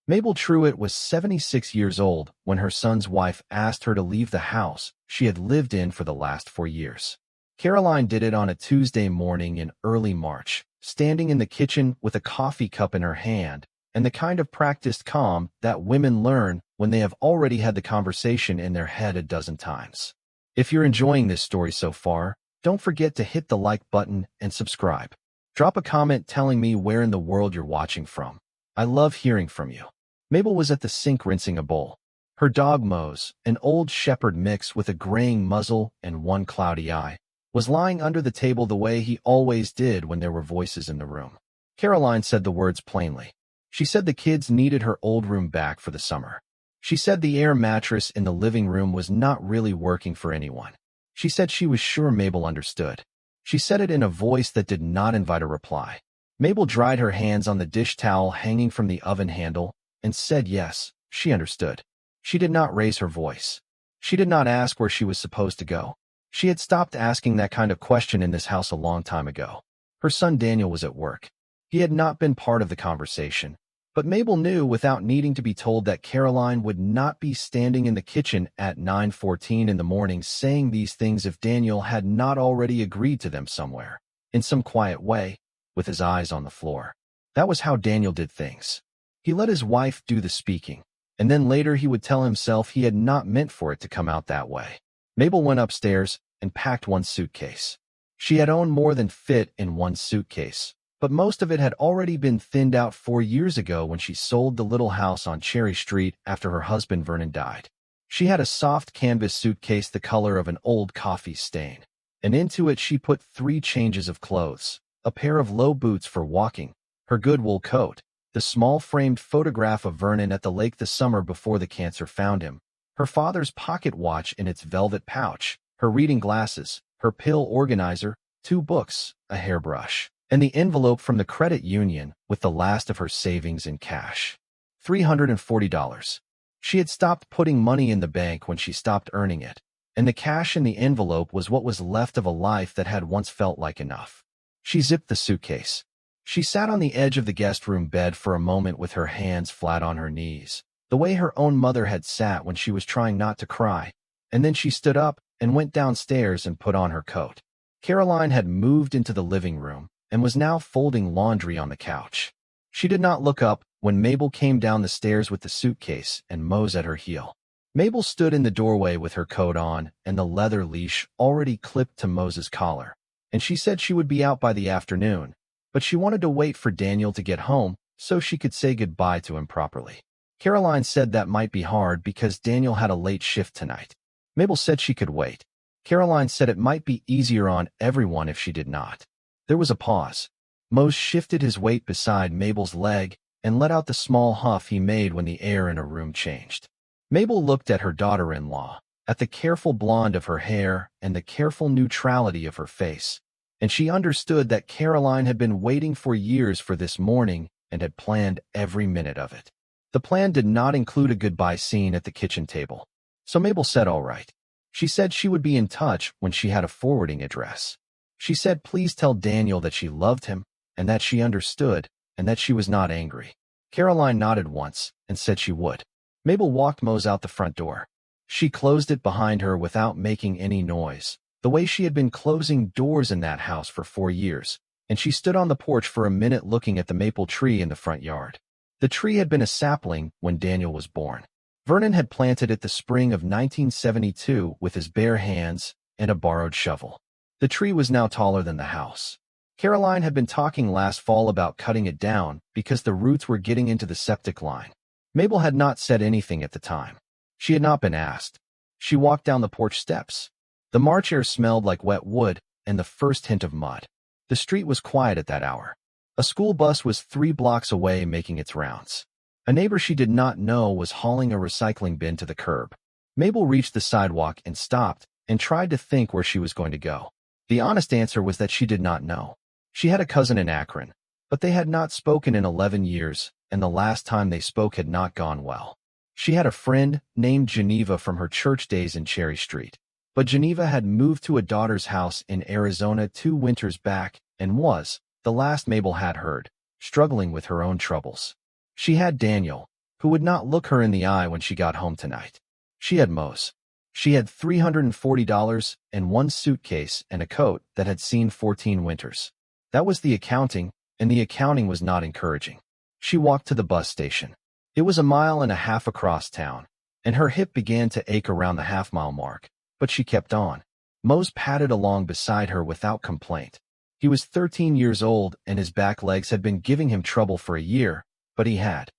Mabel Truitt was 76 years old when her son's wife asked her to leave the house she had lived in for the last 4 years. Caroline did it on a Tuesday morning in early March, standing in the kitchen with a coffee cup in her hand, and the kind of practiced calm that women learn when they have already had the conversation in their head a dozen times. If you're enjoying this story so far, don't forget to hit the like button and subscribe. Drop a comment telling me where in the world you're watching from. I love hearing from you. Mabel was at the sink rinsing a bowl. Her dog Mose, an old shepherd mix with a graying muzzle and one cloudy eye, was lying under the table the way he always did when there were voices in the room. Caroline said the words plainly. She said the kids needed her old room back for the summer. She said the air mattress in the living room was not really working for anyone. She said she was sure Mabel understood. She said it in a voice that did not invite a reply. Mabel dried her hands on the dish towel hanging from the oven handle and said yes, she understood. She did not raise her voice. She did not ask where she was supposed to go. She had stopped asking that kind of question in this house a long time ago. Her son Daniel was at work. He had not been part of the conversation, but Mabel knew without needing to be told that Caroline would not be standing in the kitchen at 9:14 in the morning saying these things if Daniel had not already agreed to them somewhere, in some quiet way, with his eyes on the floor. That was how Daniel did things. He let his wife do the speaking, and then later he would tell himself he had not meant for it to come out that way. Mabel went upstairs and packed one suitcase. She had owned more than fit in one suitcase, but most of it had already been thinned out 4 years ago when she sold the little house on Cherry Street after her husband Vernon died. She had a soft canvas suitcase the color of an old coffee stain, and into it she put 3 changes of clothes, a pair of low boots for walking, her good wool coat, the small framed photograph of Vernon at the lake the summer before the cancer found him, her father's pocket watch in its velvet pouch, her reading glasses, her pill organizer, 2 books, a hairbrush, and the envelope from the credit union with the last of her savings in cash. $340. She had stopped putting money in the bank when she stopped earning it, and the cash in the envelope was what was left of a life that had once felt like enough. She zipped the suitcase. She sat on the edge of the guest room bed for a moment with her hands flat on her knees, the way her own mother had sat when she was trying not to cry, and then she stood up and went downstairs and put on her coat. Caroline had moved into the living room and was now folding laundry on the couch. She did not look up when Mabel came down the stairs with the suitcase and Mose at her heel. Mabel stood in the doorway with her coat on and the leather leash already clipped to Mose's collar, and she said she would be out by the afternoon, but she wanted to wait for Daniel to get home so she could say goodbye to him properly. Caroline said that might be hard because Daniel had a late shift tonight. Mabel said she could wait. Caroline said it might be easier on everyone if she did not. There was a pause. Mose shifted his weight beside Mabel's leg and let out the small huff he made when the air in her room changed. Mabel looked at her daughter-in-law, at the careful blonde of her hair and the careful neutrality of her face, and she understood that Caroline had been waiting for years for this morning and had planned every minute of it. The plan did not include a goodbye scene at the kitchen table, so Mabel said all right. She said she would be in touch when she had a forwarding address. She said please tell Daniel that she loved him and that she understood and that she was not angry. Caroline nodded once and said she would. Mabel walked Mose out the front door. She closed it behind her without making any noise, the way she had been closing doors in that house for 4 years, and she stood on the porch for a minute looking at the maple tree in the front yard. The tree had been a sapling when Daniel was born. Vernon had planted it the spring of 1972 with his bare hands and a borrowed shovel. The tree was now taller than the house. Caroline had been talking last fall about cutting it down because the roots were getting into the septic line. Mabel had not said anything at the time. She had not been asked. She walked down the porch steps. The March air smelled like wet wood and the first hint of mud. The street was quiet at that hour. A school bus was 3 blocks away making its rounds. A neighbor she did not know was hauling a recycling bin to the curb. Mabel reached the sidewalk and stopped and tried to think where she was going to go. The honest answer was that she did not know. She had a cousin in Akron, but they had not spoken in 11 years, and the last time they spoke had not gone well. She had a friend named Geneva from her church days in Cherry Street, but Geneva had moved to a daughter's house in Arizona 2 winters back and was, the last Mabel had heard, struggling with her own troubles. She had Daniel, who would not look her in the eye when she got home tonight. She had Mose. She had $340 and one suitcase and a coat that had seen 14 winters. That was the accounting, and the accounting was not encouraging. She walked to the bus station. It was a mile and a half across town, and her hip began to ache around the half-mile mark, but she kept on. Mose padded along beside her without complaint. He was 13 years old, and his back legs had been giving him trouble for a year, but he had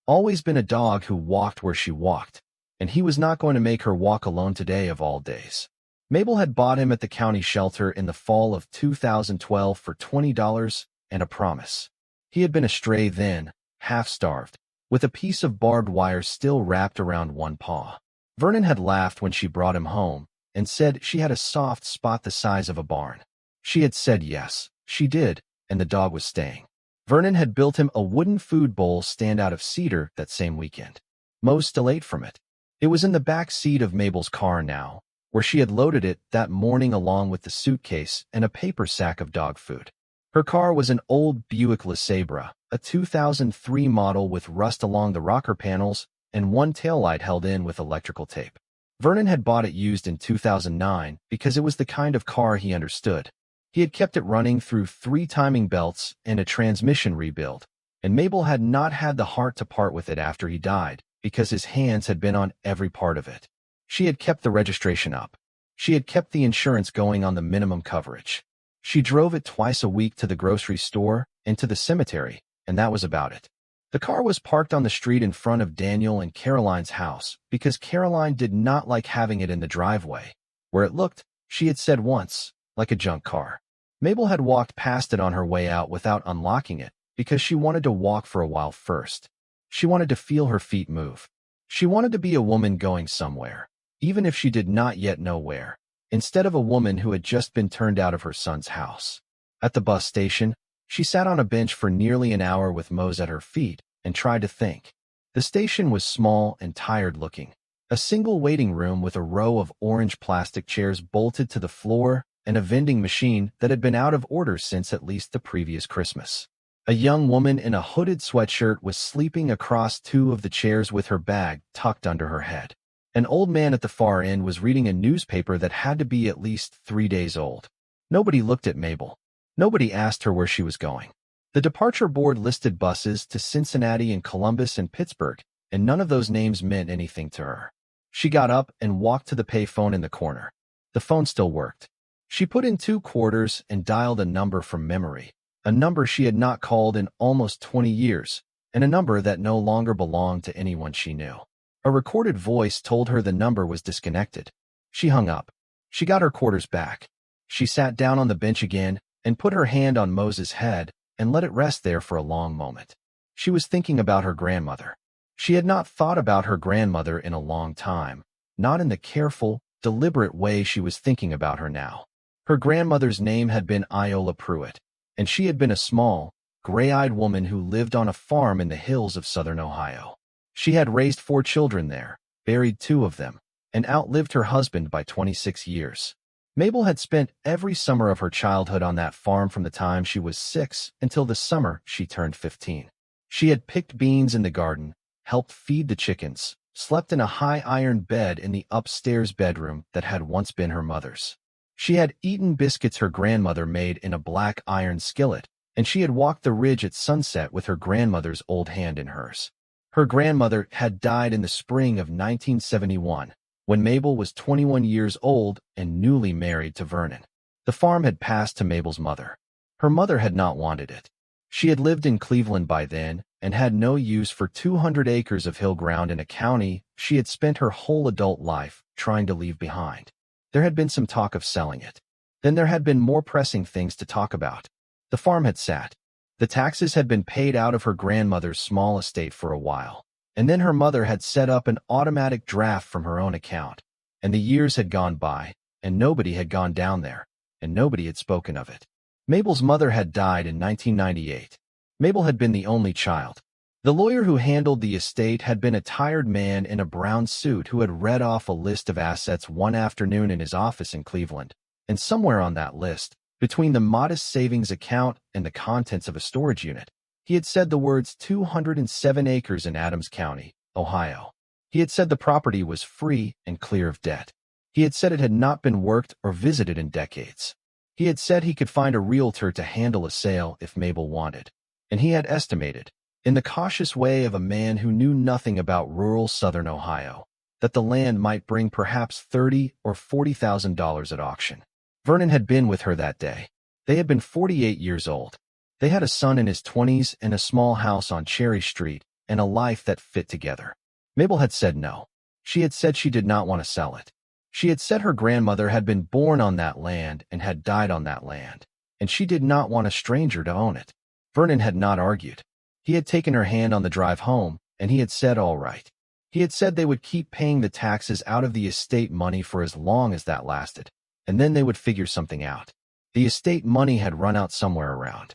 always been a dog who walked where she walked, and he was not going to make her walk alone today of all days. Mabel had bought him at the county shelter in the fall of 2012 for $20 and a promise. He had been a stray then, half-starved, with a piece of barbed wire still wrapped around one paw. Vernon had laughed when she brought him home and said she had a soft spot the size of a barn. She had said yes, she did, and the dog was staying. Vernon had built him a wooden food bowl stand out of cedar that same weekend. Mose still ate from it. It was in the back seat of Mabel's car now, where she had loaded it that morning along with the suitcase and a paper sack of dog food. Her car was an old Buick LeSabre, a 2003 model with rust along the rocker panels and one taillight held in with electrical tape. Vernon had bought it used in 2009 because it was the kind of car he understood. He had kept it running through 3 timing belts and a transmission rebuild, and Mabel had not had the heart to part with it after he died because his hands had been on every part of it. She had kept the registration up. She had kept the insurance going on the minimum coverage. She drove it twice a week to the grocery store and to the cemetery, and that was about it. The car was parked on the street in front of Daniel and Caroline's house because Caroline did not like having it in the driveway, where it looked, she had said once, like a junk car. Mabel had walked past it on her way out without unlocking it because she wanted to walk for a while first. She wanted to feel her feet move. She wanted to be a woman going somewhere, even if she did not yet know where, instead of a woman who had just been turned out of her son's house. At the bus station, she sat on a bench for nearly an hour with Mose at her feet and tried to think. The station was small and tired-looking. A single waiting room with a row of orange plastic chairs bolted to the floor and a vending machine that had been out of order since at least the previous Christmas. A young woman in a hooded sweatshirt was sleeping across 2 of the chairs with her bag tucked under her head. An old man at the far end was reading a newspaper that had to be at least 3 days old. Nobody looked at Mabel. Nobody asked her where she was going. The departure board listed buses to Cincinnati and Columbus and Pittsburgh, and none of those names meant anything to her. She got up and walked to the payphone in the corner. The phone still worked. She put in 2 quarters and dialed a number from memory, a number she had not called in almost 20 years, and a number that no longer belonged to anyone she knew. A recorded voice told her the number was disconnected. She hung up. She got her quarters back. She sat down on the bench again and put her hand on Mose's head and let it rest there for a long moment. She was thinking about her grandmother. She had not thought about her grandmother in a long time, not in the careful, deliberate way she was thinking about her now. Her grandmother's name had been Iola Pruitt, and she had been a small, gray-eyed woman who lived on a farm in the hills of southern Ohio. She had raised 4 children there, buried 2 of them, and outlived her husband by 26 years. Mabel had spent every summer of her childhood on that farm from the time she was 6 until the summer she turned 15. She had picked beans in the garden, helped feed the chickens, slept in a high-iron bed in the upstairs bedroom that had once been her mother's. She had eaten biscuits her grandmother made in a black iron skillet, and she had walked the ridge at sunset with her grandmother's old hand in hers. Her grandmother had died in the spring of 1971, when Mabel was 21 years old and newly married to Vernon. The farm had passed to Mabel's mother. Her mother had not wanted it. She had lived in Cleveland by then and had no use for 200 acres of hill ground in a county she had spent her whole adult life trying to leave behind. There had been some talk of selling it. Then there had been more pressing things to talk about. The farm had sat. The taxes had been paid out of her grandmother's small estate for a while, and then her mother had set up an automatic draft from her own account, and the years had gone by, and nobody had gone down there, and nobody had spoken of it. Mabel's mother had died in 1998. Mabel had been the only child. The lawyer who handled the estate had been a tired man in a brown suit who had read off a list of assets one afternoon in his office in Cleveland, and somewhere on that list, between the modest savings account and the contents of a storage unit, he had said the words 207 acres in Adams County, Ohio. He had said the property was free and clear of debt. He had said it had not been worked or visited in decades. He had said he could find a realtor to handle a sale if Mabel wanted. And he had estimated, in the cautious way of a man who knew nothing about rural southern Ohio, that the land might bring perhaps $30,000 or $40,000 at auction. Vernon had been with her that day. They had been 48 years old. They had a son in his 20s and a small house on Cherry Street and a life that fit together. Mabel had said no. She had said she did not want to sell it. She had said her grandmother had been born on that land and had died on that land, and she did not want a stranger to own it. Vernon had not argued. He had taken her hand on the drive home, and he had said all right. He had said they would keep paying the taxes out of the estate money for as long as that lasted, and then they would figure something out. The estate money had run out somewhere around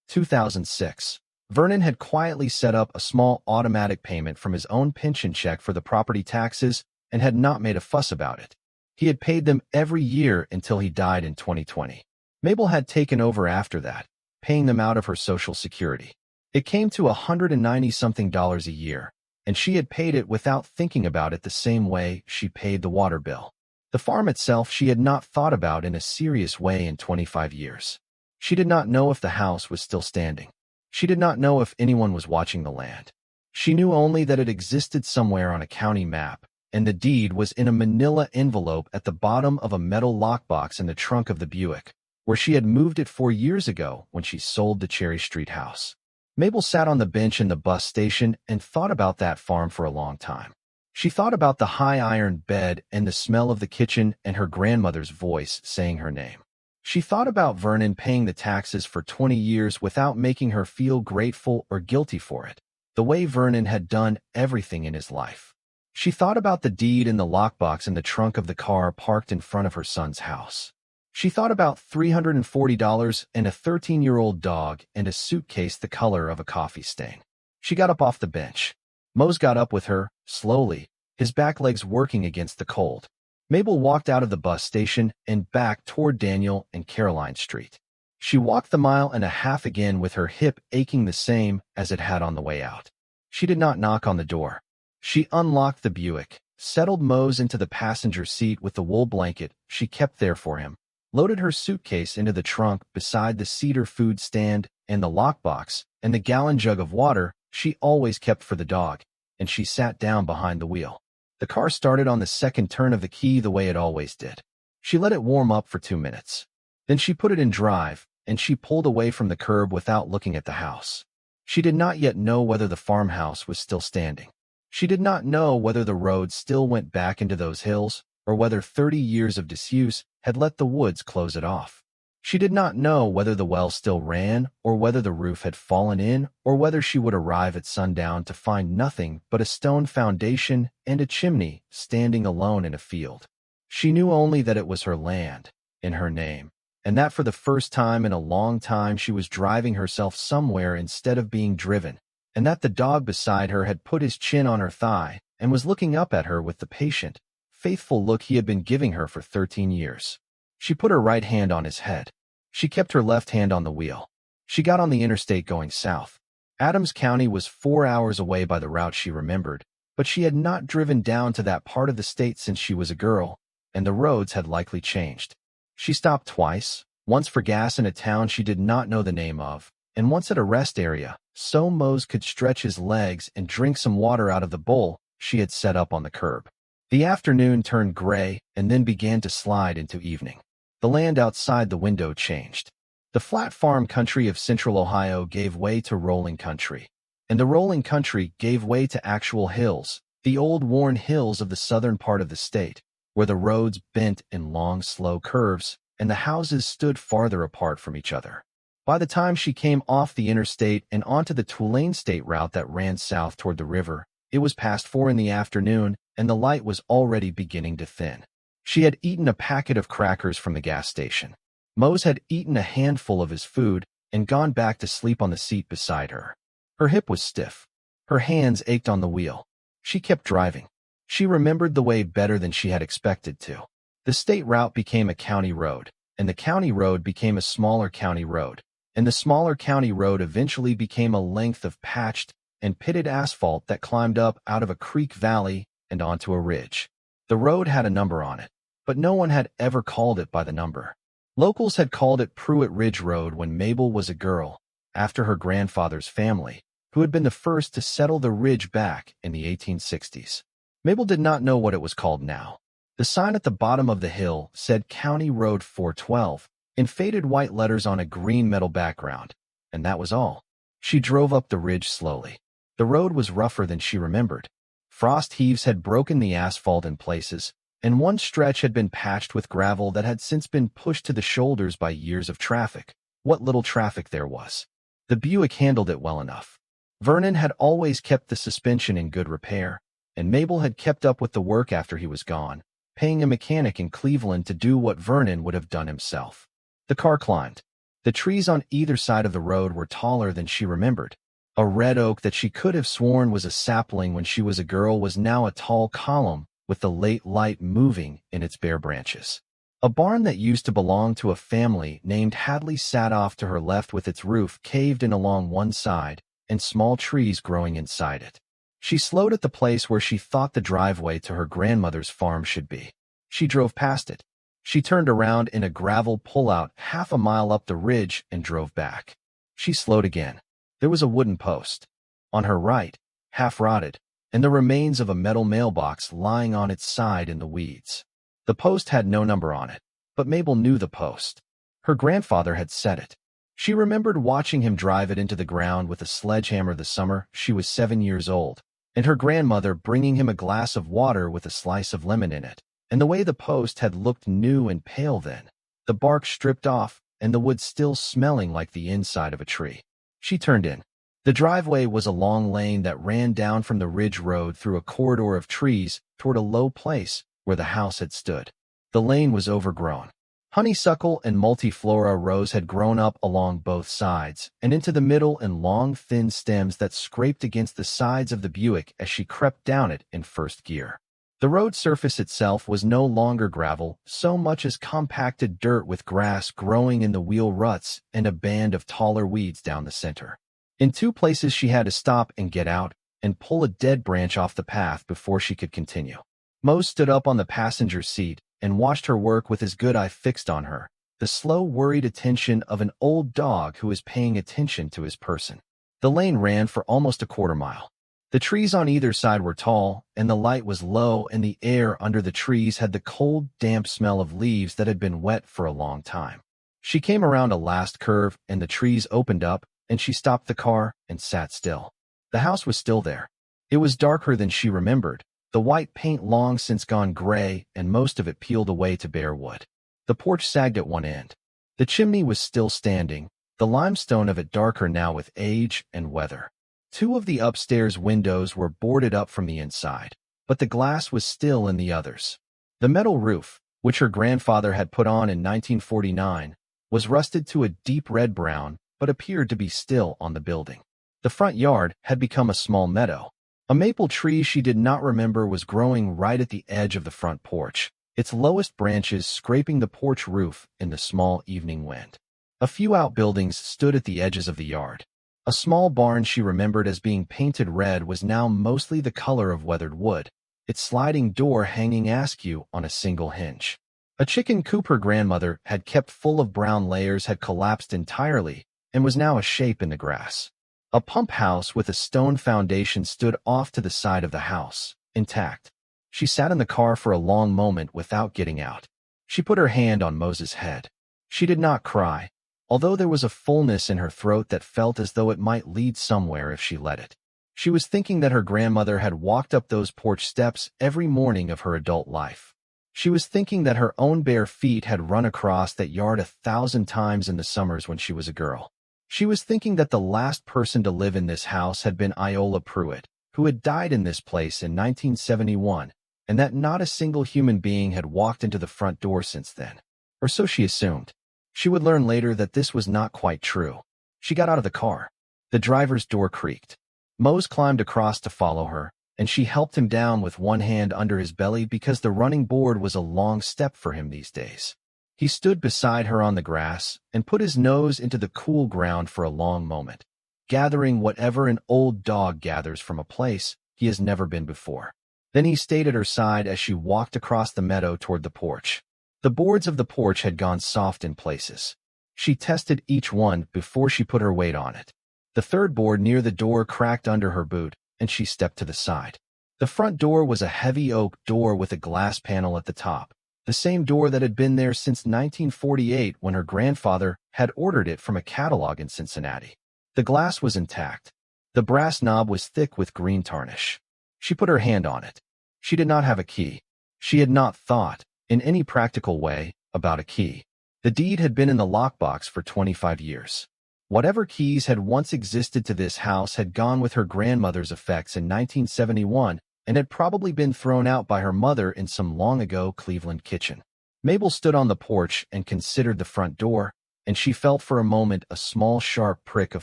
2006. Vernon had quietly set up a small automatic payment from his own pension check for the property taxes and had not made a fuss about it. He had paid them every year until he died in 2020. Mabel had taken over after that, paying them out of her Social Security. It came to $190-something a year, and she had paid it without thinking about it the same way she paid the water bill. The farm itself she had not thought about in a serious way in 25 years. She did not know if the house was still standing. She did not know if anyone was watching the land. She knew only that it existed somewhere on a county map, and the deed was in a manila envelope at the bottom of a metal lockbox in the trunk of the Buick, where she had moved it 4 years ago when she sold the Cherry Street house. Mabel sat on the bench in the bus station and thought about that farm for a long time. She thought about the high iron bed and the smell of the kitchen and her grandmother's voice saying her name. She thought about Vernon paying the taxes for 20 years without making her feel grateful or guilty for it, the way Vernon had done everything in his life. She thought about the deed in the lockbox in the trunk of the car parked in front of her son's house. She thought about $340 and a 13-year-old dog and a suitcase the color of a coffee stain. She got up off the bench. Mose got up with her, slowly, his back legs working against the cold. Mabel walked out of the bus station and back toward Daniel and Caroline Street. She walked the mile and a half again with her hip aching the same as it had on the way out. She did not knock on the door. She unlocked the Buick, settled Mose into the passenger seat with the wool blanket she kept there for him, loaded her suitcase into the trunk beside the cedar food stand and the lockbox and the gallon jug of water she always kept for the dog, and she sat down behind the wheel. The car started on the second turn of the key the way it always did. She let it warm up for 2 minutes. Then she put it in drive, and she pulled away from the curb without looking at the house. She did not yet know whether the farmhouse was still standing. She did not know whether the road still went back into those hills, or whether 30 years of disuse had let the woods close it off. She did not know whether the well still ran, or whether the roof had fallen in, or whether she would arrive at sundown to find nothing but a stone foundation and a chimney standing alone in a field. She knew only that it was her land, in her name, and that for the first time in a long time she was driving herself somewhere instead of being driven, and that the dog beside her had put his chin on her thigh and was looking up at her with the patient, faithful look he had been giving her for 13 years. She put her right hand on his head. She kept her left hand on the wheel. She got on the interstate going south. Adams County was 4 hours away by the route she remembered, but she had not driven down to that part of the state since she was a girl, and the roads had likely changed. She stopped twice, once for gas in a town she did not know the name of, and once at a rest area, so Mose could stretch his legs and drink some water out of the bowl she had set up on the curb. The afternoon turned gray and then began to slide into evening. The land outside the window changed. The flat farm country of central Ohio gave way to rolling country, and the rolling country gave way to actual hills, the old worn hills of the southern part of the state, where the roads bent in long, slow curves, and the houses stood farther apart from each other. By the time she came off the interstate and onto the Tulane State route that ran south toward the river, it was past 4 in the afternoon, and the light was already beginning to thin. She had eaten a packet of crackers from the gas station. Mose had eaten a handful of his food and gone back to sleep on the seat beside her. Her hip was stiff. Her hands ached on the wheel. She kept driving. She remembered the way better than she had expected to. The state route became a county road, and the county road became a smaller county road, and the smaller county road eventually became a length of patched and pitted asphalt that climbed up out of a creek valley and onto a ridge. The road had a number on it, but no one had ever called it by the number. Locals had called it Pruitt Ridge Road when Mabel was a girl, after her grandfather's family, who had been the first to settle the ridge back in the 1860s. Mabel did not know what it was called now. The sign at the bottom of the hill said County Road 412 in faded white letters on a green metal background, and that was all. She drove up the ridge slowly. The road was rougher than she remembered. Frost heaves had broken the asphalt in places, and one stretch had been patched with gravel that had since been pushed to the shoulders by years of traffic. What little traffic there was. The Buick handled it well enough. Vernon had always kept the suspension in good repair, and Mabel had kept up with the work after he was gone, paying a mechanic in Cleveland to do what Vernon would have done himself. The car climbed. The trees on either side of the road were taller than she remembered. A red oak that she could have sworn was a sapling when she was a girl was now a tall column with the late light moving in its bare branches. A barn that used to belong to a family named Hadley sat off to her left with its roof caved in along one side and small trees growing inside it. She slowed at the place where she thought the driveway to her grandmother's farm should be. She drove past it. She turned around in a gravel pullout half a mile up the ridge and drove back. She slowed again. There was a wooden post. On her right, half rotted, and the remains of a metal mailbox lying on its side in the weeds. The post had no number on it, but Mabel knew the post. Her grandfather had set it. She remembered watching him drive it into the ground with a sledgehammer the summer she was 7 years old, and her grandmother bringing him a glass of water with a slice of lemon in it, and the way the post had looked new and pale then, the bark stripped off and the wood still smelling like the inside of a tree. She turned in. The driveway was a long lane that ran down from the ridge road through a corridor of trees toward a low place where the house had stood. The lane was overgrown. Honeysuckle and multiflora rose had grown up along both sides and into the middle in long, thin stems that scraped against the sides of the Buick as she crept down it in first gear. The road surface itself was no longer gravel, so much as compacted dirt with grass growing in the wheel ruts and a band of taller weeds down the center. In 2 places she had to stop and get out and pull a dead branch off the path before she could continue. Mose stood up on the passenger seat and watched her work with his good eye fixed on her, the slow, worried attention of an old dog who is paying attention to his person. The lane ran for almost a quarter mile. The trees on either side were tall, and the light was low, and the air under the trees had the cold, damp smell of leaves that had been wet for a long time. She came around a last curve, and the trees opened up, and she stopped the car and sat still. The house was still there. It was darker than she remembered, the white paint long since gone gray and most of it peeled away to bare wood. The porch sagged at one end. The chimney was still standing, the limestone of it darker now with age and weather. 2 of the upstairs windows were boarded up from the inside, but the glass was still in the others. The metal roof, which her grandfather had put on in 1949, was rusted to a deep red brown but appeared to be still on the building. The front yard had become a small meadow. A maple tree she did not remember was growing right at the edge of the front porch, its lowest branches scraping the porch roof in the small evening wind. A few outbuildings stood at the edges of the yard. A small barn she remembered as being painted red was now mostly the color of weathered wood, its sliding door hanging askew on a single hinge. A chicken coop her grandmother had kept full of brown layers had collapsed entirely and was now a shape in the grass. A pump house with a stone foundation stood off to the side of the house, intact. She sat in the car for a long moment without getting out. She put her hand on Mose's head. She did not cry, although there was a fullness in her throat that felt as though it might lead somewhere if she let it. She was thinking that her grandmother had walked up those porch steps every morning of her adult life. She was thinking that her own bare feet had run across that yard 1,000 times in the summers when she was a girl. She was thinking that the last person to live in this house had been Iola Pruitt, who had died in this place in 1971, and that not a single human being had walked into the front door since then. Or so she assumed. She would learn later that this was not quite true. She got out of the car. The driver's door creaked. Mose climbed across to follow her, and she helped him down with one hand under his belly because the running board was a long step for him these days. He stood beside her on the grass and put his nose into the cool ground for a long moment. gathering whatever an old dog gathers from a place he has never been before. Then he stayed at her side as she walked across the meadow toward the porch. The boards of the porch had gone soft in places. She tested each one before she put her weight on it. The third board near the door cracked under her boot, and she stepped to the side. The front door was a heavy oak door with a glass panel at the top, the same door that had been there since 1948 when her grandfather had ordered it from a catalog in Cincinnati. The glass was intact. The brass knob was thick with green tarnish. She put her hand on it. She did not have a key. She had not thought, in any practical way, about a key. The deed had been in the lockbox for 25 years. Whatever keys had once existed to this house had gone with her grandmother's effects in 1971 and had probably been thrown out by her mother in some long-ago Cleveland kitchen. Mabel stood on the porch and considered the front door, and she felt for a moment a small sharp prick of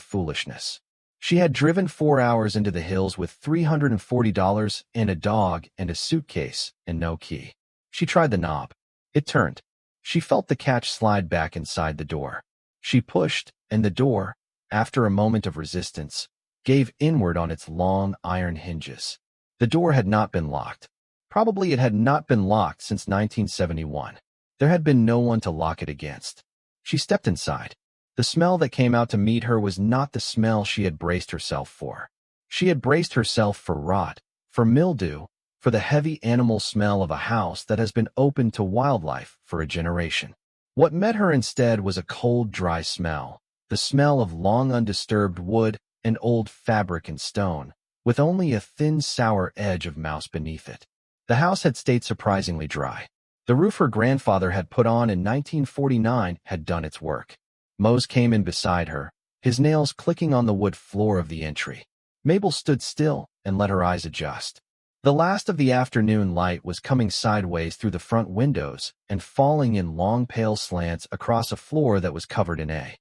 foolishness. She had driven 4 hours into the hills with $340 and a dog and a suitcase and no key. She tried the knob. It turned. She felt the catch slide back inside the door. She pushed, and the door, after a moment of resistance, gave inward on its long iron hinges. The door had not been locked. Probably it had not been locked since 1971. There had been no one to lock it against. She stepped inside. The smell that came out to meet her was not the smell she had braced herself for. She had braced herself for rot, for mildew, for the heavy animal smell of a house that has been open to wildlife for a generation. What met her instead was a cold, dry smell, the smell of long undisturbed wood and old fabric and stone, with only a thin, sour edge of mouse beneath it. The house had stayed surprisingly dry. The roof her grandfather had put on in 1949 had done its work. Mose came in beside her, his nails clicking on the wood floor of the entry. Mabel stood still and let her eyes adjust. The last of the afternoon light was coming sideways through the front windows and falling in long pale slants across a floor that was covered in a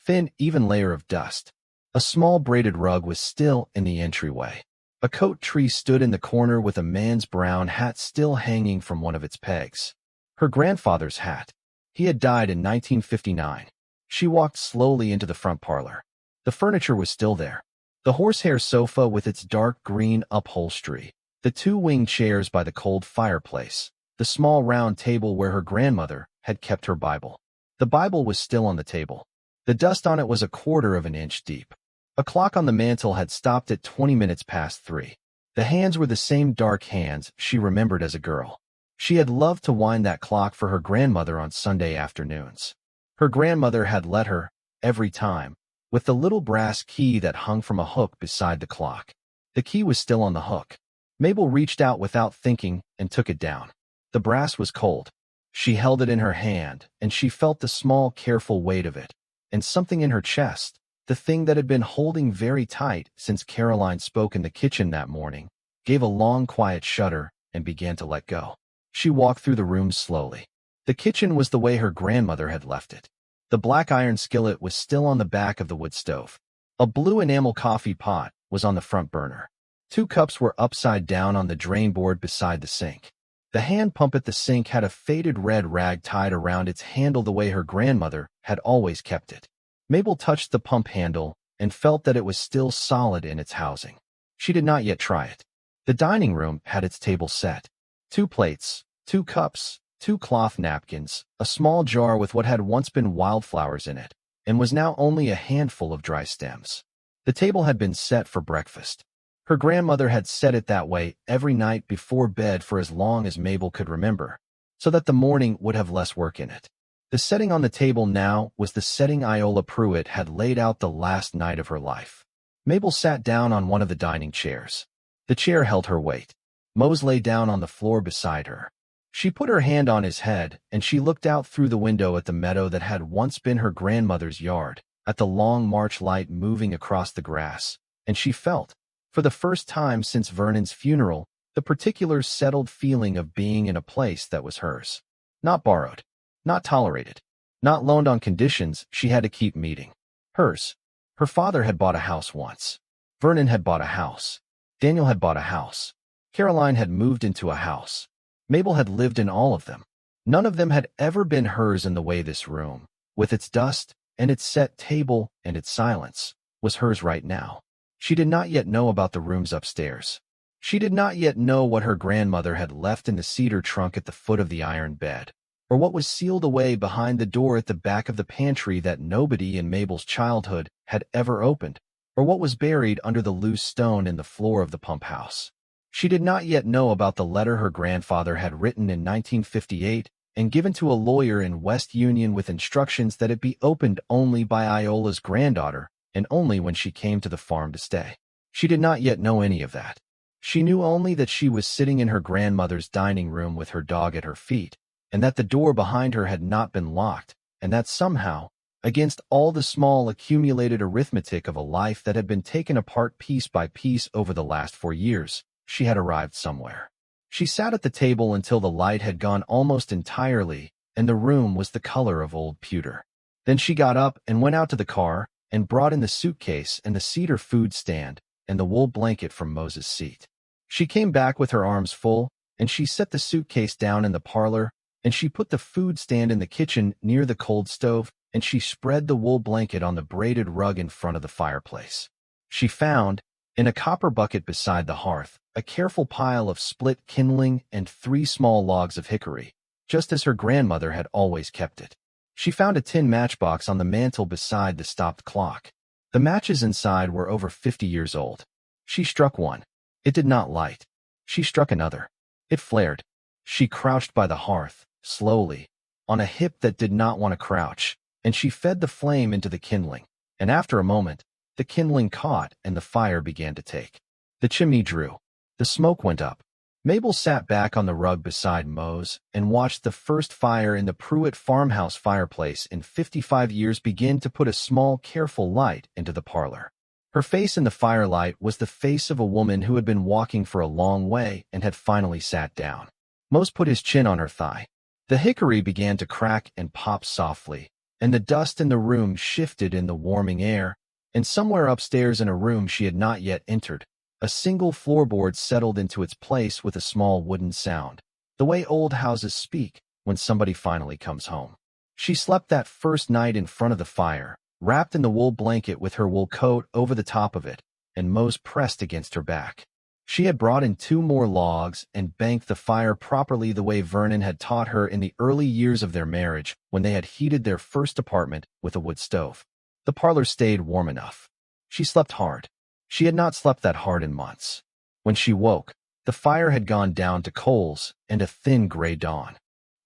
thin, even layer of dust. A small braided rug was still in the entryway. A coat tree stood in the corner with a man's brown hat still hanging from one of its pegs. Her grandfather's hat. He had died in 1959. She walked slowly into the front parlor. The furniture was still there. The horsehair sofa with its dark green upholstery, the 2 winged chairs by the cold fireplace, the small round table where her grandmother had kept her Bible. The Bible was still on the table. The dust on it was 1/4 of an inch deep. A clock on the mantel had stopped at 20 minutes past 3. The hands were the same dark hands she remembered as a girl. She had loved to wind that clock for her grandmother on Sunday afternoons. Her grandmother had let her, every time, with the little brass key that hung from a hook beside the clock. The key was still on the hook. Mabel reached out without thinking and took it down. The brass was cold. She held it in her hand, and she felt the small, careful weight of it, and something in her chest, the thing that had been holding very tight since Caroline spoke in the kitchen that morning, gave a long, quiet shudder and began to let go. She walked through the room slowly. The kitchen was the way her grandmother had left it. The black iron skillet was still on the back of the wood stove. A blue enamel coffee pot was on the front burner. 2 cups were upside down on the drain board beside the sink. The hand pump at the sink had a faded red rag tied around its handle the way her grandmother had always kept it. Mabel touched the pump handle and felt that it was still solid in its housing. She did not yet try it. The dining room had its table set. 2 plates, 2 cups, 2 cloth napkins, a small jar with what had once been wildflowers in it, and was now only a handful of dry stems. The table had been set for breakfast. Her grandmother had set it that way every night before bed for as long as Mabel could remember, so that the morning would have less work in it. The setting on the table now was the setting Iola Pruitt had laid out the last night of her life. Mabel sat down on one of the dining chairs. The chair held her weight. Mose lay down on the floor beside her. She put her hand on his head, and she looked out through the window at the meadow that had once been her grandmother's yard, at the long March light moving across the grass, and she felt, for the first time since Vernon's funeral, the particular settled feeling of being in a place that was hers. Not borrowed. Not tolerated. Not loaned on conditions she had to keep meeting. Hers. Her father had bought a house once. Vernon had bought a house. Daniel had bought a house. Caroline had moved into a house. Mabel had lived in all of them. None of them had ever been hers in the way this room, with its dust and its set table and its silence, was hers right now. She did not yet know about the rooms upstairs. She did not yet know what her grandmother had left in the cedar trunk at the foot of the iron bed, or what was sealed away behind the door at the back of the pantry that nobody in Mabel's childhood had ever opened, or what was buried under the loose stone in the floor of the pump house. She did not yet know about the letter her grandfather had written in 1958 and given to a lawyer in West Union with instructions that it be opened only by Iola's granddaughter and only when she came to the farm to stay. She did not yet know any of that. She knew only that she was sitting in her grandmother's dining room with her dog at her feet, and that the door behind her had not been locked, and that somehow, against all the small accumulated arithmetic of a life that had been taken apart piece by piece over the last 4 years, she had arrived somewhere. She sat at the table until the light had gone almost entirely, and the room was the color of old pewter. Then she got up and went out to the car and brought in the suitcase and the cedar food stand and the wool blanket from Mose's seat. She came back with her arms full, and she set the suitcase down in the parlor, and she put the food stand in the kitchen near the cold stove, and she spread the wool blanket on the braided rug in front of the fireplace. She found, in a copper bucket beside the hearth, a careful pile of split kindling and 3 small logs of hickory, just as her grandmother had always kept it. She found a tin matchbox on the mantel beside the stopped clock. The matches inside were over 50 years old. She struck one. It did not light. She struck another. It flared. She crouched by the hearth, slowly, on a hip that did not want to crouch, and she fed the flame into the kindling, and after a moment, the kindling caught and the fire began to take. The chimney drew. The smoke went up. Mabel sat back on the rug beside Mose and watched the first fire in the Pruitt farmhouse fireplace in 55 years begin to put a small, careful light into the parlor. Her face in the firelight was the face of a woman who had been walking for a long way and had finally sat down. Mose put his chin on her thigh. The hickory began to crack and pop softly, and the dust in the room shifted in the warming air, and somewhere upstairs in a room she had not yet entered, a single floorboard settled into its place with a small wooden sound, the way old houses speak when somebody finally comes home. She slept that first night in front of the fire, wrapped in the wool blanket with her wool coat over the top of it, and Mose pressed against her back. She had brought in 2 more logs and banked the fire properly the way Vernon had taught her in the early years of their marriage when they had heated their first apartment with a wood stove. The parlor stayed warm enough. She slept hard. She had not slept that hard in months. When she woke, the fire had gone down to coals, and a thin gray dawn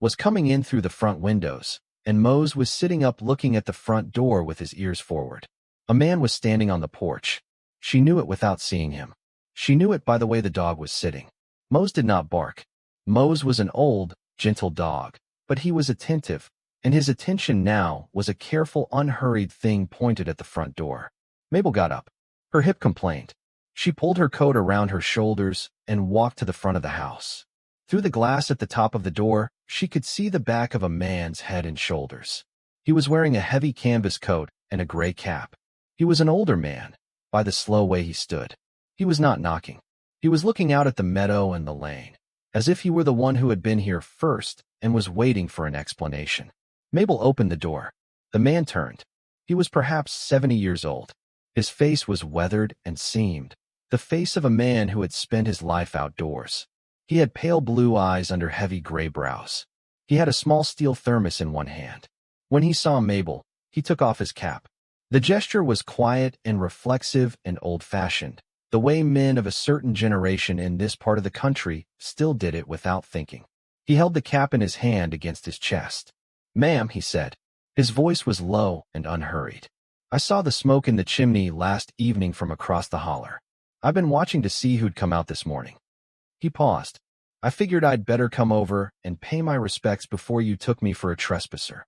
was coming in through the front windows, and Mose was sitting up looking at the front door with his ears forward. A man was standing on the porch. She knew it without seeing him. She knew it by the way the dog was sitting. Mose did not bark. Mose was an old, gentle dog, but he was attentive, and his attention now was a careful, unhurried thing pointed at the front door. Mabel got up. Her hip complained. She pulled her coat around her shoulders and walked to the front of the house. Through the glass at the top of the door, she could see the back of a man's head and shoulders. He was wearing a heavy canvas coat and a gray cap. He was an older man, by the slow way he stood. He was not knocking. He was looking out at the meadow and the lane, as if he were the one who had been here first and was waiting for an explanation. Mabel opened the door. The man turned. He was perhaps 70 years old. His face was weathered and seamed, the face of a man who had spent his life outdoors. He had pale blue eyes under heavy gray brows. He had a small steel thermos in one hand. When he saw Mabel, he took off his cap. The gesture was quiet and reflexive and old-fashioned, the way men of a certain generation in this part of the country still did it without thinking. He held the cap in his hand against his chest. "Ma'am," he said. His voice was low and unhurried. "I saw the smoke in the chimney last evening from across the holler. I've been watching to see who'd come out this morning." He paused. "I figured I'd better come over and pay my respects before you took me for a trespasser."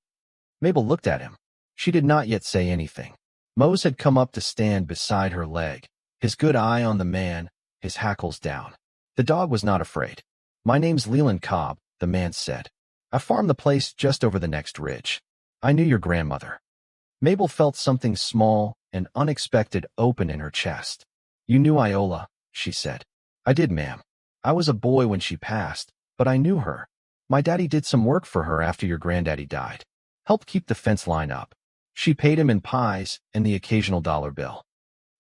Mabel looked at him. She did not yet say anything. Mose had come up to stand beside her leg, his good eye on the man, his hackles down. The dog was not afraid. "My name's Leland Cobb," the man said. "I farm the place just over the next ridge. I knew your grandmother." Mabel felt something small and unexpected open in her chest. "You knew Iola," she said. "I did, ma'am. I was a boy when she passed, but I knew her. My daddy did some work for her after your granddaddy died. Helped keep the fence line up. She paid him in pies and the occasional dollar bill.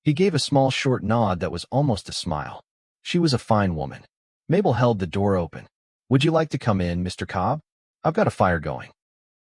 He gave a small short nod that was almost a smile. She was a fine woman. Mabel held the door open. "Would you like to come in, Mr. Cobb? I've got a fire going."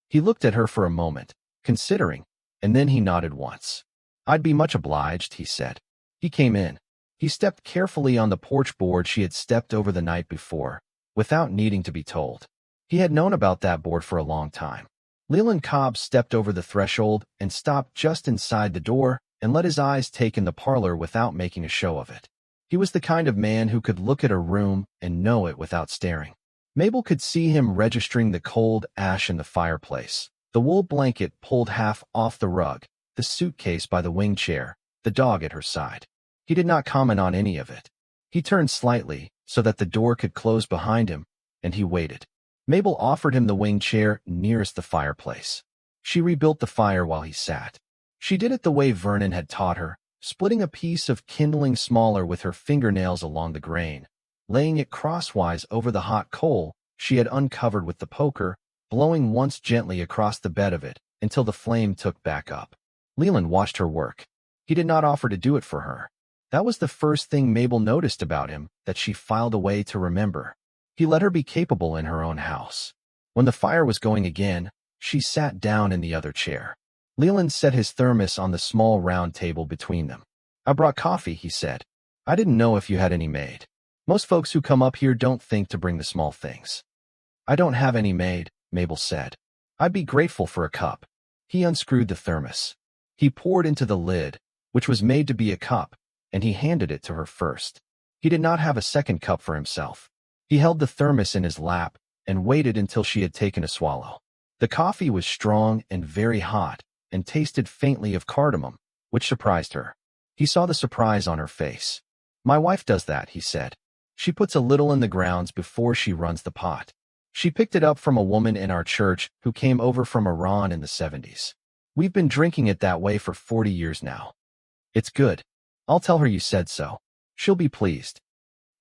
He looked at her for a moment, considering, and then he nodded once. "I'd be much obliged," he said. He came in. He stepped carefully on the porch board she had stepped over the night before, without needing to be told. He had known about that board for a long time. Leland Cobb stepped over the threshold and stopped just inside the door and let his eyes take in the parlor without making a show of it. He was the kind of man who could look at a room and know it without staring. Mabel could see him registering the cold ash in the fireplace, the wool blanket pulled half off the rug, the suitcase by the wing chair, the dog at her side. He did not comment on any of it. He turned slightly so that the door could close behind him, and he waited. Mabel offered him the wing chair nearest the fireplace. She rebuilt the fire while he sat. She did it the way Vernon had taught her, splitting a piece of kindling smaller with her fingernails along the grain, laying it crosswise over the hot coal she had uncovered with the poker, blowing once gently across the bed of it until the flame took back up. Leland watched her work. He did not offer to do it for her. That was the first thing Mabel noticed about him that she filed away to remember. He let her be capable in her own house. When the fire was going again, she sat down in the other chair. Leland set his thermos on the small round table between them. "I brought coffee," he said. "I didn't know if you had any made. Most folks who come up here don't think to bring the small things." "I don't have any made," Mabel said. "I'd be grateful for a cup." He unscrewed the thermos. He poured into the lid, which was made to be a cup, and he handed it to her first. He did not have a second cup for himself. He held the thermos in his lap and waited until she had taken a swallow. The coffee was strong and very hot and tasted faintly of cardamom, which surprised her. He saw the surprise on her face. "My wife does that," he said. "She puts a little in the grounds before she runs the pot. She picked it up from a woman in our church who came over from Iran in the 70s. We've been drinking it that way for 40 years now. It's good. I'll tell her you said so. She'll be pleased."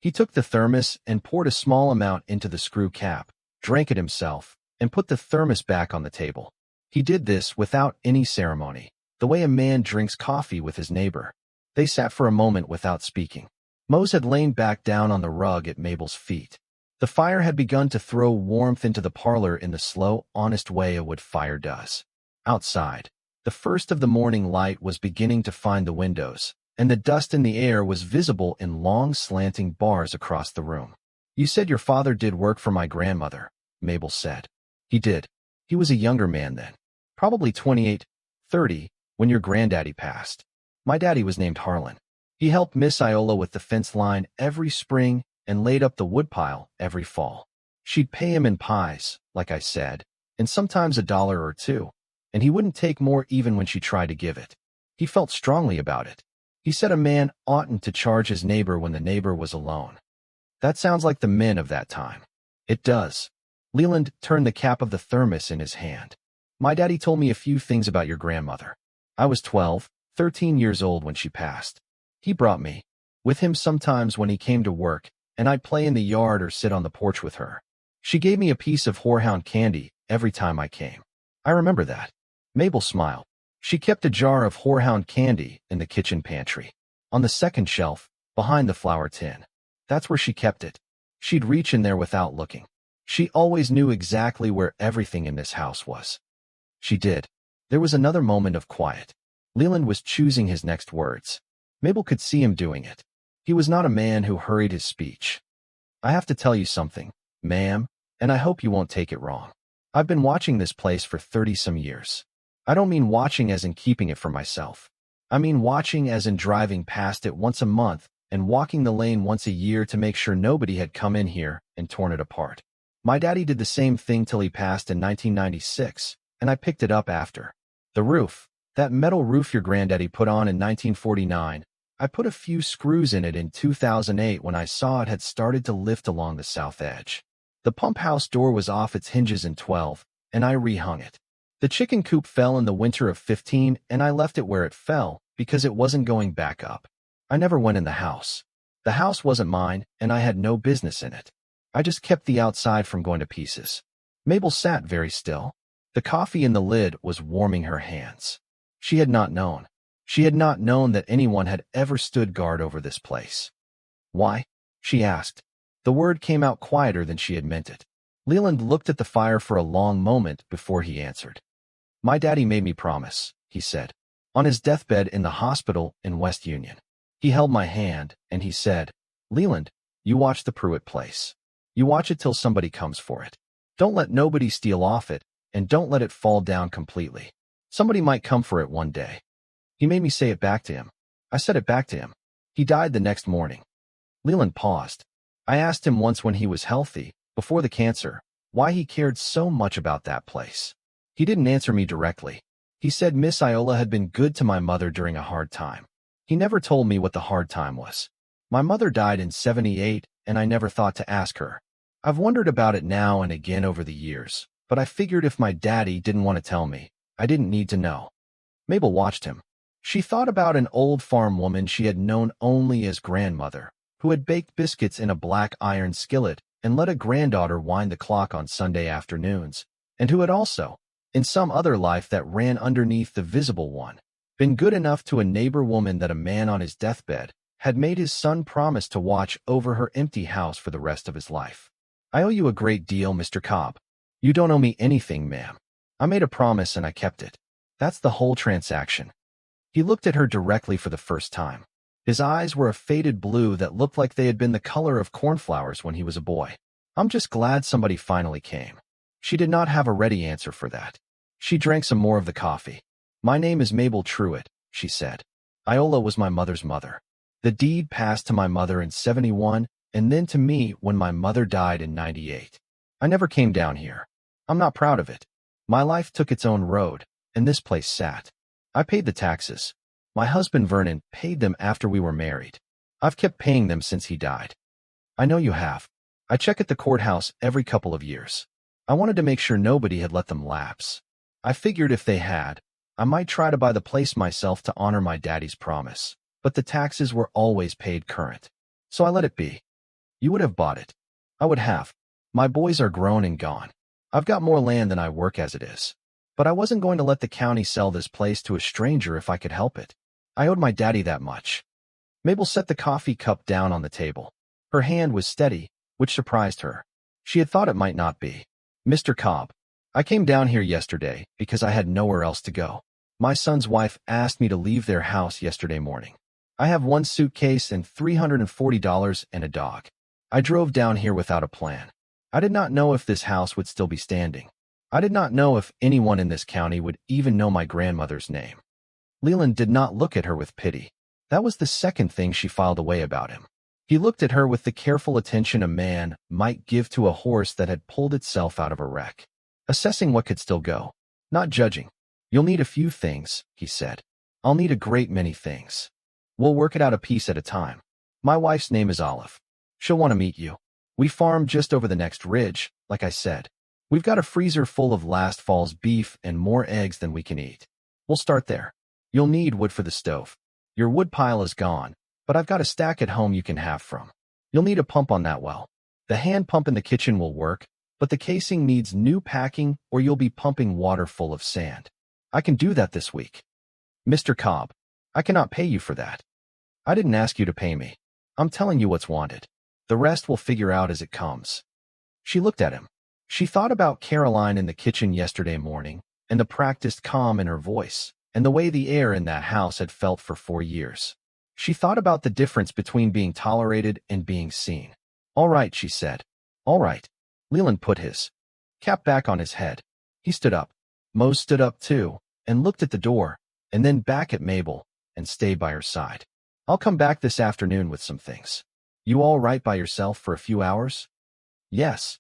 He took the thermos and poured a small amount into the screw cap, drank it himself, and put the thermos back on the table. He did this without any ceremony, the way a man drinks coffee with his neighbor. They sat for a moment without speaking. Mose had lain back down on the rug at Mabel's feet. The fire had begun to throw warmth into the parlor in the slow, honest way a wood fire does. Outside, the first of the morning light was beginning to find the windows, and the dust in the air was visible in long slanting bars across the room. "You said your father did work for my grandmother," Mabel said. "He did. He was a younger man then. Probably 28, 30, when your granddaddy passed. My daddy was named Harlan. He helped Miss Iola with the fence line every spring and laid up the woodpile every fall. She'd pay him in pies, like I said, and sometimes $1 or $2, and he wouldn't take more even when she tried to give it. He felt strongly about it. He said a man oughtn't to charge his neighbor when the neighbor was alone. That sounds like the men of that time." "It does." Leland turned the cap of the thermos in his hand. "My daddy told me a few things about your grandmother. I was 12, 13 years old when she passed. He brought me with him sometimes when he came to work, and I'd play in the yard or sit on the porch with her. She gave me a piece of horehound candy every time I came. I remember that." Mabel smiled. She kept a jar of horehound candy in the kitchen pantry, on the second shelf, behind the flour tin. That's where she kept it. She'd reach in there without looking. She always knew exactly where everything in this house was. She did. There was another moment of quiet. Leland was choosing his next words. Mabel could see him doing it. He was not a man who hurried his speech. "I have to tell you something, ma'am, and I hope you won't take it wrong. I've been watching this place for 30-some years. I don't mean watching as in keeping it for myself. I mean watching as in driving past it once a month and walking the lane once a year to make sure nobody had come in here and torn it apart. My daddy did the same thing till he passed in 1996, and I picked it up after. The roof, that metal roof your granddaddy put on in 1949, I put a few screws in it in 2008 when I saw it had started to lift along the south edge. The pump house door was off its hinges in 12, and I rehung it. The chicken coop fell in the winter of 15, and I left it where it fell because it wasn't going back up. I never went in the house. The house wasn't mine, and I had no business in it. I just kept the outside from going to pieces." Mabel sat very still. The coffee in the lid was warming her hands. She had not known. She had not known that anyone had ever stood guard over this place. Why? She asked. The word came out quieter than she had meant it. Leland looked at the fire for a long moment before he answered. My daddy made me promise, he said. On his deathbed in the hospital in West Union. He held my hand, and he said, Leland, you watch the Pruitt place. You watch it till somebody comes for it. Don't let nobody steal off it, and don't let it fall down completely. Somebody might come for it one day. He made me say it back to him. I said it back to him. He died the next morning. Leland paused. I asked him once when he was healthy, before the cancer, why he cared so much about that place. He didn't answer me directly. He said Miss Iola had been good to my mother during a hard time. He never told me what the hard time was. My mother died in '78, and I never thought to ask her. I've wondered about it now and again over the years, but I figured if my daddy didn't want to tell me, I didn't need to know. Mabel watched him. She thought about an old farm woman she had known only as grandmother, who had baked biscuits in a black iron skillet and let a granddaughter wind the clock on Sunday afternoons, and who had also, in some other life that ran underneath the visible one, been good enough to a neighbor woman that a man on his deathbed had made his son promise to watch over her empty house for the rest of his life. I owe you a great deal, Mr. Cobb. You don't owe me anything, ma'am. I made a promise and I kept it. That's the whole transaction. He looked at her directly for the first time. His eyes were a faded blue that looked like they had been the color of cornflowers when he was a boy. I'm just glad somebody finally came. She did not have a ready answer for that. She drank some more of the coffee. My name is Mabel Truitt, she said. Iola was my mother's mother. The deed passed to my mother in '71 and then to me when my mother died in '98. I never came down here. I'm not proud of it. My life took its own road, and this place sat. I paid the taxes. My husband Vernon paid them after we were married. I've kept paying them since he died. I know you have. I check at the courthouse every couple of years. I wanted to make sure nobody had let them lapse. I figured if they had, I might try to buy the place myself to honor my daddy's promise, but the taxes were always paid current. So I let it be. You would have bought it. I would have. My boys are grown and gone. I've got more land than I work as it is. But I wasn't going to let the county sell this place to a stranger if I could help it. I owed my daddy that much. Mabel set the coffee cup down on the table. Her hand was steady, which surprised her. She had thought it might not be. Mr. Cobb, I came down here yesterday because I had nowhere else to go. My son's wife asked me to leave their house yesterday morning. I have one suitcase and $340 and a dog. I drove down here without a plan. I did not know if this house would still be standing. I did not know if anyone in this county would even know my grandmother's name. Leland did not look at her with pity. That was the second thing she filed away about him. He looked at her with the careful attention a man might give to a horse that had pulled itself out of a wreck, assessing what could still go, not judging. You'll need a few things, he said. I'll need a great many things. We'll work it out a piece at a time. My wife's name is Olive. She'll want to meet you. We farm just over the next ridge, like I said. We've got a freezer full of last fall's beef and more eggs than we can eat. We'll start there. You'll need wood for the stove. Your wood pile is gone, but I've got a stack at home you can have from. You'll need a pump on that well. The hand pump in the kitchen will work, but the casing needs new packing or you'll be pumping water full of sand. I can do that this week. Mr. Cobb, I cannot pay you for that. I didn't ask you to pay me. I'm telling you what's wanted. The rest we'll figure out as it comes. She looked at him. She thought about Caroline in the kitchen yesterday morning, and the practiced calm in her voice, and the way the air in that house had felt for 4 years. She thought about the difference between being tolerated and being seen. All right, she said. All right. Leland put his cap back on his head. He stood up. Mose stood up too, and looked at the door, and then back at Mabel, and stayed by her side. I'll come back this afternoon with some things. You all right by yourself for a few hours? Yes.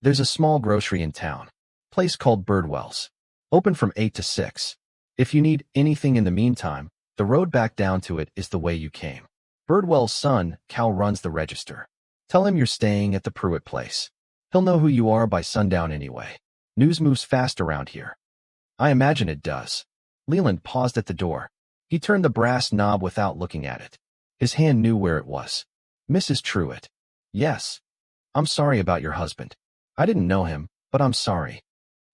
There's a small grocery in town. Place called Birdwell's. Open from 8 to 6. If you need anything in the meantime, the road back down to it is the way you came. Birdwell's son, Cal, runs the register. Tell him you're staying at the Pruitt place. He'll know who you are by sundown anyway. News moves fast around here. I imagine it does. Leland paused at the door. He turned the brass knob without looking at it. His hand knew where it was. Mrs. Truitt. Yes. I'm sorry about your husband. I didn't know him, but I'm sorry.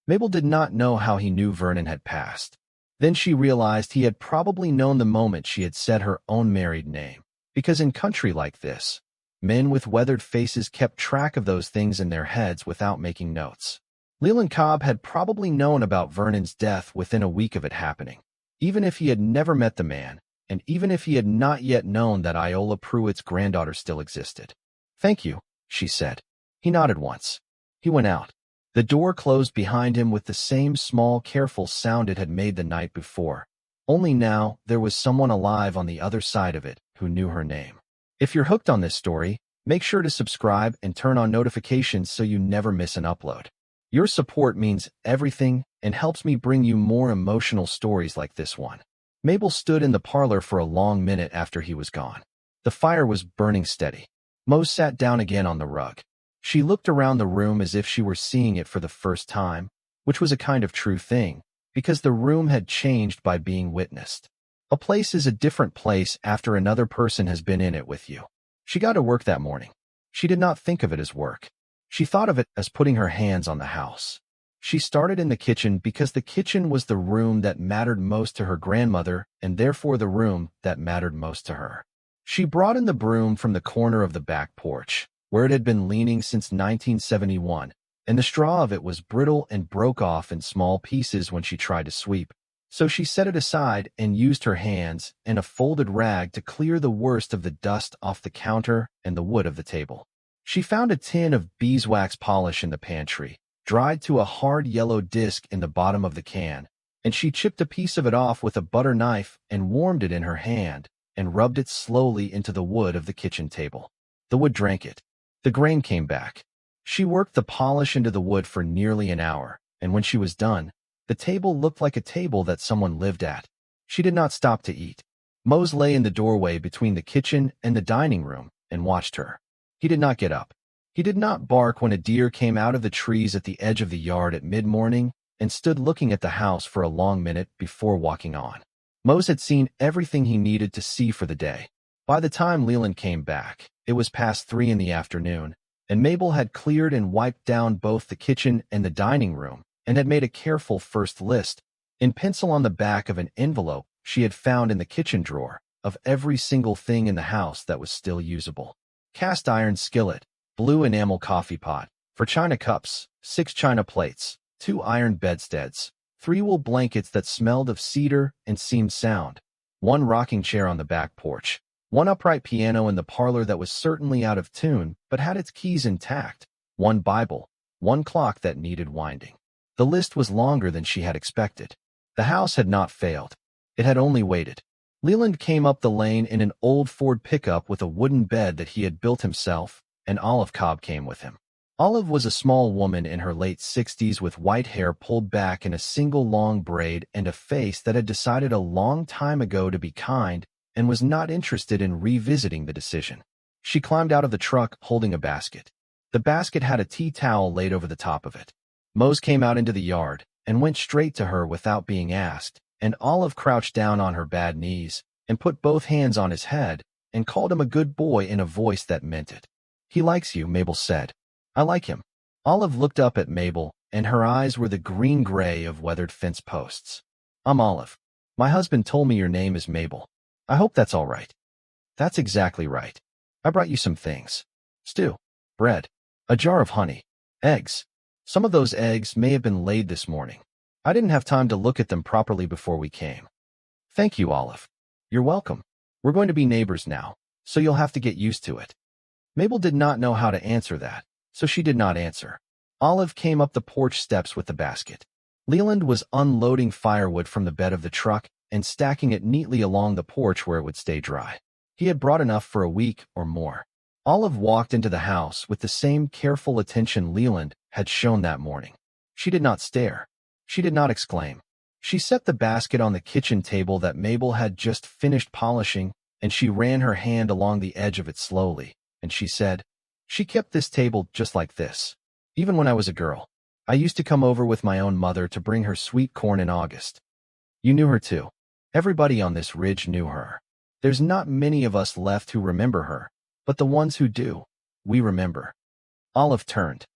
Mabel did not know how he knew Vernon had passed. Then she realized he had probably known the moment she had said her own married name, because in country like this, men with weathered faces kept track of those things in their heads without making notes. Leland Cobb had probably known about Vernon's death within a week of it happening, even if he had never met the man, and even if he had not yet known that Iola Pruitt's granddaughter still existed. "Thank you," she said. He nodded once. He went out. The door closed behind him with the same small, careful sound it had made the night before. Only now, there was someone alive on the other side of it who knew her name. If you're hooked on this story, make sure to subscribe and turn on notifications so you never miss an upload. Your support means everything and helps me bring you more emotional stories like this one. Mabel stood in the parlor for a long minute after he was gone. The fire was burning steady. Mose sat down again on the rug. She looked around the room as if she were seeing it for the first time, which was a kind of true thing, because the room had changed by being witnessed. A place is a different place after another person has been in it with you. She got to work that morning. She did not think of it as work. She thought of it as putting her hands on the house. She started in the kitchen because the kitchen was the room that mattered most to her grandmother and therefore the room that mattered most to her. She brought in the broom from the corner of the back porch, where it had been leaning since 1971, and the straw of it was brittle and broke off in small pieces when she tried to sweep. So she set it aside and used her hands and a folded rag to clear the worst of the dust off the counter and the wood of the table. She found a tin of beeswax polish in the pantry, dried to a hard yellow disc in the bottom of the can, and she chipped a piece of it off with a butter knife and warmed it in her hand and rubbed it slowly into the wood of the kitchen table. The wood drank it. The grain came back. She worked the polish into the wood for nearly an hour, and when she was done, the table looked like a table that someone lived at. She did not stop to eat. Mose lay in the doorway between the kitchen and the dining room and watched her. He did not get up. He did not bark when a deer came out of the trees at the edge of the yard at mid-morning and stood looking at the house for a long minute before walking on. Mose had seen everything he needed to see for the day. By the time Leland came back, it was past 3 in the afternoon, and Mabel had cleared and wiped down both the kitchen and the dining room and had made a careful first list, in pencil on the back of an envelope she had found in the kitchen drawer, of every single thing in the house that was still usable. Cast iron skillet, blue enamel coffee pot, 4 china cups, 6 china plates, 2 iron bedsteads, 3 wool blankets that smelled of cedar and seemed sound, 1 rocking chair on the back porch, 1 upright piano in the parlor that was certainly out of tune but had its keys intact, 1 Bible, 1 clock that needed winding. The list was longer than she had expected. The house had not failed. It had only waited. Leland came up the lane in an old Ford pickup with a wooden bed that he had built himself, and Olive Cobb came with him. Olive was a small woman in her late 60s with white hair pulled back in a single long braid and a face that had decided a long time ago to be kind and was not interested in revisiting the decision. She climbed out of the truck holding a basket. The basket had a tea towel laid over the top of it. Mose came out into the yard and went straight to her without being asked, and Olive crouched down on her bad knees and put both hands on his head and called him a good boy in a voice that meant it. "He likes you," Mabel said. "I like him." Olive looked up at Mabel, and her eyes were the green-gray of weathered fence posts. "I'm Olive. My husband told me your name is Mabel. I hope that's all right." "That's exactly right. I brought you some things. Stew, bread, a jar of honey, eggs. Some of those eggs may have been laid this morning. I didn't have time to look at them properly before we came." "Thank you, Olive." "You're welcome. We're going to be neighbors now, so you'll have to get used to it." Mabel did not know how to answer that, so she did not answer. Olive came up the porch steps with the basket. Leland was unloading firewood from the bed of the truck and stacking it neatly along the porch where it would stay dry. He had brought enough for a week or more. Olive walked into the house with the same careful attention Leland had shown that morning. She did not stare. She did not exclaim. She set the basket on the kitchen table that Mabel had just finished polishing, and she ran her hand along the edge of it slowly, and she said, "She kept this table just like this. Even when I was a girl, I used to come over with my own mother to bring her sweet corn in August. You knew her too. Everybody on this ridge knew her. There's not many of us left who remember her, but the ones who do, we remember." Olive turned.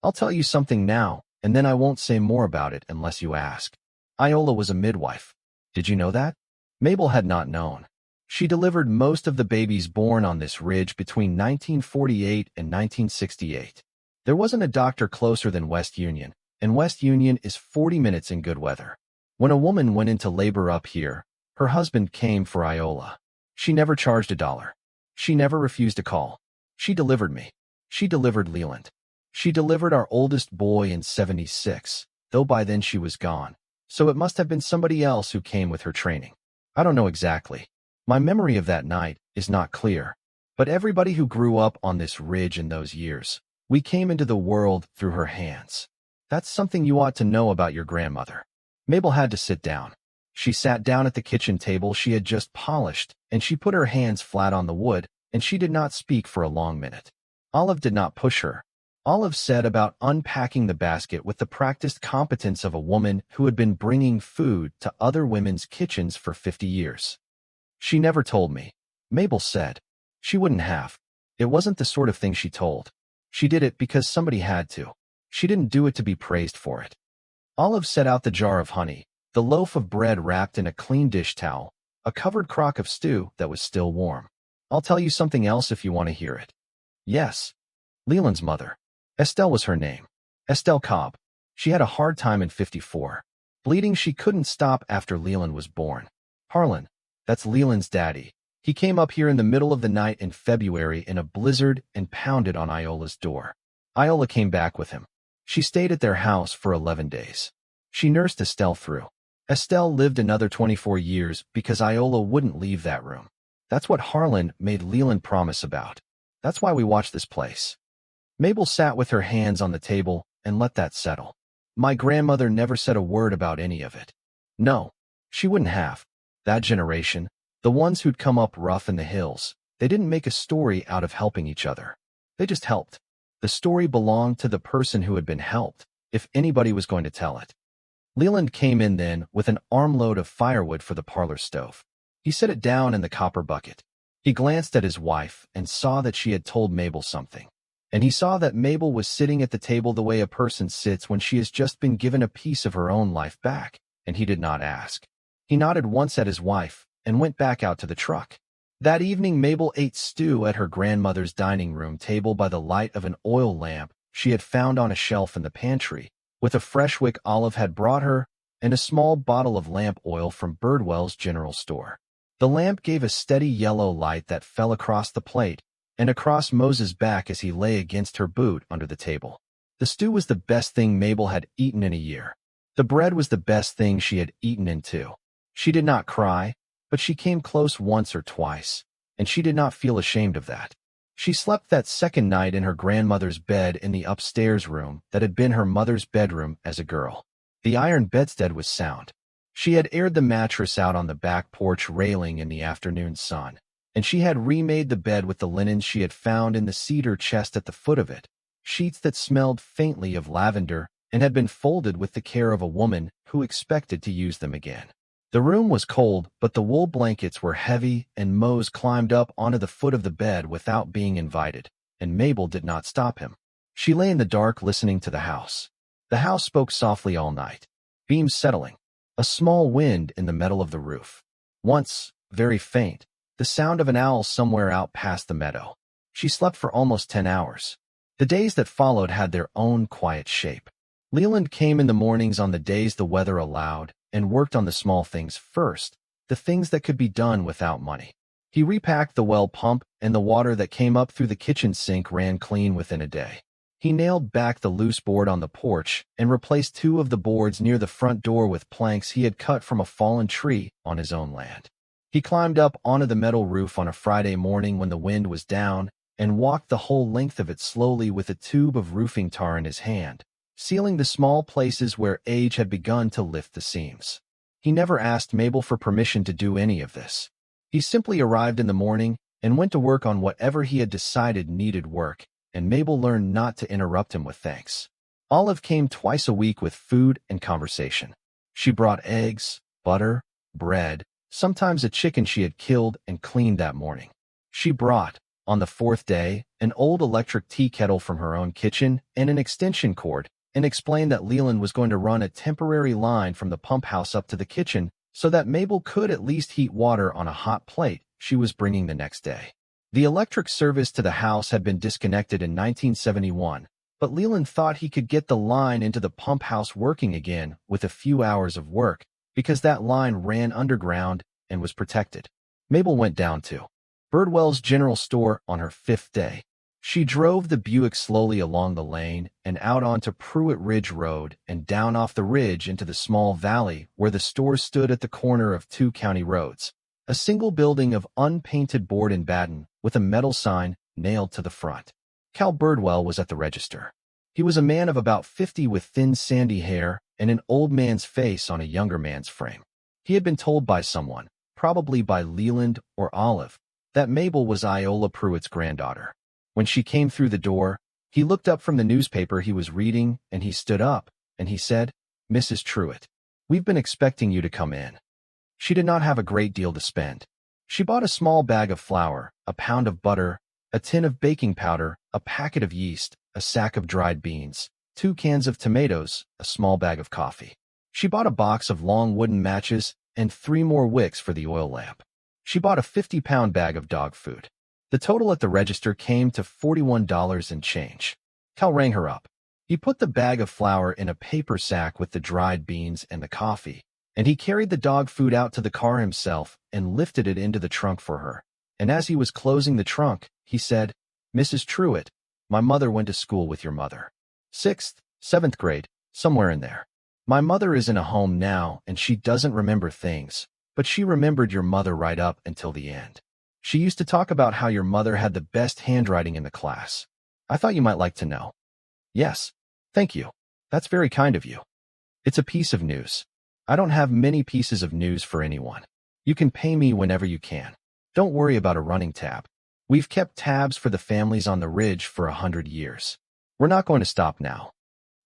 "I'll tell you something now, and then I won't say more about it unless you ask. Iola was a midwife. Did you know that? Mabel had not known. She delivered most of the babies born on this ridge between 1948 and 1968. There wasn't a doctor closer than West Union, and West Union is 40 minutes in good weather. When a woman went into labor up here, her husband came for Iola. She never charged $1. She never refused a call. She delivered me. She delivered Leland. She delivered our oldest boy in '76, though by then she was gone, so it must have been somebody else who came with her training. I don't know exactly. My memory of that night is not clear, but everybody who grew up on this ridge in those years, we came into the world through her hands. That's something you ought to know about your grandmother. Mabel had to sit down. She sat down at the kitchen table she had just polished, and she put her hands flat on the wood, and she did not speak for a long minute. Olive did not push her. Olive said about unpacking the basket with the practiced competence of a woman who had been bringing food to other women's kitchens for 50 years. She never told me. Mabel said. She wouldn't have. It wasn't the sort of thing she told. She did it because somebody had to. She didn't do it to be praised for it. Olive set out the jar of honey, the loaf of bread wrapped in a clean dish towel, a covered crock of stew that was still warm. I'll tell you something else if you want to hear it. Yes. Leland's mother. Estelle was her name. Estelle Cobb. She had a hard time in '54. Bleeding she couldn't stop after Leland was born. Harlan. That's Leland's daddy. He came up here in the middle of the night in February in a blizzard and pounded on Iola's door. Iola came back with him. She stayed at their house for 11 days. She nursed Estelle through. Estelle lived another 24 years because Iola wouldn't leave that room. That's what Harlan made Leland promise about. That's why we watched this place. Mabel sat with her hands on the table and let that settle. My grandmother never said a word about any of it. No, she wouldn't have. That generation, the ones who'd come up rough in the hills, they didn't make a story out of helping each other. They just helped. The story belonged to the person who had been helped, if anybody was going to tell it. Leland came in then with an armload of firewood for the parlor stove. He set it down in the copper bucket. He glanced at his wife and saw that she had told Mabel something. And he saw that Mabel was sitting at the table the way a person sits when she has just been given a piece of her own life back, and he did not ask. He nodded once at his wife and went back out to the truck. That evening Mabel ate stew at her grandmother's dining room table by the light of an oil lamp she had found on a shelf in the pantry, with a fresh wick Olive had brought her and a small bottle of lamp oil from Birdwell's general store. The lamp gave a steady yellow light that fell across the plate and across Mose's back as he lay against her boot under the table. The stew was the best thing Mabel had eaten in a year. The bread was the best thing she had eaten in 2. She did not cry, but she came close once or twice, and she did not feel ashamed of that. She slept that second night in her grandmother's bed in the upstairs room that had been her mother's bedroom as a girl. The iron bedstead was sound. She had aired the mattress out on the back porch railing in the afternoon sun, and she had remade the bed with the linens she had found in the cedar chest at the foot of it, sheets that smelled faintly of lavender and had been folded with the care of a woman who expected to use them again. The room was cold, but the wool blankets were heavy, and Mose climbed up onto the foot of the bed without being invited, and Mabel did not stop him. She lay in the dark listening to the house. The house spoke softly all night. Beams settling. A small wind in the metal of the roof. Once, very faint, the sound of an owl somewhere out past the meadow. She slept for almost 10 hours. The days that followed had their own quiet shape. Leland came in the mornings on the days the weather allowed, and worked on the small things first, the things that could be done without money. He repacked the well pump, and the water that came up through the kitchen sink ran clean within a day. He nailed back the loose board on the porch and replaced 2 of the boards near the front door with planks he had cut from a fallen tree on his own land. He climbed up onto the metal roof on a Friday morning when the wind was down and walked the whole length of it slowly with a tube of roofing tar in his hand, sealing the small places where age had begun to lift the seams. He never asked Mabel for permission to do any of this. He simply arrived in the morning and went to work on whatever he had decided needed work, and Mabel learned not to interrupt him with thanks. Olive came twice a week with food and conversation. She brought eggs, butter, bread, sometimes a chicken she had killed and cleaned that morning. She brought, on the 4th day, an old electric tea kettle from her own kitchen and an extension cord, and explained that Leland was going to run a temporary line from the pump house up to the kitchen so that Mabel could at least heat water on a hot plate she was bringing the next day. The electric service to the house had been disconnected in 1971, but Leland thought he could get the line into the pump house working again with a few hours of work because that line ran underground and was protected. Mabel went down to Birdwell's general store on her 5th day. She drove the Buick slowly along the lane and out onto Pruitt Ridge Road and down off the ridge into the small valley where the store stood at the corner of 2 county roads. A single building of unpainted board and batten with a metal sign nailed to the front. Cal Birdwell was at the register. He was a man of about 50 with thin sandy hair and an old man's face on a younger man's frame. He had been told by someone, probably by Leland or Olive, that Mabel was Iola Pruitt's granddaughter. When she came through the door, he looked up from the newspaper he was reading and he stood up and he said, "Mrs. Truitt, we've been expecting you to come in." She did not have a great deal to spend. She bought a small bag of flour, a pound of butter, a tin of baking powder, a packet of yeast, a sack of dried beans, 2 cans of tomatoes, a small bag of coffee. She bought a box of long wooden matches and 3 more wicks for the oil lamp. She bought a 50-pound bag of dog food. The total at the register came to $41 and change. Cal rang her up. He put the bag of flour in a paper sack with the dried beans and the coffee, and he carried the dog food out to the car himself and lifted it into the trunk for her. And as he was closing the trunk, he said, "Mrs. Truitt, my mother went to school with your mother. 6th, 7th grade, somewhere in there. My mother is in a home now and she doesn't remember things, but she remembered your mother right up until the end. She used to talk about how your mother had the best handwriting in the class. I thought you might like to know." "Yes, thank you. That's very kind of you. It's a piece of news. I don't have many pieces of news for anyone. You can pay me whenever you can. Don't worry about a running tab. We've kept tabs for the families on the ridge for 100 years. We're not going to stop now."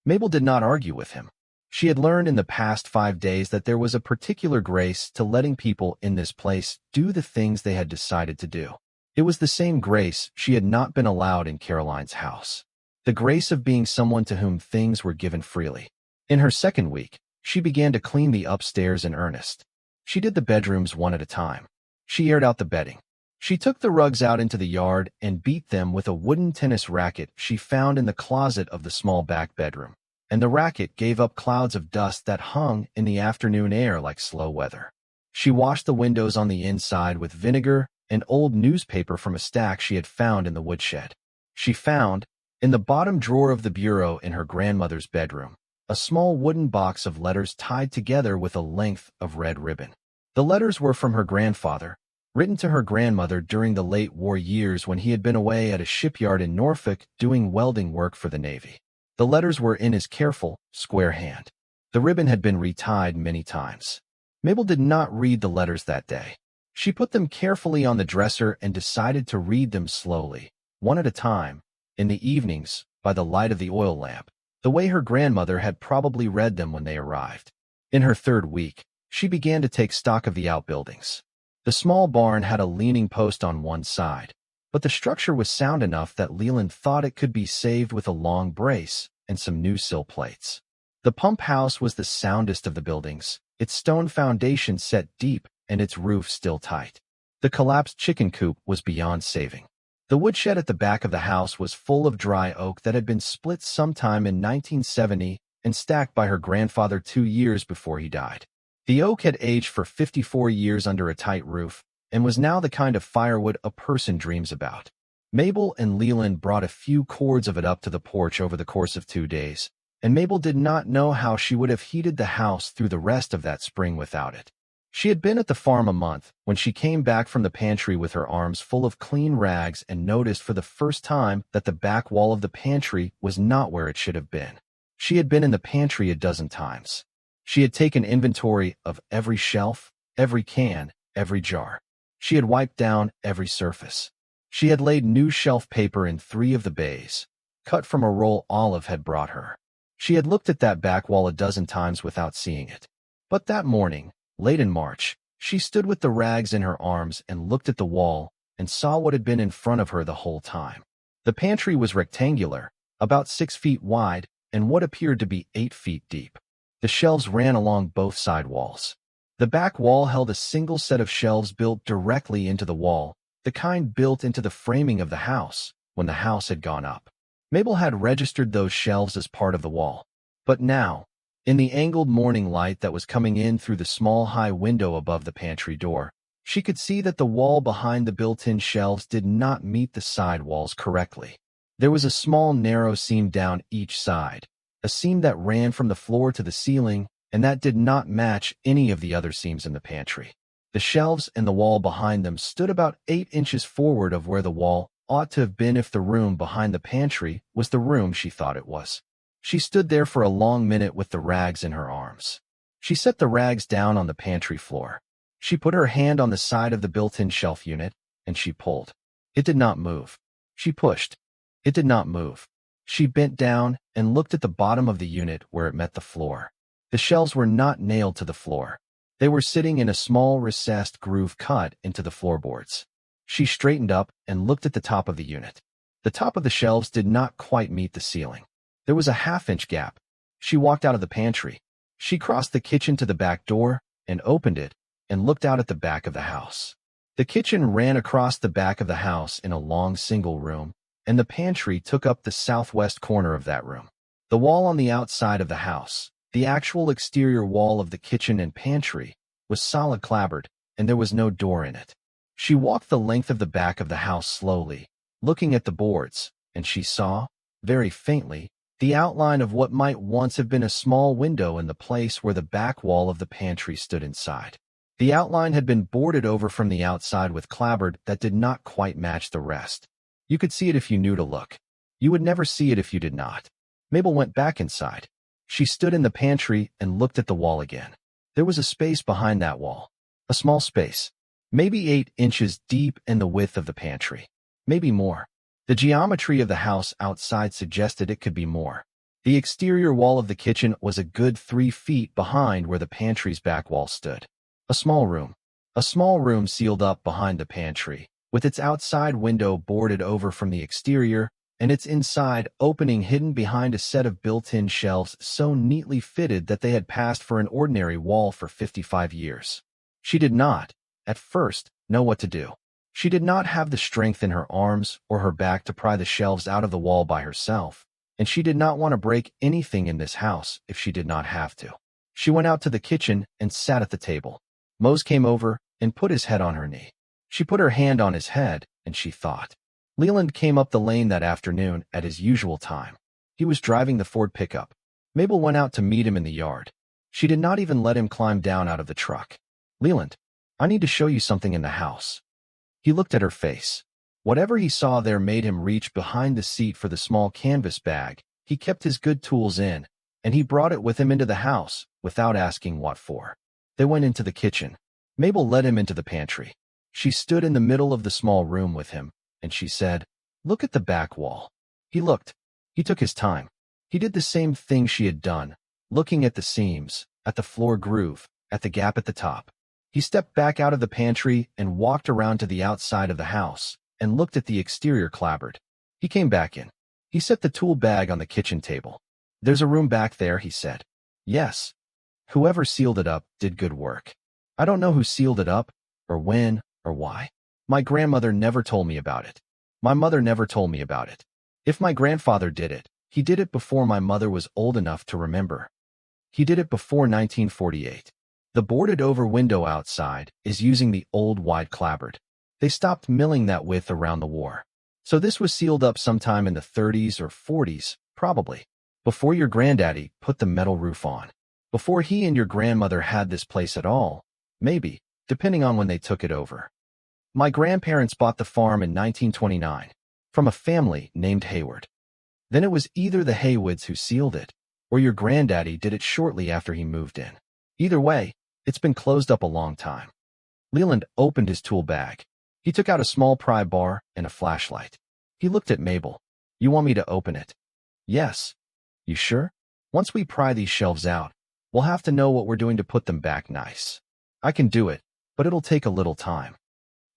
Mabel did not argue with him. She had learned in the past 5 days that there was a particular grace to letting people in this place do the things they had decided to do. It was the same grace she had not been allowed in Caroline's house. The grace of being someone to whom things were given freely. In her 2nd week, she began to clean the upstairs in earnest. She did the bedrooms one at a time. She aired out the bedding. She took the rugs out into the yard and beat them with a wooden tennis racket she found in the closet of the small back bedroom. And the racket gave up clouds of dust that hung in the afternoon air like slow weather. She washed the windows on the inside with vinegar and old newspaper from a stack she had found in the woodshed. She found, in the bottom drawer of the bureau in her grandmother's bedroom, a small wooden box of letters tied together with a length of red ribbon. The letters were from her grandfather, written to her grandmother during the late war years when he had been away at a shipyard in Norfolk doing welding work for the Navy. The letters were in his careful, square hand. The ribbon had been retied many times. Mabel did not read the letters that day. She put them carefully on the dresser and decided to read them slowly, one at a time, in the evenings, by the light of the oil lamp, the way her grandmother had probably read them when they arrived. In her 3rd week, she began to take stock of the outbuildings. The small barn had a leaning post on one side, but the structure was sound enough that Leland thought it could be saved with a long brace and some new sill plates. The pump house was the soundest of the buildings, its stone foundation set deep and its roof still tight. The collapsed chicken coop was beyond saving. The woodshed at the back of the house was full of dry oak that had been split sometime in 1970 and stacked by her grandfather 2 years before he died. The oak had aged for 54 years under a tight roof, and was now the kind of firewood a person dreams about. Mabel and Leland brought a few cords of it up to the porch over the course of 2 days, and Mabel did not know how she would have heated the house through the rest of that spring without it. She had been at the farm a month when she came back from the pantry with her arms full of clean rags and noticed for the first time that the back wall of the pantry was not where it should have been. She had been in the pantry a dozen times. She had taken inventory of every shelf, every can, every jar. She had wiped down every surface. She had laid new shelf paper in 3 of the bays, cut from a roll Olive had brought her. She had looked at that back wall a dozen times without seeing it. But that morning, late in March, she stood with the rags in her arms and looked at the wall and saw what had been in front of her the whole time. The pantry was rectangular, about 6 feet wide, and what appeared to be 8 feet deep. The shelves ran along both side walls. The back wall held a single set of shelves built directly into the wall, the kind built into the framing of the house when the house had gone up. Mabel had registered those shelves as part of the wall. But now, in the angled morning light that was coming in through the small high window above the pantry door, she could see that the wall behind the built-in shelves did not meet the side walls correctly. There was a small narrow seam down each side, a seam that ran from the floor to the ceiling, and that did not match any of the other seams in the pantry. The shelves and the wall behind them stood about 8 inches forward of where the wall ought to have been if the room behind the pantry was the room she thought it was. She stood there for a long minute with the rags in her arms. She set the rags down on the pantry floor. She put her hand on the side of the built-in shelf unit, and she pulled. It did not move. She pushed. It did not move. She bent down and looked at the bottom of the unit where it met the floor. The shelves were not nailed to the floor. They were sitting in a small recessed groove cut into the floorboards. She straightened up and looked at the top of the unit. The top of the shelves did not quite meet the ceiling. There was a half-inch gap. She walked out of the pantry. She crossed the kitchen to the back door and opened it and looked out at the back of the house. The kitchen ran across the back of the house in a long single room, and the pantry took up the southwest corner of that room. The wall on the outside of the house, the actual exterior wall of the kitchen and pantry, was solid clapboard, and there was no door in it. She walked the length of the back of the house slowly, looking at the boards, and she saw, very faintly, the outline of what might once have been a small window in the place where the back wall of the pantry stood inside. The outline had been boarded over from the outside with clapboard that did not quite match the rest. You could see it if you knew to look. You would never see it if you did not. Mabel went back inside. She stood in the pantry and looked at the wall again. There was a space behind that wall. A small space. Maybe 8 inches deep in the width of the pantry. Maybe more. The geometry of the house outside suggested it could be more. The exterior wall of the kitchen was a good 3 feet behind where the pantry's back wall stood. A small room. A small room sealed up behind the pantry, with its outside window boarded over from the exterior, and its inside opening hidden behind a set of built-in shelves so neatly fitted that they had passed for an ordinary wall for 55 years. She did not, at first, know what to do. She did not have the strength in her arms or her back to pry the shelves out of the wall by herself, and she did not want to break anything in this house if she did not have to. She went out to the kitchen and sat at the table. Mose came over and put his head on her knee. She put her hand on his head, and she thought. Leland came up the lane that afternoon at his usual time. He was driving the Ford pickup. Mabel went out to meet him in the yard. She did not even let him climb down out of the truck. "Leland, I need to show you something in the house." He looked at her face. Whatever he saw there made him reach behind the seat for the small canvas bag. He kept his good tools in, and he brought it with him into the house without asking what for. They went into the kitchen. Mabel led him into the pantry. She stood in the middle of the small room with him, and she said, "Look at the back wall." He looked. He took his time. He did the same thing she had done, looking at the seams, at the floor groove, at the gap at the top. He stepped back out of the pantry and walked around to the outside of the house and looked at the exterior clapboard. He came back in. He set the tool bag on the kitchen table. "There's a room back there," he said. "Yes. Whoever sealed it up did good work. I don't know who sealed it up, or when, or why. My grandmother never told me about it. My mother never told me about it. If my grandfather did it, he did it before my mother was old enough to remember. He did it before 1948. The boarded-over window outside is using the old wide clapboard. They stopped milling that width around the war. So this was sealed up sometime in the 30s or 40s, probably, before your granddaddy put the metal roof on. Before he and your grandmother had this place at all, maybe, depending on when they took it over. My grandparents bought the farm in 1929 from a family named Hayward. Then it was either the Haywoods who sealed it, or your granddaddy did it shortly after he moved in. Either way, it's been closed up a long time." Leland opened his tool bag. He took out a small pry bar and a flashlight. He looked at Mabel. "You want me to open it?" "Yes." "You sure? Once we pry these shelves out, we'll have to know what we're doing to put them back nice." "I can do it, but it'll take a little time."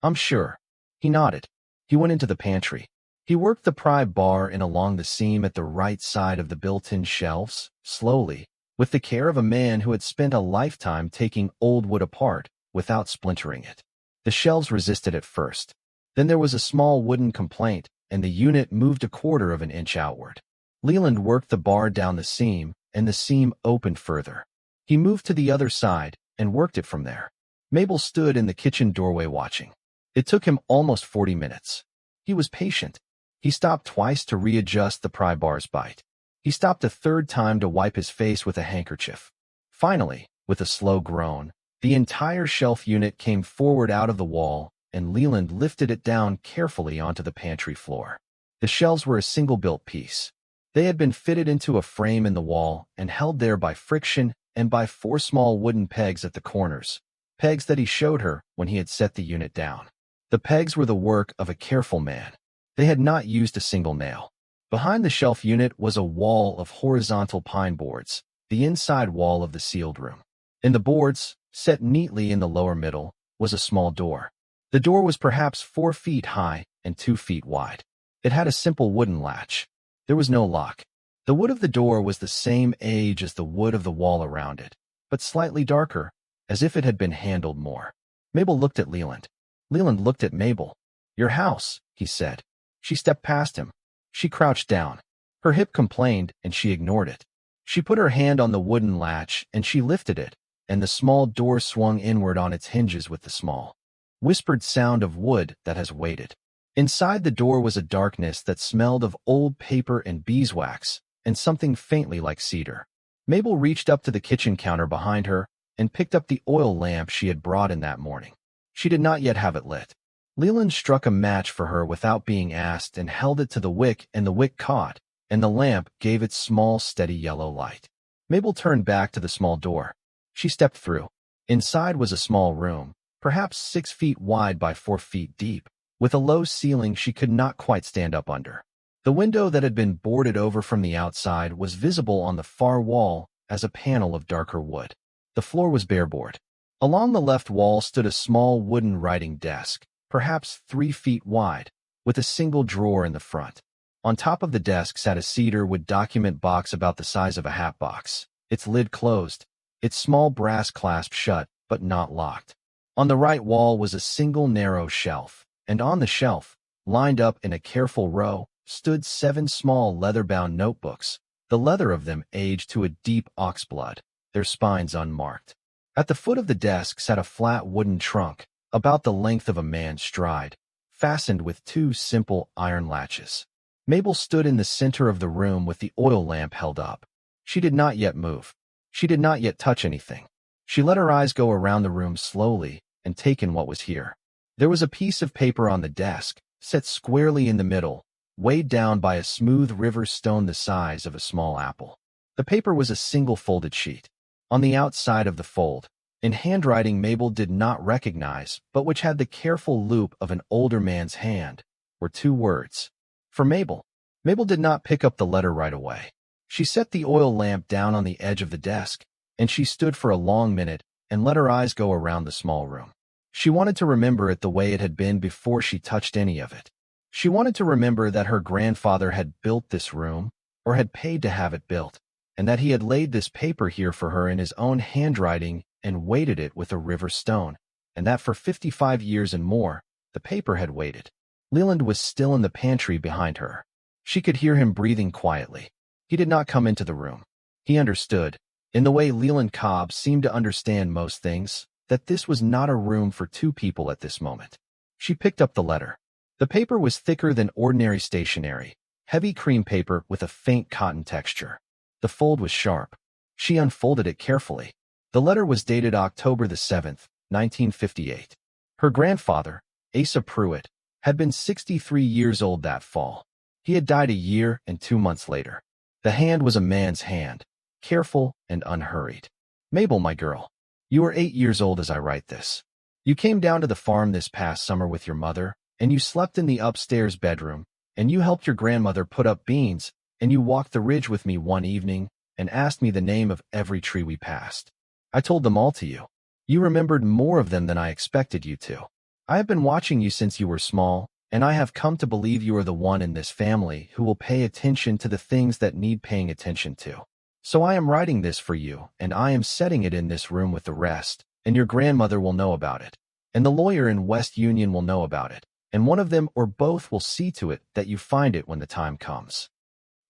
"I'm sure." He nodded. He went into the pantry. He worked the pry bar in along the seam at the right side of the built-in shelves, slowly, with the care of a man who had spent a lifetime taking old wood apart without splintering it. The shelves resisted at first. Then there was a small wooden complaint, and the unit moved 1/4 of an inch outward. Leland worked the bar down the seam, and the seam opened further. He moved to the other side and worked it from there. Mabel stood in the kitchen doorway watching. It took him almost 40 minutes. He was patient. He stopped twice to readjust the pry bar's bite. He stopped a third time to wipe his face with a handkerchief. Finally, with a slow groan, the entire shelf unit came forward out of the wall, and Leland lifted it down carefully onto the pantry floor. The shelves were a single-built piece. They had been fitted into a frame in the wall and held there by friction and by 4 small wooden pegs at the corners, pegs that he showed her when he had set the unit down. The pegs were the work of a careful man. They had not used a single nail. Behind the shelf unit was a wall of horizontal pine boards, the inside wall of the sealed room. In the boards, set neatly in the lower middle, was a small door. The door was perhaps 4 feet high and 2 feet wide. It had a simple wooden latch. There was no lock. The wood of the door was the same age as the wood of the wall around it, but slightly darker, as if it had been handled more. Mabel looked at Leland. Leland looked at Mabel. "Your house," he said. She stepped past him. She crouched down. Her hip complained, and she ignored it. She put her hand on the wooden latch, and she lifted it, and the small door swung inward on its hinges with the small, whispered sound of wood that has waited. Inside the door was a darkness that smelled of old paper and beeswax, and something faintly like cedar. Mabel reached up to the kitchen counter behind her and picked up the oil lamp she had brought in that morning. She did not yet have it lit. Leland struck a match for her without being asked and held it to the wick, and the wick caught, and the lamp gave its small, steady yellow light. Mabel turned back to the small door. She stepped through. Inside was a small room, perhaps 6 feet wide by 4 feet deep, with a low ceiling she could not quite stand up under. The window that had been boarded over from the outside was visible on the far wall as a panel of darker wood. The floor was bare-board. Along the left wall stood a small wooden writing desk, perhaps 3 feet wide, with a single drawer in the front. On top of the desk sat a cedar wood document box about the size of a hat box, its lid closed, its small brass clasp shut but not locked. On the right wall was a single narrow shelf, and on the shelf, lined up in a careful row, stood 7 small leather-bound notebooks, the leather of them aged to a deep oxblood, their spines unmarked. At the foot of the desk sat a flat wooden trunk, about the length of a man's stride, fastened with 2 simple iron latches. Mabel stood in the center of the room with the oil lamp held up. She did not yet move. She did not yet touch anything. She let her eyes go around the room slowly and take in what was here. There was a piece of paper on the desk, set squarely in the middle, weighed down by a smooth river stone the size of a small apple. The paper was a single folded sheet. On the outside of the fold, in handwriting Mabel did not recognize, but which had the careful loop of an older man's hand, were 2 words. For Mabel. Mabel did not pick up the letter right away. She set the oil lamp down on the edge of the desk, and she stood for a long minute and let her eyes go around the small room. She wanted to remember it the way it had been before she touched any of it. She wanted to remember that her grandfather had built this room, or had paid to have it built, and that he had laid this paper here for her in his own handwriting and weighted it with a river stone, and that for 55 years and more, the paper had waited. Leland was still in the pantry behind her. She could hear him breathing quietly. He did not come into the room. He understood, in the way Leland Cobb seemed to understand most things, that this was not a room for 2 people at this moment. She picked up the letter. The paper was thicker than ordinary stationery, heavy cream paper with a faint cotton texture. The fold was sharp. She unfolded it carefully. The letter was dated October the 7th, 1958. Her grandfather, Asa Pruitt, had been 63 years old that fall. He had died a year and 2 months later. The hand was a man's hand, careful and unhurried. Mabel, my girl, you are 8 years old as I write this. You came down to the farm this past summer with your mother, and you slept in the upstairs bedroom, and you helped your grandmother put up beans, and you walked the ridge with me one evening and asked me the name of every tree we passed. I told them all to you. You remembered more of them than I expected you to. I have been watching you since you were small, and I have come to believe you are the one in this family who will pay attention to the things that need paying attention to. So I am writing this for you, and I am setting it in this room with the rest, and your grandmother will know about it, and the lawyer in West Union will know about it, and one of them or both will see to it that you find it when the time comes.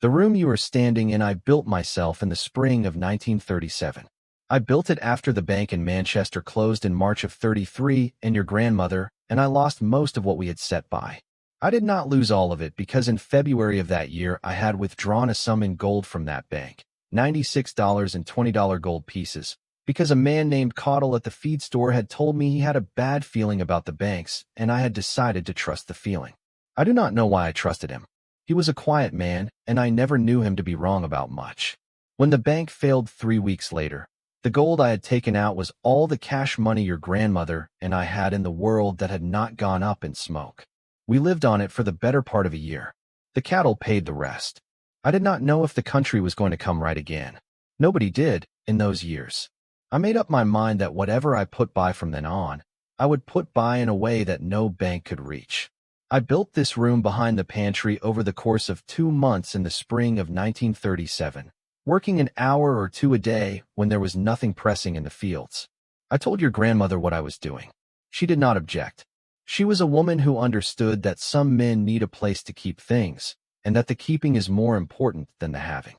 The room you are standing in I built myself in the spring of 1937. I built it after the bank in Manchester closed in March of 33 and your grandmother, and I lost most of what we had set by. I did not lose all of it because in February of that year I had withdrawn a sum in gold from that bank, $96 and $20 gold pieces, because a man named Caudle at the feed store had told me he had a bad feeling about the banks, and I had decided to trust the feeling. I do not know why I trusted him. He was a quiet man, and I never knew him to be wrong about much. When the bank failed 3 weeks later, the gold I had taken out was all the cash money your grandmother and I had in the world that had not gone up in smoke. We lived on it for the better part of a year. The cattle paid the rest. I did not know if the country was going to come right again. Nobody did, in those years. I made up my mind that whatever I put by from then on, I would put by in a way that no bank could reach. I built this room behind the pantry over the course of 2 months in the spring of 1937, working an hour or two a day when there was nothing pressing in the fields. I told your grandmother what I was doing. She did not object. She was a woman who understood that some men need a place to keep things, and that the keeping is more important than the having.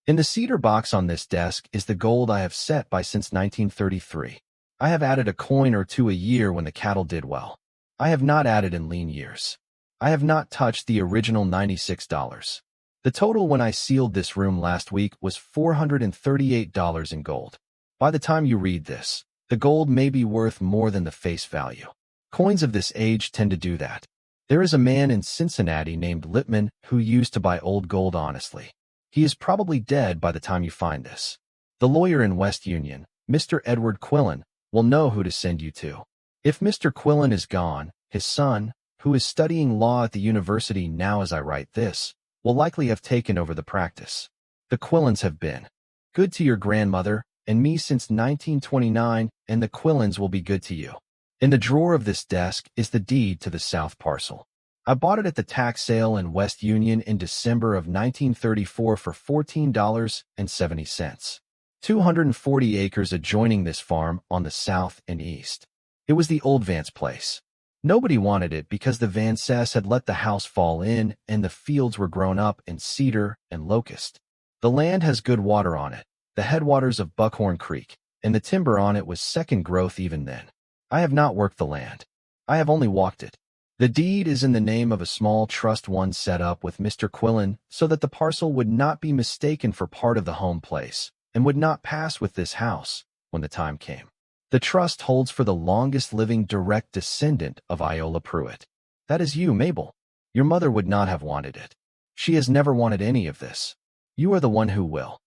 In the cedar box on this desk is the gold I have set by since 1933. I have added a coin or two a year when the cattle did well. I have not added in lean years. I have not touched the original $96. The total when I sealed this room last week was $438 in gold. By the time you read this, the gold may be worth more than the face value. Coins of this age tend to do that. There is a man in Cincinnati named Lippman who used to buy old gold honestly. He is probably dead by the time you find this. The lawyer in West Union, Mr. Edward Quillen, will know who to send you to. If Mr. Quillen is gone, his son, who is studying law at the university now as I write this, will likely have taken over the practice. The Quillens have been good to your grandmother and me since 1929, and the Quillens will be good to you. In the drawer of this desk is the deed to the south parcel. I bought it at the tax sale in West Union in December of 1934 for $14.70. 240 acres adjoining this farm on the south and east. It was the old Vance place. Nobody wanted it because the Vances had let the house fall in and the fields were grown up in cedar and locust. The land has good water on it, the headwaters of Buckhorn Creek, and the timber on it was second growth even then. I have not worked the land. I have only walked it. The deed is in the name of a small trust one set up with Mr. Quillen so that the parcel would not be mistaken for part of the home place and would not pass with this house when the time came. The trust holds for the longest living direct descendant of Iola Pruitt. That is you, Mabel. Your mother would not have wanted it. She has never wanted any of this. You are the one who will.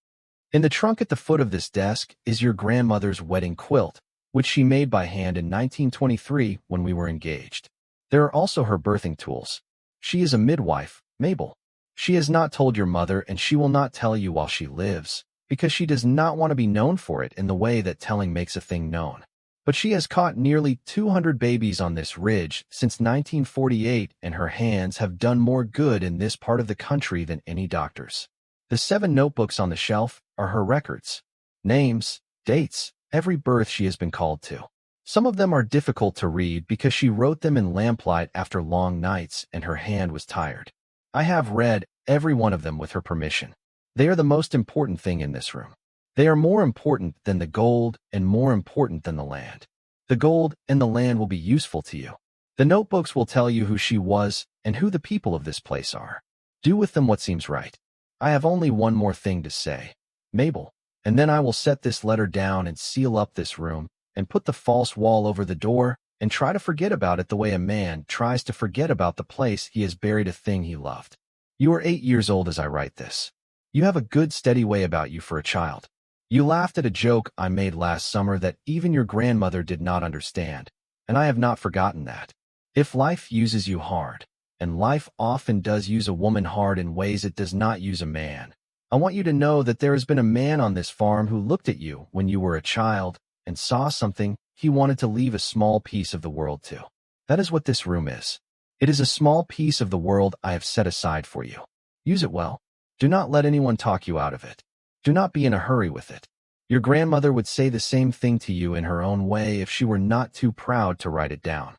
In the trunk at the foot of this desk is your grandmother's wedding quilt, which she made by hand in 1923 when we were engaged. There are also her birthing tools. She is a midwife, Mabel. She has not told your mother and she will not tell you while she lives, because she does not want to be known for it in the way that telling makes a thing known. But she has caught nearly 200 babies on this ridge since 1948, and her hands have done more good in this part of the country than any doctor's. The 7 notebooks on the shelf are her records. Names, dates, every birth she has been called to. Some of them are difficult to read because she wrote them in lamplight after long nights and her hand was tired. I have read every one of them with her permission. They are the most important thing in this room. They are more important than the gold and more important than the land. The gold and the land will be useful to you. The notebooks will tell you who she was and who the people of this place are. Do with them what seems right. I have only one more thing to say, Mabel, and then I will set this letter down and seal up this room and put the false wall over the door and try to forget about it the way a man tries to forget about the place he has buried a thing he loved. You are 8 years old as I write this. You have a good steady way about you for a child. You laughed at a joke I made last summer that even your grandmother did not understand, and I have not forgotten that. If life uses you hard, and life often does use a woman hard in ways it does not use a man, I want you to know that there has been a man on this farm who looked at you when you were a child and saw something he wanted to leave a small piece of the world to. That is what this room is. It is a small piece of the world I have set aside for you. Use it well. Do not let anyone talk you out of it. Do not be in a hurry with it. Your grandmother would say the same thing to you in her own way if she were not too proud to write it down.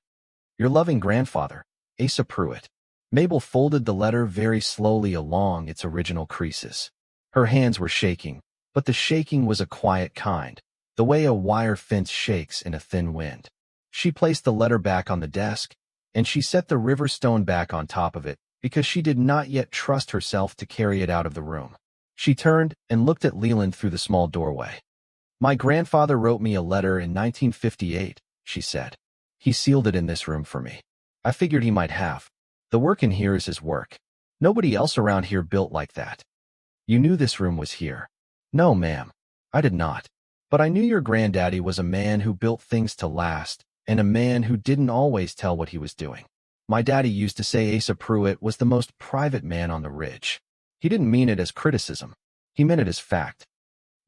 Your loving grandfather, Asa Pruitt. Mabel folded the letter very slowly along its original creases. Her hands were shaking, but the shaking was a quiet kind, the way a wire fence shakes in a thin wind. She placed the letter back on the desk, and she set the river stone back on top of it because she did not yet trust herself to carry it out of the room. She turned and looked at Leland through the small doorway. My grandfather wrote me a letter in 1958, she said. He sealed it in this room for me. I figured he might have. The work in here is his work. Nobody else around here built like that. You knew this room was here. No, ma'am. I did not. But I knew your granddaddy was a man who built things to last, and a man who didn't always tell what he was doing. My daddy used to say Asa Pruitt was the most private man on the ridge. He didn't mean it as criticism. He meant it as fact.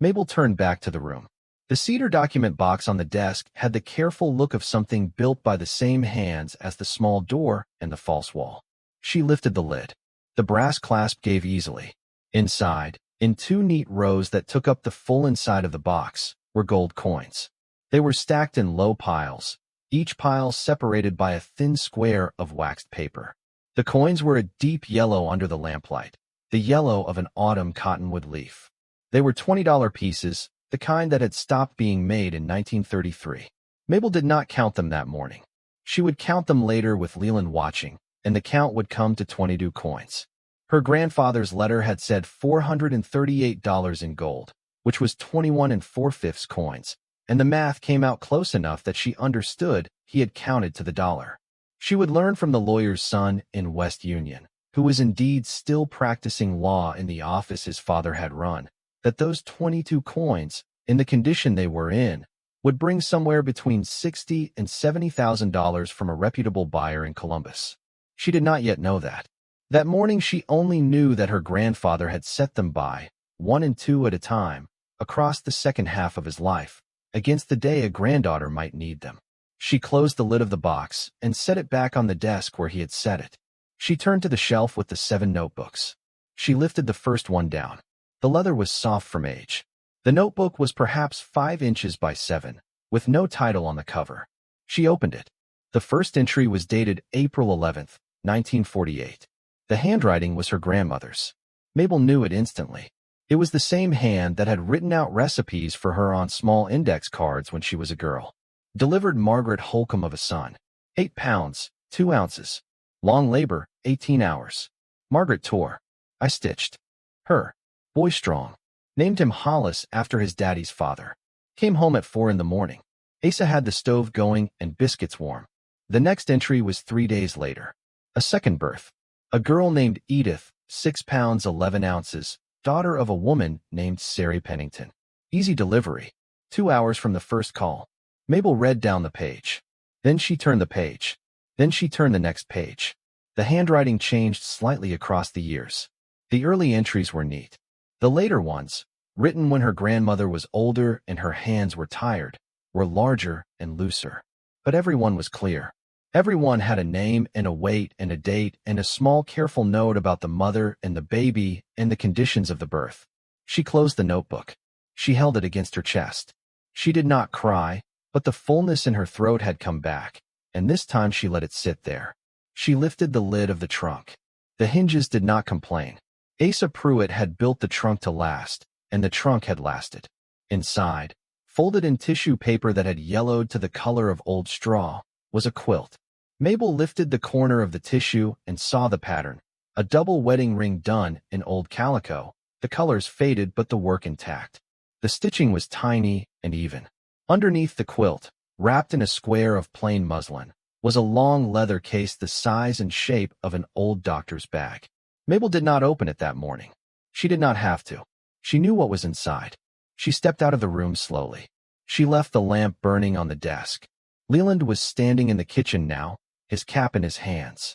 Mabel turned back to the room. The cedar document box on the desk had the careful look of something built by the same hands as the small door and the false wall. She lifted the lid. The brass clasp gave easily. Inside, in two neat rows that took up the full inside of the box, were gold coins. They were stacked in low piles, each pile separated by a thin square of waxed paper. The coins were a deep yellow under the lamplight, the yellow of an autumn cottonwood leaf. They were $20 pieces, the kind that had stopped being made in 1933. Mabel did not count them that morning. She would count them later with Leland watching, and the count would come to 22 coins. Her grandfather's letter had said $438 in gold, which was 21 4/5 coins, and the math came out close enough that she understood he had counted to the dollar. She would learn from the lawyer's son in West Union, who was indeed still practicing law in the office his father had run, that those 22 coins, in the condition they were in, would bring somewhere between $60,000 and $70,000 from a reputable buyer in Columbus. She did not yet know that. That morning she only knew that her grandfather had set them by, 1 and 2 at a time, across the second half of his life, against the day a granddaughter might need them. She closed the lid of the box and set it back on the desk where he had set it. She turned to the shelf with the 7 notebooks. She lifted the first one down. The leather was soft from age. The notebook was perhaps 5 inches by 7, with no title on the cover. She opened it. The first entry was dated April 11th, 1948. The handwriting was her grandmother's. Mabel knew it instantly. It was the same hand that had written out recipes for her on small index cards when she was a girl. Delivered Margaret Holcomb of a son. 8 pounds, 2 ounces. Long labor, 18 hours. Margaret tore. I stitched. Her. Boy strong. Named him Hollis after his daddy's father. Came home at 4 in the morning. Asa had the stove going and biscuits warm. The next entry was 3 days later. A second birth. A girl named Edith, 6 pounds 11 ounces, daughter of a woman named Sari Pennington. Easy delivery. 2 hours from the first call. Mabel read down the page. Then she turned the page. Then she turned the next page. The handwriting changed slightly across the years. The early entries were neat. The later ones, written when her grandmother was older and her hands were tired, were larger and looser. But everyone was clear. Everyone had a name and a weight and a date and a small careful note about the mother and the baby and the conditions of the birth. She closed the notebook. She held it against her chest. She did not cry, but the fullness in her throat had come back, and this time she let it sit there. She lifted the lid of the trunk. The hinges did not complain. Asa Pruitt had built the trunk to last, and the trunk had lasted. Inside, folded in tissue paper that had yellowed to the color of old straw, was a quilt. Mabel lifted the corner of the tissue and saw the pattern, a double wedding ring done in old calico, the colors faded but the work intact. The stitching was tiny and even. Underneath the quilt, wrapped in a square of plain muslin, was a long leather case the size and shape of an old doctor's bag. Mabel did not open it that morning. She did not have to. She knew what was inside. She stepped out of the room slowly. She left the lamp burning on the desk. Leland was standing in the kitchen now, his cap in his hands.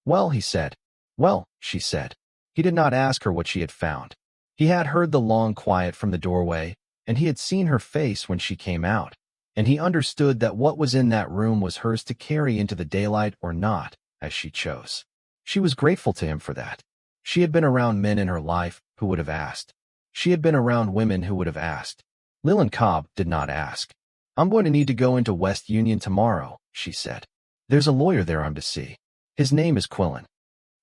Well, he said. Well, she said. He did not ask her what she had found. He had heard the long quiet from the doorway, and he had seen her face when she came out, and he understood that what was in that room was hers to carry into the daylight or not, as she chose. She was grateful to him for that. She had been around men in her life who would have asked, She had been around women who would have asked. Leland Cobb did not ask. "I'm going to need to go into West Union tomorrow," she said. "There's a lawyer there I'm to see. His name is Quillen.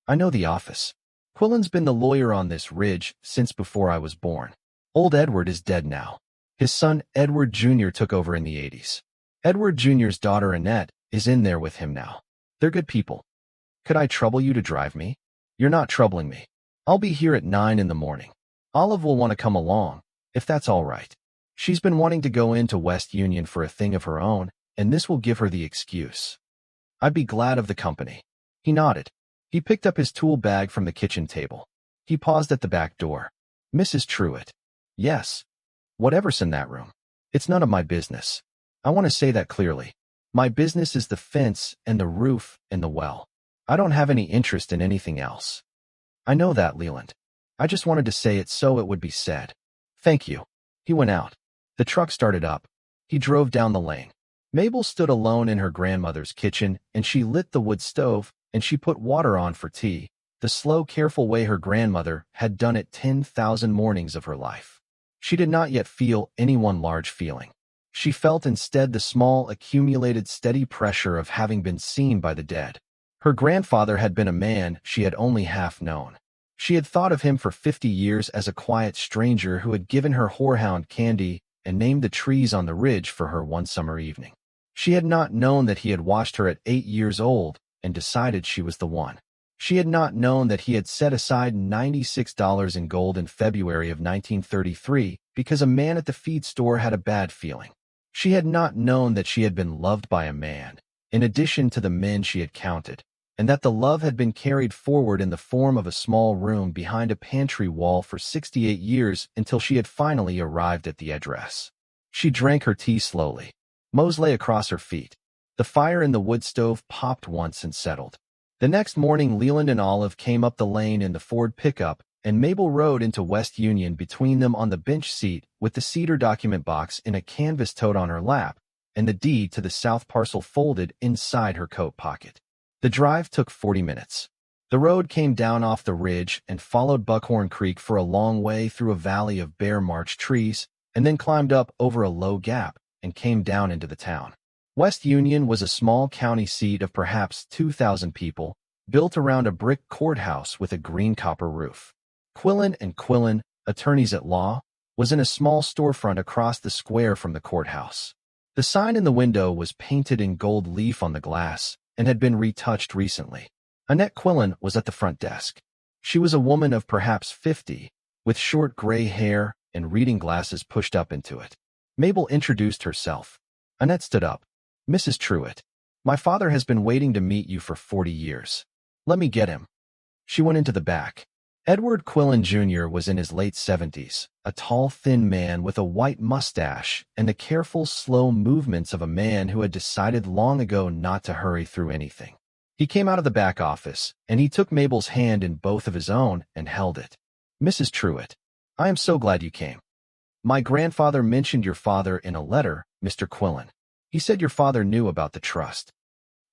I know the office. Quillen's been the lawyer on this ridge since before I was born. Old Edward is dead now. His son, Edward Jr., took over in the 80s. Edward Jr.'s daughter, Annette, is in there with him now. They're good people. Could I trouble you to drive me?" "You're not troubling me. I'll be here at 9 in the morning. Olive will want to come along, if that's all right. She's been wanting to go into West Union for a thing of her own, and this will give her the excuse. I'd be glad of the company." He nodded. He picked up his tool bag from the kitchen table. He paused at the back door. "Mrs. Truitt." "Yes. Whatever's in that room. It's none of my business. I want to say that clearly. My business is the fence and the roof and the well. I don't have any interest in anything else." "I know that, Leland. I just wanted to say it so it would be said." "Thank you." He went out. The truck started up. He drove down the lane. Mabel stood alone in her grandmother's kitchen, and she lit the wood stove, and she put water on for tea, the slow, careful way her grandmother had done it 10,000 mornings of her life. She did not yet feel any one large feeling. She felt instead the small, accumulated, steady pressure of having been seen by the dead. Her grandfather had been a man she had only half known. She had thought of him for 50 years as a quiet stranger who had given her horehound candy and named the trees on the ridge for her one summer evening. She had not known that he had watched her at 8 years old and decided she was the one. She had not known that he had set aside $96 in gold in February of 1933 because a man at the feed store had a bad feeling. She had not known that she had been loved by a man, in addition to the men she had counted, and that the love had been carried forward in the form of a small room behind a pantry wall for 68 years until she had finally arrived at the address. She drank her tea slowly. Mose lay across her feet. The fire in the wood stove popped once and settled. The next morning, Leland and Olive came up the lane in the Ford pickup, and Mabel rode into West Union between them on the bench seat with the cedar document box in a canvas tote on her lap and the deed to the south parcel folded inside her coat pocket. The drive took 40 minutes. The road came down off the ridge and followed Buckhorn Creek for a long way through a valley of bare March trees, and then climbed up over a low gap and came down into the town. West Union was a small county seat of perhaps 2,000 people, built around a brick courthouse with a green copper roof. Quillen and Quillen, attorneys at law, was in a small storefront across the square from the courthouse. The sign in the window was painted in gold leaf on the glass and had been retouched recently. Annette Quillen was at the front desk. She was a woman of perhaps 50, with short gray hair and reading glasses pushed up into it. Mabel introduced herself. Annette stood up. "Mrs. Truitt, my father has been waiting to meet you for 40 years. Let me get him." She went into the back. Edward Quillen Jr. was in his late 70s, a tall, thin man with a white mustache and the careful, slow movements of a man who had decided long ago not to hurry through anything. He came out of the back office, and he took Mabel's hand in both of his own and held it. "Mrs. Truitt, I am so glad you came. My grandfather mentioned your father in a letter, Mr. Quillen. He said your father knew about the trust.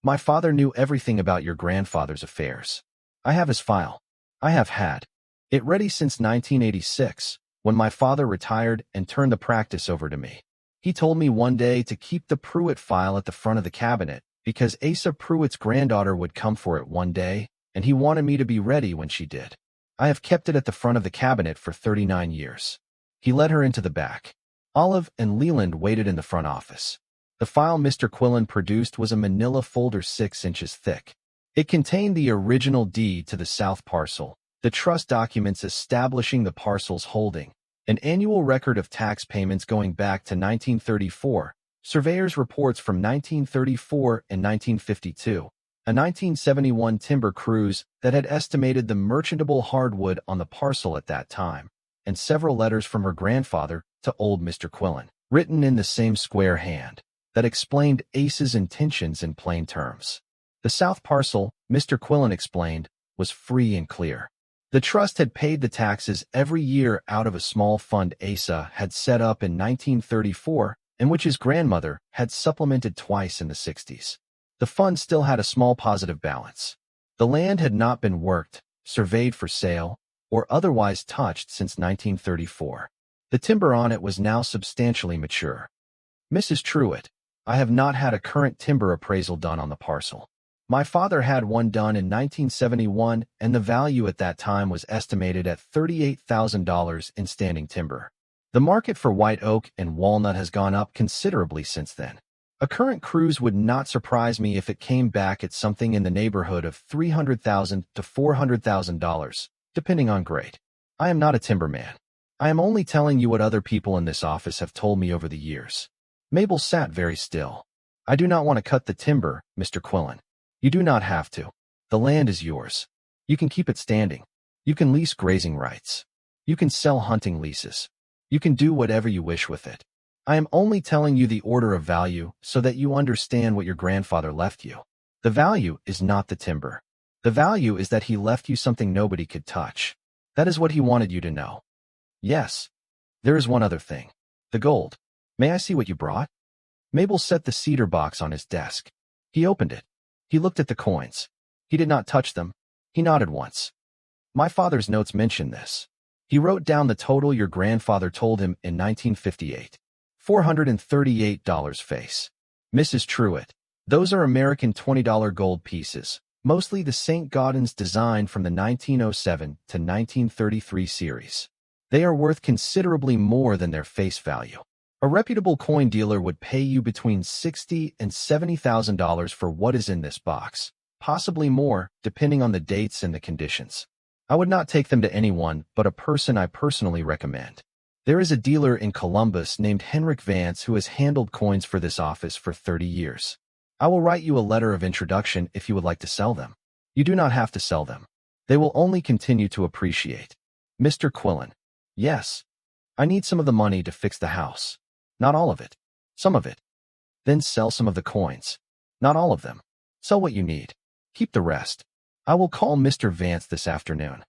My father knew everything about your grandfather's affairs. I have his file. I have had it ready since 1986, when my father retired and turned the practice over to me. He told me one day to keep the Pruitt file at the front of the cabinet because Asa Pruitt's granddaughter would come for it one day, and he wanted me to be ready when she did. I have kept it at the front of the cabinet for 39 years. He led her into the back. Olive and Leland waited in the front office. The file Mr. Quillen produced was a manila folder 6 inches thick. It contained the original deed to the south parcel, the trust documents establishing the parcel's holding, an annual record of tax payments going back to 1934, surveyor's reports from 1934 and 1952, a 1971 timber cruise that had estimated the merchantable hardwood on the parcel at that time, and several letters from her grandfather to old Mr. Quillen, written in the same square hand, that explained Ace's intentions in plain terms. The south parcel, Mr. Quillen explained, was free and clear. The trust had paid the taxes every year out of a small fund Asa had set up in 1934 and which his grandmother had supplemented twice in the 60s. The fund still had a small positive balance. The land had not been worked, surveyed for sale, or otherwise touched since 1934. The timber on it was now substantially mature. Mrs. Truitt, I have not had a current timber appraisal done on the parcel. My father had one done in 1971, and the value at that time was estimated at $38,000 in standing timber. The market for white oak and walnut has gone up considerably since then. A current cruise would not surprise me if it came back at something in the neighborhood of $300,000 to $400,000, depending on grade. I am not a timberman. I am only telling you what other people in this office have told me over the years. Mabel sat very still. I do not want to cut the timber, Mr. Quillen. You do not have to. The land is yours. You can keep it standing. You can lease grazing rights. You can sell hunting leases. You can do whatever you wish with it. I am only telling you the order of value so that you understand what your grandfather left you. The value is not the timber. The value is that he left you something nobody could touch. That is what he wanted you to know. Yes. There is one other thing. The gold. May I see what you brought? Mabel set the cedar box on his desk. He opened it. He looked at the coins. He did not touch them. He nodded once. My father's notes mention this. He wrote down the total your grandfather told him in 1958. $438 face. Mrs. Truitt, those are American $20 gold pieces, mostly the St. Gaudens design from the 1907 to 1933 series. They are worth considerably more than their face value. A reputable coin dealer would pay you between $60,000 and $70,000 for what is in this box, possibly more, depending on the dates and the conditions. I would not take them to anyone but a person I personally recommend. There is a dealer in Columbus named Henrik Vance who has handled coins for this office for 30 years. I will write you a letter of introduction if you would like to sell them. You do not have to sell them. They will only continue to appreciate. Mr. Quillen. Yes. I need some of the money to fix the house. Not all of it. Some of it. Then sell some of the coins. Not all of them. Sell what you need. Keep the rest. I will call Mr. Vance this afternoon.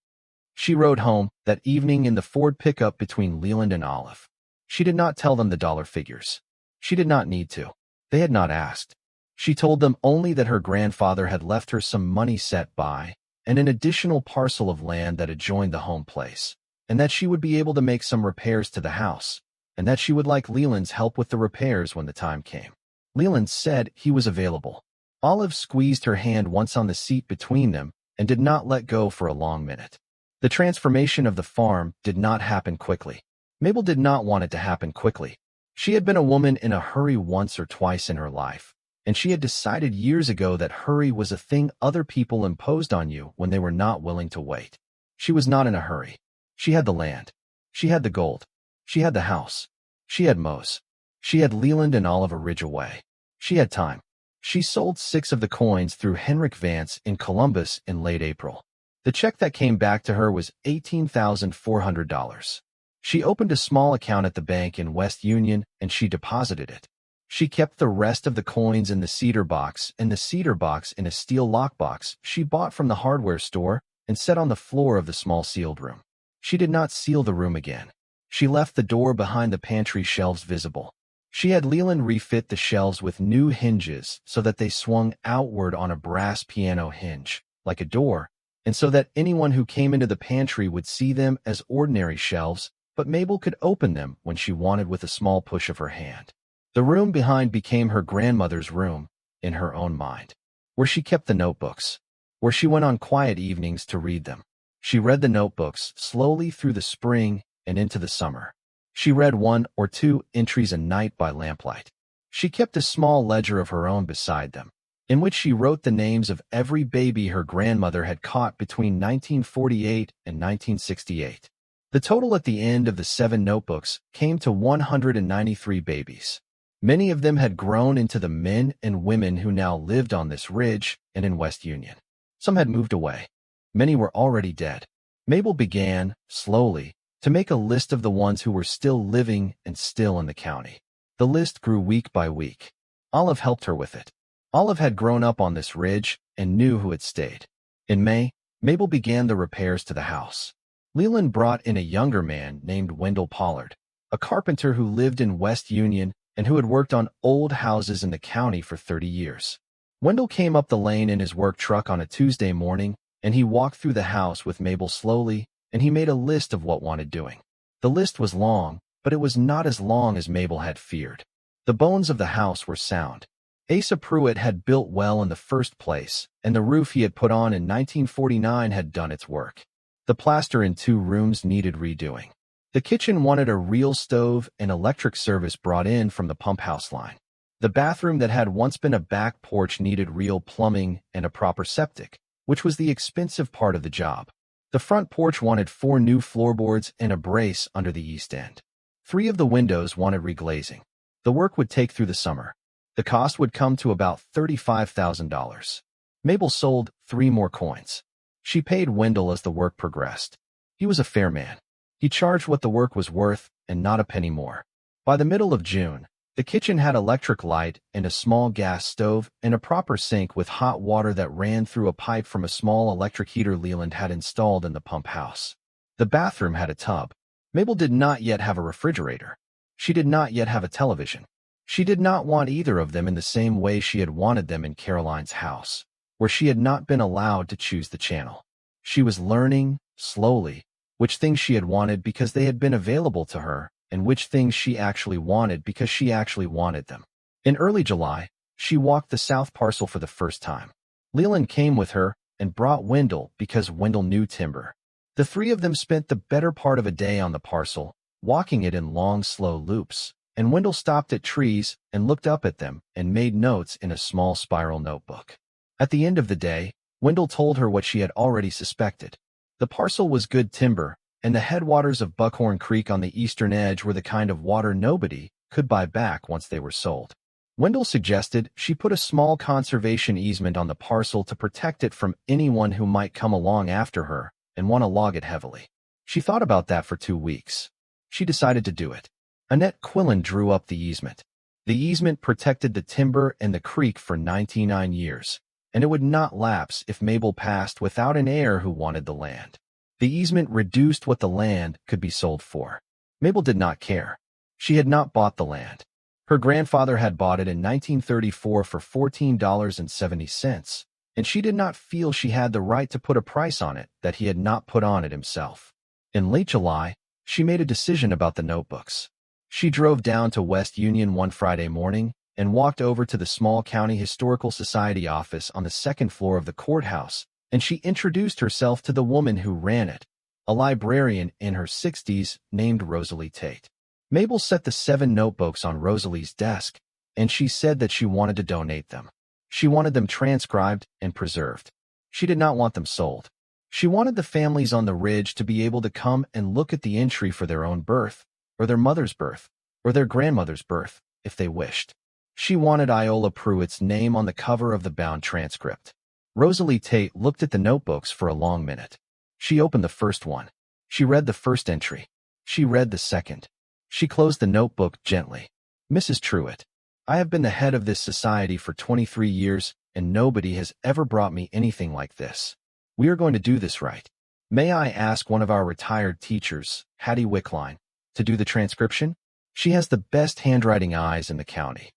She rode home that evening in the Ford pickup between Leland and Olive. She did not tell them the dollar figures. She did not need to. They had not asked. She told them only that her grandfather had left her some money set by, and an additional parcel of land that adjoined the home place, and that she would be able to make some repairs to the house, and that she would like Leland's help with the repairs when the time came. Leland said he was available. Olive squeezed her hand once on the seat between them and did not let go for a long minute. The transformation of the farm did not happen quickly. Mabel did not want it to happen quickly. She had been a woman in a hurry once or twice in her life, and she had decided years ago that hurry was a thing other people imposed on you when they were not willing to wait. She was not in a hurry. She had the land. She had the gold. She had the house. She had Mose. She had Leland and Oliver Ridgeway. She had time. She sold 6 of the coins through Henrik Vance in Columbus in late April. The check that came back to her was $18,400. She opened a small account at the bank in West Union and she deposited it. She kept the rest of the coins in the cedar box and the cedar box in a steel lockbox she bought from the hardware store and set on the floor of the small sealed room. She did not seal the room again. She left the door behind the pantry shelves visible. She had Leland refit the shelves with new hinges so that they swung outward on a brass piano hinge, like a door, and so that anyone who came into the pantry would see them as ordinary shelves, but Mabel could open them when she wanted with a small push of her hand. The room behind became her grandmother's room, in her own mind, where she kept the notebooks, where she went on quiet evenings to read them. She read the notebooks slowly through the spring and into the summer. She read 1 or 2 entries a night by lamplight. She kept a small ledger of her own beside them, in which she wrote the names of every baby her grandmother had caught between 1948 and 1968. The total at the end of the 7 notebooks came to 193 babies. Many of them had grown into the men and women who now lived on this ridge and in West Union. Some had moved away. Many were already dead. Mabel began, slowly, to make a list of the ones who were still living and still in the county. The list grew week by week. Olive helped her with it. Olive had grown up on this ridge and knew who had stayed. In May, Mabel began the repairs to the house. Leland brought in a younger man named Wendell Pollard, a carpenter who lived in West Union and who had worked on old houses in the county for 30 years. Wendell came up the lane in his work truck on a Tuesday morning, and he walked through the house with Mabel slowly, and he made a list of what wanted doing. The list was long, but it was not as long as Mabel had feared. The bones of the house were sound. Asa Pruitt had built well in the first place, and the roof he had put on in 1949 had done its work. The plaster in 2 rooms needed redoing. The kitchen wanted a real stove and electric service brought in from the pump house line. The bathroom that had once been a back porch needed real plumbing and a proper septic, which was the expensive part of the job. The front porch wanted 4 new floorboards and a brace under the east end. 3 of the windows wanted reglazing. The work would take through the summer. The cost would come to about $35,000. Mabel sold 3 more coins. She paid Wendell as the work progressed. He was a fair man. He charged what the work was worth and not a penny more. By the middle of June, the kitchen had electric light and a small gas stove and a proper sink with hot water that ran through a pipe from a small electric heater Leland had installed in the pump house. The bathroom had a tub. Mabel did not yet have a refrigerator. She did not yet have a television. She did not want either of them in the same way she had wanted them in Caroline's house, where she had not been allowed to choose the channel. She was learning, slowly, which things she had wanted because they had been available to her, and which things she actually wanted because she actually wanted them. In early July, she walked the south parcel for the first time. Leland came with her and brought Wendell because Wendell knew timber. The 3 of them spent the better part of a day on the parcel, walking it in long, slow loops, and Wendell stopped at trees and looked up at them and made notes in a small spiral notebook. At the end of the day, Wendell told her what she had already suspected. The parcel was good timber, and the headwaters of Buckhorn Creek on the eastern edge were the kind of water nobody could buy back once they were sold. Wendell suggested she put a small conservation easement on the parcel to protect it from anyone who might come along after her and want to log it heavily. She thought about that for 2 weeks. She decided to do it. Annette Quillen drew up the easement. The easement protected the timber and the creek for 99 years, and it would not lapse if Mabel passed without an heir who wanted the land. The easement reduced what the land could be sold for. Mabel did not care. She had not bought the land. Her grandfather had bought it in 1934 for $14.70, and she did not feel she had the right to put a price on it that he had not put on it himself. In late July, she made a decision about the notebooks. She drove down to West Union one Friday morning and walked over to the small County Historical Society office on the 2nd floor of the courthouse, and she introduced herself to the woman who ran it, a librarian in her 60s named Rosalie Tate. Mabel set the 7 notebooks on Rosalie's desk, and she said that she wanted to donate them. She wanted them transcribed and preserved. She did not want them sold. She wanted the families on the ridge to be able to come and look at the entry for their own birth, or their mother's birth, or their grandmother's birth, if they wished. She wanted Iola Pruitt's name on the cover of the bound transcript. Rosalie Tate looked at the notebooks for a long minute. She opened the first one. She read the first entry. She read the second. She closed the notebook gently. Mrs. Truitt, I have been the head of this society for 23 years, and nobody has ever brought me anything like this. We are going to do this right. May I ask one of our retired teachers, Hattie Wickline, to do the transcription? She has the best handwriting eyes in the county.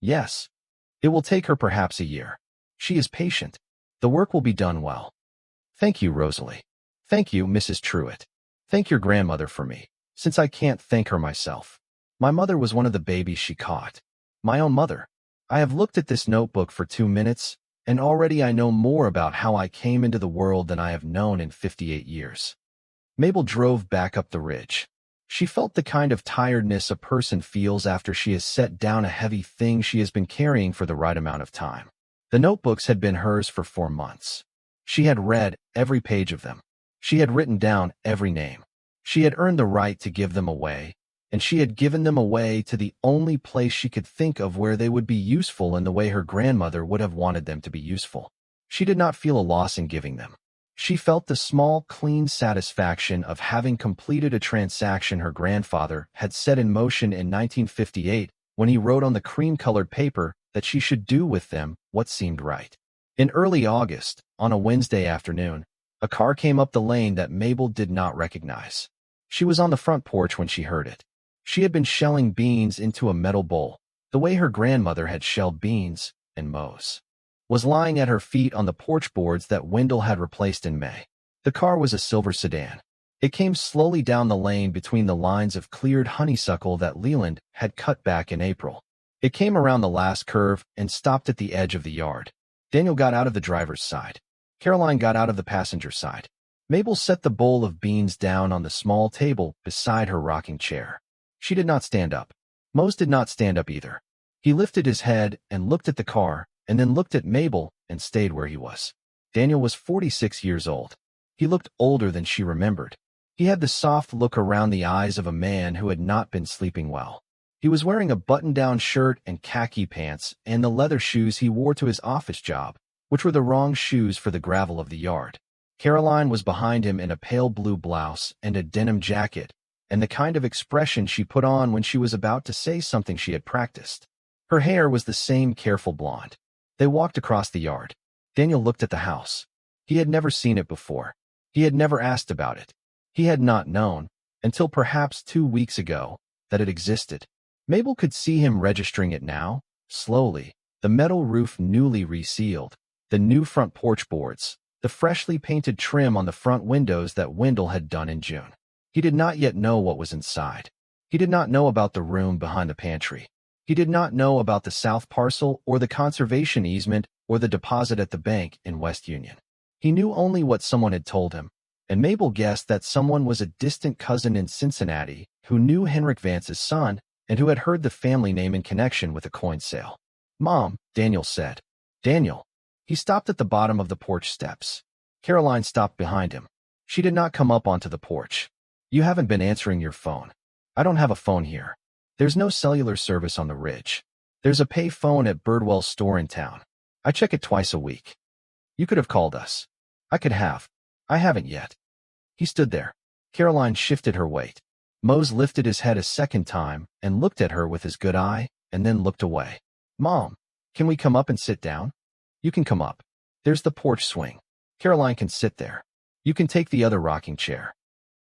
Yes. It will take her perhaps a year. She is patient. The work will be done well. Thank you, Rosalie. Thank you, Mrs. Truitt. Thank your grandmother for me, since I can't thank her myself. My mother was one of the babies she caught. My own mother. I have looked at this notebook for 2 minutes, and already I know more about how I came into the world than I have known in 58 years. Mabel drove back up the ridge. She felt the kind of tiredness a person feels after she has set down a heavy thing she has been carrying for the right amount of time. The notebooks had been hers for 4 months. She had read every page of them. She had written down every name. She had earned the right to give them away, and she had given them away to the only place she could think of where they would be useful in the way her grandmother would have wanted them to be useful. She did not feel a loss in giving them. She felt the small, clean satisfaction of having completed a transaction her grandfather had set in motion in 1958 when he wrote on the cream-colored paper that she should do with them what seemed right. In early August, on a Wednesday afternoon, a car came up the lane that Mabel did not recognize. She was on the front porch when she heard it. She had been shelling beans into a metal bowl, the way her grandmother had shelled beans, and Mose was lying at her feet on the porch boards that Wendell had replaced in May. The car was a silver sedan. It came slowly down the lane between the lines of cleared honeysuckle that Leland had cut back in April. It came around the last curve and stopped at the edge of the yard. Daniel got out of the driver's side. Caroline got out of the passenger side. Mabel set the bowl of beans down on the small table beside her rocking chair. She did not stand up. Mose did not stand up either. He lifted his head and looked at the car, and then looked at Mabel and stayed where he was. Daniel was 46 years old. He looked older than she remembered. He had the soft look around the eyes of a man who had not been sleeping well. He was wearing a button-down shirt and khaki pants and the leather shoes he wore to his office job, which were the wrong shoes for the gravel of the yard. Caroline was behind him in a pale blue blouse and a denim jacket, and the kind of expression she put on when she was about to say something she had practiced. Her hair was the same careful blonde. They walked across the yard. Daniel looked at the house. He had never seen it before. He had never asked about it. He had not known, until perhaps 2 weeks ago, that it existed. Mabel could see him registering it now, slowly, the metal roof newly resealed, the new front porch boards, the freshly painted trim on the front windows that Wendell had done in June. He did not yet know what was inside. He did not know about the room behind the pantry. He did not know about the south parcel or the conservation easement or the deposit at the bank in West Union. He knew only what someone had told him, and Mabel guessed that someone was a distant cousin in Cincinnati who knew Henrik Vance's son and who had heard the family name in connection with a coin sale. "Mom," Daniel said. "Daniel." He stopped at the bottom of the porch steps. Caroline stopped behind him. She did not come up onto the porch. "You haven't been answering your phone." "I don't have a phone here. There's no cellular service on the ridge. There's a pay phone at Birdwell's store in town. I check it twice a week. You could have called us." "I could have. I haven't yet." He stood there. Caroline shifted her weight. Mose lifted his head a second time and looked at her with his good eye, and then looked away. "Mom, can we come up and sit down?" "You can come up. There's the porch swing. Caroline can sit there. You can take the other rocking chair."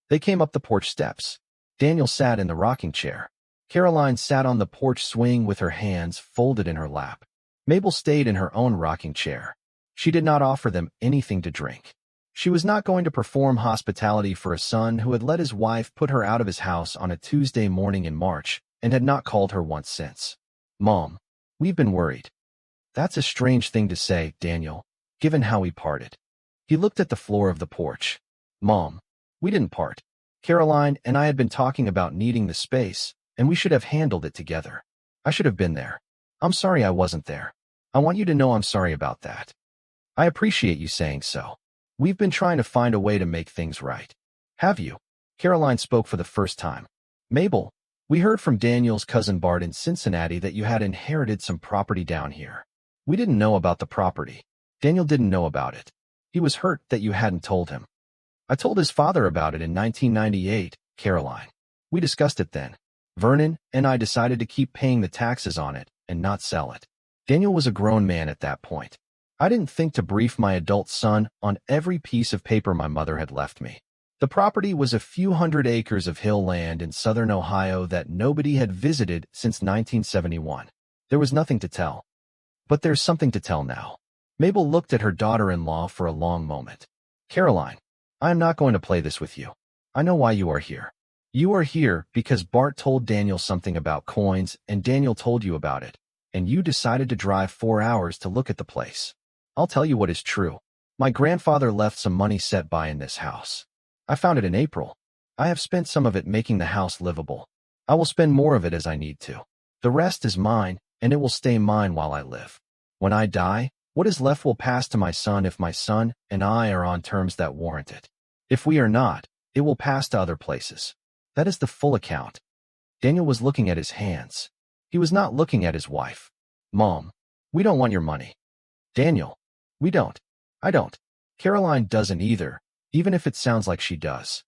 They came up the porch steps. Daniel sat in the rocking chair. Caroline sat on the porch swing with her hands folded in her lap. Mabel stayed in her own rocking chair. She did not offer them anything to drink. She was not going to perform hospitality for a son who had let his wife put her out of his house on a Tuesday morning in March and had not called her once since. "Mom, we've been worried." "That's a strange thing to say, Daniel, given how we parted." He looked at the floor of the porch. "Mom, we didn't part. Caroline and I had been talking about needing the space, and we should have handled it together. I should have been there. I'm sorry I wasn't there. I want you to know I'm sorry about that. I appreciate you saying so. We've been trying to find a way to make things right." "Have you?" Caroline spoke for the first time. "Mabel, we heard from Daniel's cousin Bart in Cincinnati that you had inherited some property down here. We didn't know about the property. Daniel didn't know about it. He was hurt that you hadn't told him." "I told his father about it in 1998, Caroline. We discussed it then. Vernon and I decided to keep paying the taxes on it and not sell it. Daniel was a grown man at that point. I didn't think to brief my adult son on every piece of paper my mother had left me. The property was a few hundred acres of hill land in southern Ohio that nobody had visited since 1971. There was nothing to tell. But there's something to tell now." Mabel looked at her daughter-in-law for a long moment. "Caroline, I am not going to play this with you. I know why you are here. You are here because Bart told Daniel something about coins and Daniel told you about it, and you decided to drive 4 hours to look at the place. I'll tell you what is true. My grandfather left some money set by in this house. I found it in April. I have spent some of it making the house livable. I will spend more of it as I need to. The rest is mine, and it will stay mine while I live. When I die, what is left will pass to my son if my son and I are on terms that warrant it. If we are not, it will pass to other places. That is the full account." Daniel was looking at his hands. He was not looking at his wife. "Mom, we don't want your money." "Daniel, we don't. I don't. Caroline doesn't either, even if it sounds like she does."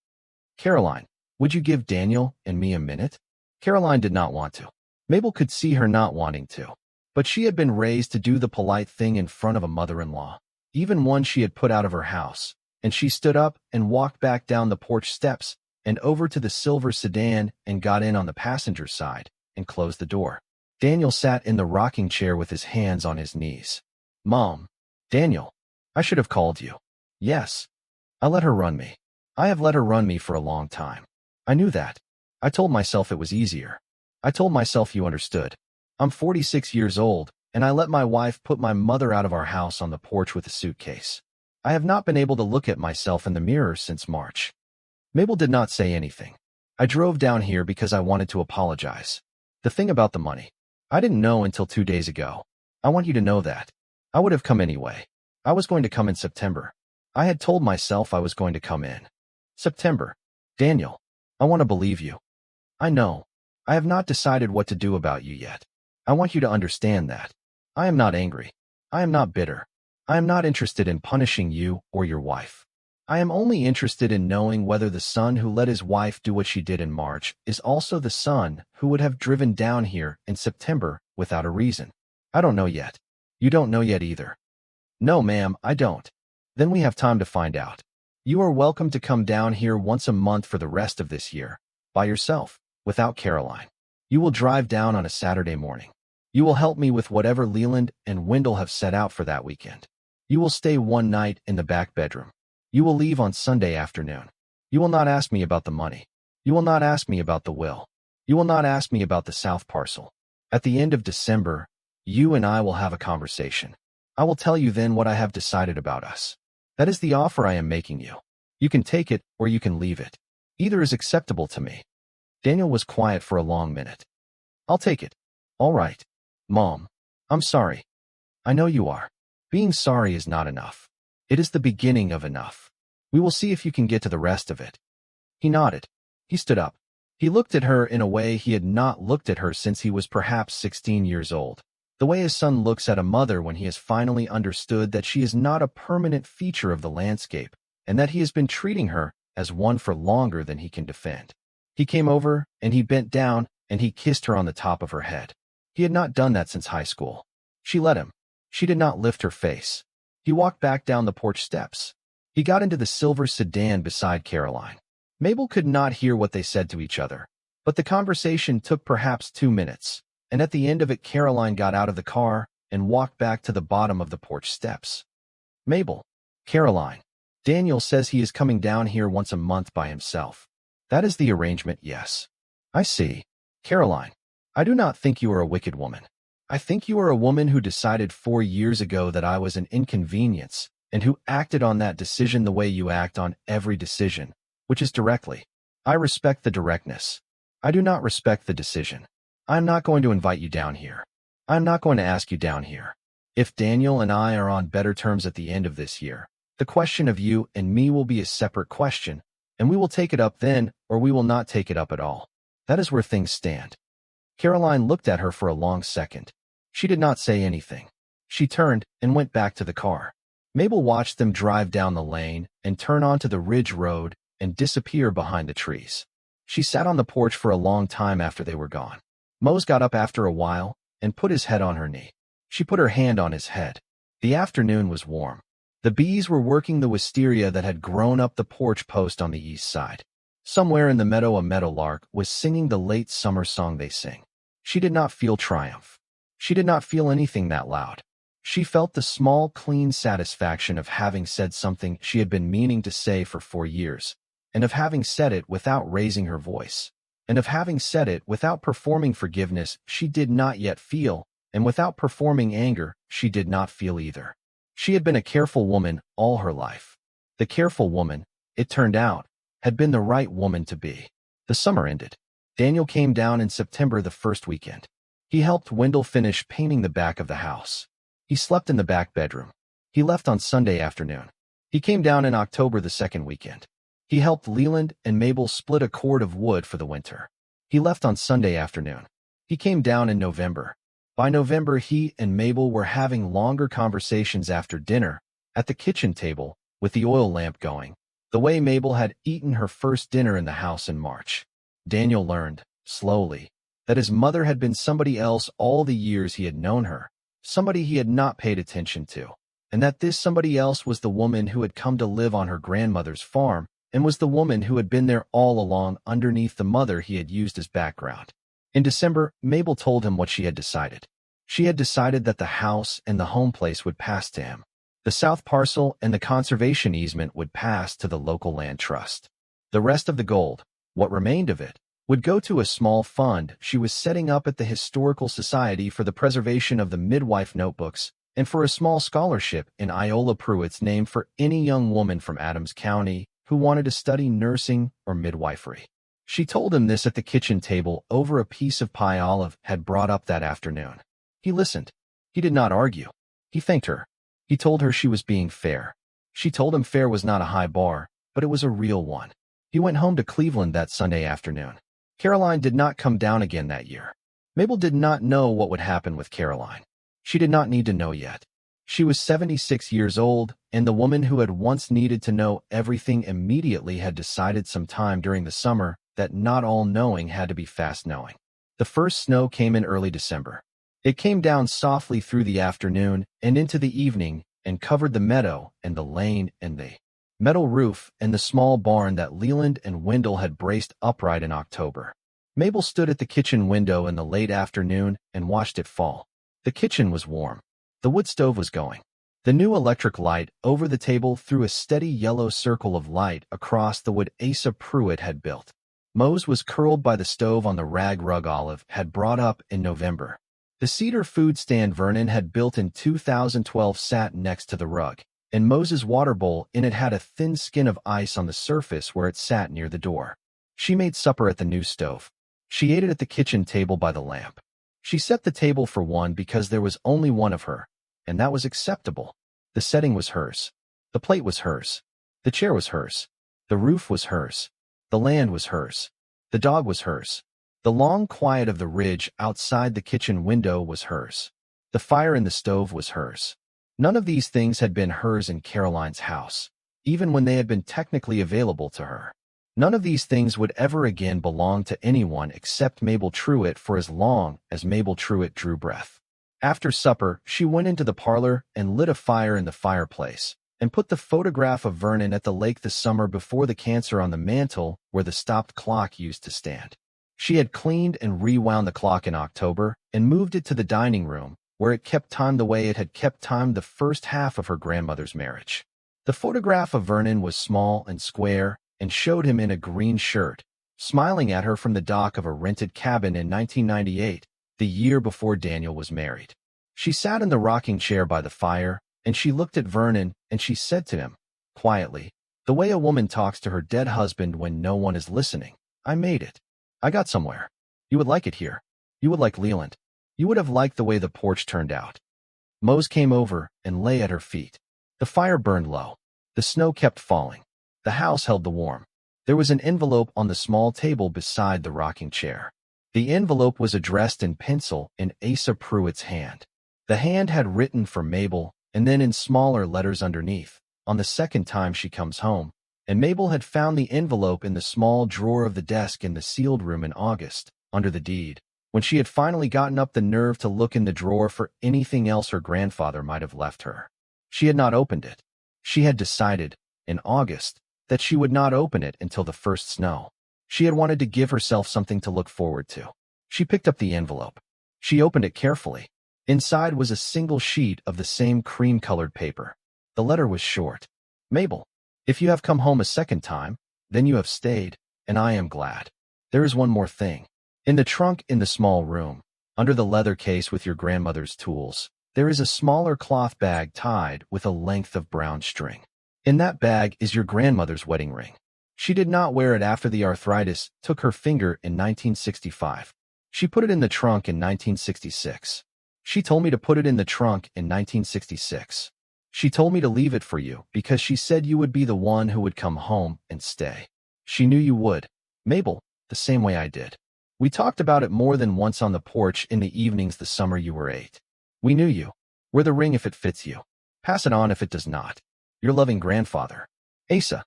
"Caroline, would you give Daniel and me a minute?" Caroline did not want to. Mabel could see her not wanting to. But she had been raised to do the polite thing in front of a mother-in-law, even one she had put out of her house, and she stood up and walked back down the porch steps and over to the silver sedan and got in on the passenger side and closed the door. Daniel sat in the rocking chair with his hands on his knees. "Mom, Daniel, I should have called you." "Yes. I let her run me. I have let her run me for a long time. I knew that. I told myself it was easier. I told myself you understood. I'm 46 years old, and I let my wife put my mother out of our house on the porch with a suitcase. I have not been able to look at myself in the mirror since March. Mabel did not say anything. I drove down here because I wanted to apologize. The thing about the money. I didn't know until 2 days ago. I want you to know that. I would have come anyway. I was going to come in September. I had told myself I was going to come in September. Daniel, I want to believe you. I know. I have not decided what to do about you yet. I want you to understand that. I am not angry. I am not bitter. I am not interested in punishing you or your wife. I am only interested in knowing whether the son who let his wife do what she did in March is also the son who would have driven down here in September without a reason. I don't know yet. You don't know yet either. No, ma'am, I don't. Then we have time to find out. You are welcome to come down here once a month for the rest of this year, by yourself, without Caroline. You will drive down on a Saturday morning. You will help me with whatever Leland and Wendell have set out for that weekend. You will stay one night in the back bedroom. You will leave on Sunday afternoon. You will not ask me about the money. You will not ask me about the will. You will not ask me about the south parcel. At the end of December, you and I will have a conversation. I will tell you then what I have decided about us. That is the offer I am making you. You can take it or you can leave it. Either is acceptable to me. Daniel was quiet for a long minute. I'll take it. All right. Mom, I'm sorry. I know you are. Being sorry is not enough. It is the beginning of enough. We will see if you can get to the rest of it. He nodded. He stood up. He looked at her in a way he had not looked at her since he was perhaps 16 years old. The way his son looks at a mother when he has finally understood that she is not a permanent feature of the landscape, and that he has been treating her as one for longer than he can defend. He came over, and he bent down, and he kissed her on the top of her head. He had not done that since high school. She let him. She did not lift her face. He walked back down the porch steps. He got into the silver sedan beside Caroline. Mabel could not hear what they said to each other, but the conversation took perhaps 2 minutes, and at the end of it Caroline got out of the car and walked back to the bottom of the porch steps. Mabel, Caroline, Daniel says he is coming down here once a month by himself. That is the arrangement, yes. I see. Caroline, I do not think you are a wicked woman. I think you are a woman who decided 4 years ago that I was an inconvenience, and who acted on that decision the way you act on every decision, which is directly. I respect the directness. I do not respect the decision. I am not going to invite you down here. I am not going to ask you down here. If Daniel and I are on better terms at the end of this year, the question of you and me will be a separate question, and we will take it up then, or we will not take it up at all. That is where things stand. Caroline looked at her for a long second. She did not say anything. She turned and went back to the car. Mabel watched them drive down the lane and turn onto the ridge road and disappear behind the trees. She sat on the porch for a long time after they were gone. Mose got up after a while and put his head on her knee. She put her hand on his head. The afternoon was warm. The bees were working the wisteria that had grown up the porch post on the east side. Somewhere in the meadow a meadowlark was singing the late summer song they sing. She did not feel triumph. She did not feel anything that loud. She felt the small, clean satisfaction of having said something she had been meaning to say for 4 years, and of having said it without raising her voice, and of having said it without performing forgiveness she did not yet feel, and without performing anger she did not feel either. She had been a careful woman all her life. The careful woman, it turned out, had been the right woman to be. The summer ended. Daniel came down in September the first weekend. He helped Wendell finish painting the back of the house. He slept in the back bedroom. He left on Sunday afternoon. He came down in October the second weekend. He helped Leland and Mabel split a cord of wood for the winter. He left on Sunday afternoon. He came down in November. By November he and Mabel were having longer conversations after dinner, at the kitchen table, with the oil lamp going, the way Mabel had eaten her first dinner in the house in March. Daniel learned, slowly, that his mother had been somebody else all the years he had known her, somebody he had not paid attention to, and that this somebody else was the woman who had come to live on her grandmother's farm, and was the woman who had been there all along underneath the mother he had used as background. In December, Mabel told him what she had decided. She had decided that the house and the home place would pass to him. The south parcel and the conservation easement would pass to the local land trust. The rest of the gold, what remained of it, would go to a small fund she was setting up at the Historical Society for the Preservation of the Midwife Notebooks and for a small scholarship in Iola Pruitt's name for any young woman from Adams County who wanted to study nursing or midwifery. She told him this at the kitchen table over a piece of pie Olive had brought up that afternoon. He listened. He did not argue. He thanked her. He told her she was being fair. She told him fair was not a high bar, but it was a real one. He went home to Cleveland that Sunday afternoon. Caroline did not come down again that year. Mabel did not know what would happen with Caroline. She did not need to know yet. She was 76 years old, and the woman who had once needed to know everything immediately had decided sometime during the summer that not all knowing had to be fast knowing. The first snow came in early December. It came down softly through the afternoon and into the evening and covered the meadow and the lane and the metal roof and the small barn that Leland and Wendell had braced upright in October. Mabel stood at the kitchen window in the late afternoon and watched it fall. The kitchen was warm. The wood stove was going. The new electric light over the table threw a steady yellow circle of light across the wood Asa Pruitt had built. Mose was curled by the stove on the rag rug Olive had brought up in November. The cedar food stand Vernon had built in 2012 sat next to the rug, and Mose's water bowl in it had a thin skin of ice on the surface where it sat near the door. She made supper at the new stove. She ate it at the kitchen table by the lamp. She set the table for one because there was only one of her, and that was acceptable. The setting was hers. The plate was hers. The chair was hers. The roof was hers. The land was hers. The dog was hers. The long quiet of the ridge outside the kitchen window was hers. The fire in the stove was hers. None of these things had been hers in Caroline's house, even when they had been technically available to her. None of these things would ever again belong to anyone except Mabel Truitt for as long as Mabel Truitt drew breath. After supper, she went into the parlor and lit a fire in the fireplace, and put the photograph of Vernon at the lake the summer before the cancer on the mantel where the stopped clock used to stand. She had cleaned and rewound the clock in October and moved it to the dining room, where it kept time the way it had kept time the first half of her grandmother's marriage. The photograph of Vernon was small and square and showed him in a green shirt, smiling at her from the dock of a rented cabin in 1998, the year before Daniel was married. She sat in the rocking chair by the fire, and she looked at Vernon, and she said to him, quietly, the way a woman talks to her dead husband when no one is listening, I made it. I got somewhere. You would like it here. You would like Leland. You would have liked the way the porch turned out. Mose came over and lay at her feet. The fire burned low. The snow kept falling. The house held the warmth. There was an envelope on the small table beside the rocking chair. The envelope was addressed in pencil in Asa Pruitt's hand. The hand had written for Mabel, and then in smaller letters underneath, on the second time she comes home, and Mabel had found the envelope in the small drawer of the desk in the sealed room in August, under the deed, when she had finally gotten up the nerve to look in the drawer for anything else her grandfather might have left her. She had not opened it. She had decided, in August, that she would not open it until the first snow. She had wanted to give herself something to look forward to. She picked up the envelope. She opened it carefully. Inside was a single sheet of the same cream-colored paper. The letter was short. Mabel, if you have come home a second time, then you have stayed, and I am glad. There is one more thing. In the trunk in the small room, under the leather case with your grandmother's tools, there is a smaller cloth bag tied with a length of brown string. In that bag is your grandmother's wedding ring. She did not wear it after the arthritis took her finger in 1965. She put it in the trunk in 1966. She told me to put it in the trunk in 1966. She told me to leave it for you because she said you would be the one who would come home and stay. She knew you would, Mabel, the same way I did. We talked about it more than once on the porch in the evenings the summer you were 8. We knew you. Wear the ring if it fits you. Pass it on if it does not. Your loving grandfather, Asa.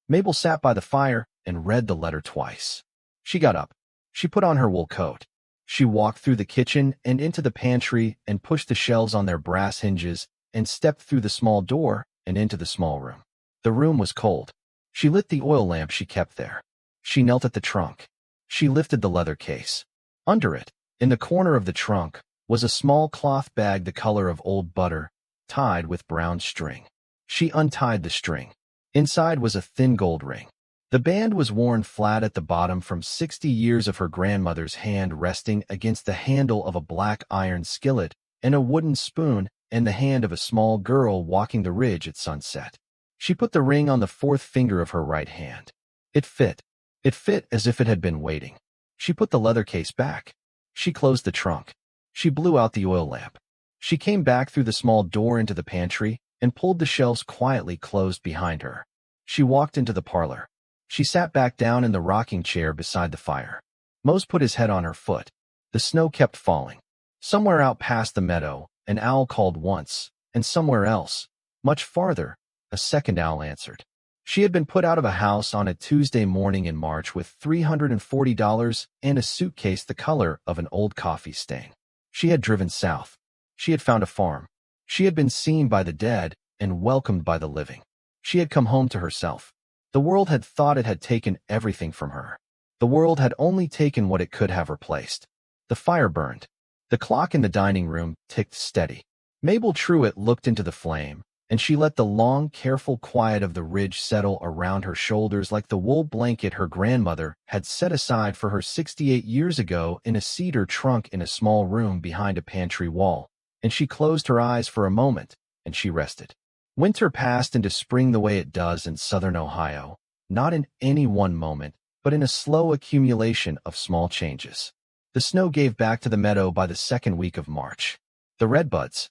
Mabel sat by the fire and read the letter twice. She got up. She put on her wool coat. She walked through the kitchen and into the pantry and pushed the shelves on their brass hinges and stepped through the small door and into the small room. The room was cold. She lit the oil lamp she kept there. She knelt at the trunk. She lifted the leather case. Under it, in the corner of the trunk, was a small cloth bag the color of old butter, tied with brown string. She untied the string. Inside was a thin gold ring. The band was worn flat at the bottom from 60 years of her grandmother's hand resting against the handle of a black iron skillet and a wooden spoon and the hand of a small girl walking the ridge at sunset. She put the ring on the fourth finger of her right hand. It fit. It fit as if it had been waiting. She put the leather case back. She closed the trunk. She blew out the oil lamp. She came back through the small door into the pantry and pulled the shelves quietly closed behind her. She walked into the parlor. She sat back down in the rocking chair beside the fire. Mose put his head on her foot. The snow kept falling. Somewhere out past the meadow, an owl called once, and somewhere else, much farther, a second owl answered. She had been put out of a house on a Tuesday morning in March with $340 and a suitcase the color of an old coffee stain. She had driven south. She had found a farm. She had been seen by the dead and welcomed by the living. She had come home to herself. The world had thought it had taken everything from her. The world had only taken what it could have replaced. The fire burned. The clock in the dining room ticked steady. Mabel Truitt looked into the flame, and she let the long, careful quiet of the ridge settle around her shoulders like the wool blanket her grandmother had set aside for her 68 years ago in a cedar trunk in a small room behind a pantry wall, and she closed her eyes for a moment, and she rested. Winter passed into spring the way it does in southern Ohio, not in any one moment, but in a slow accumulation of small changes. The snow gave back to the meadow by the second week of March. The redbuds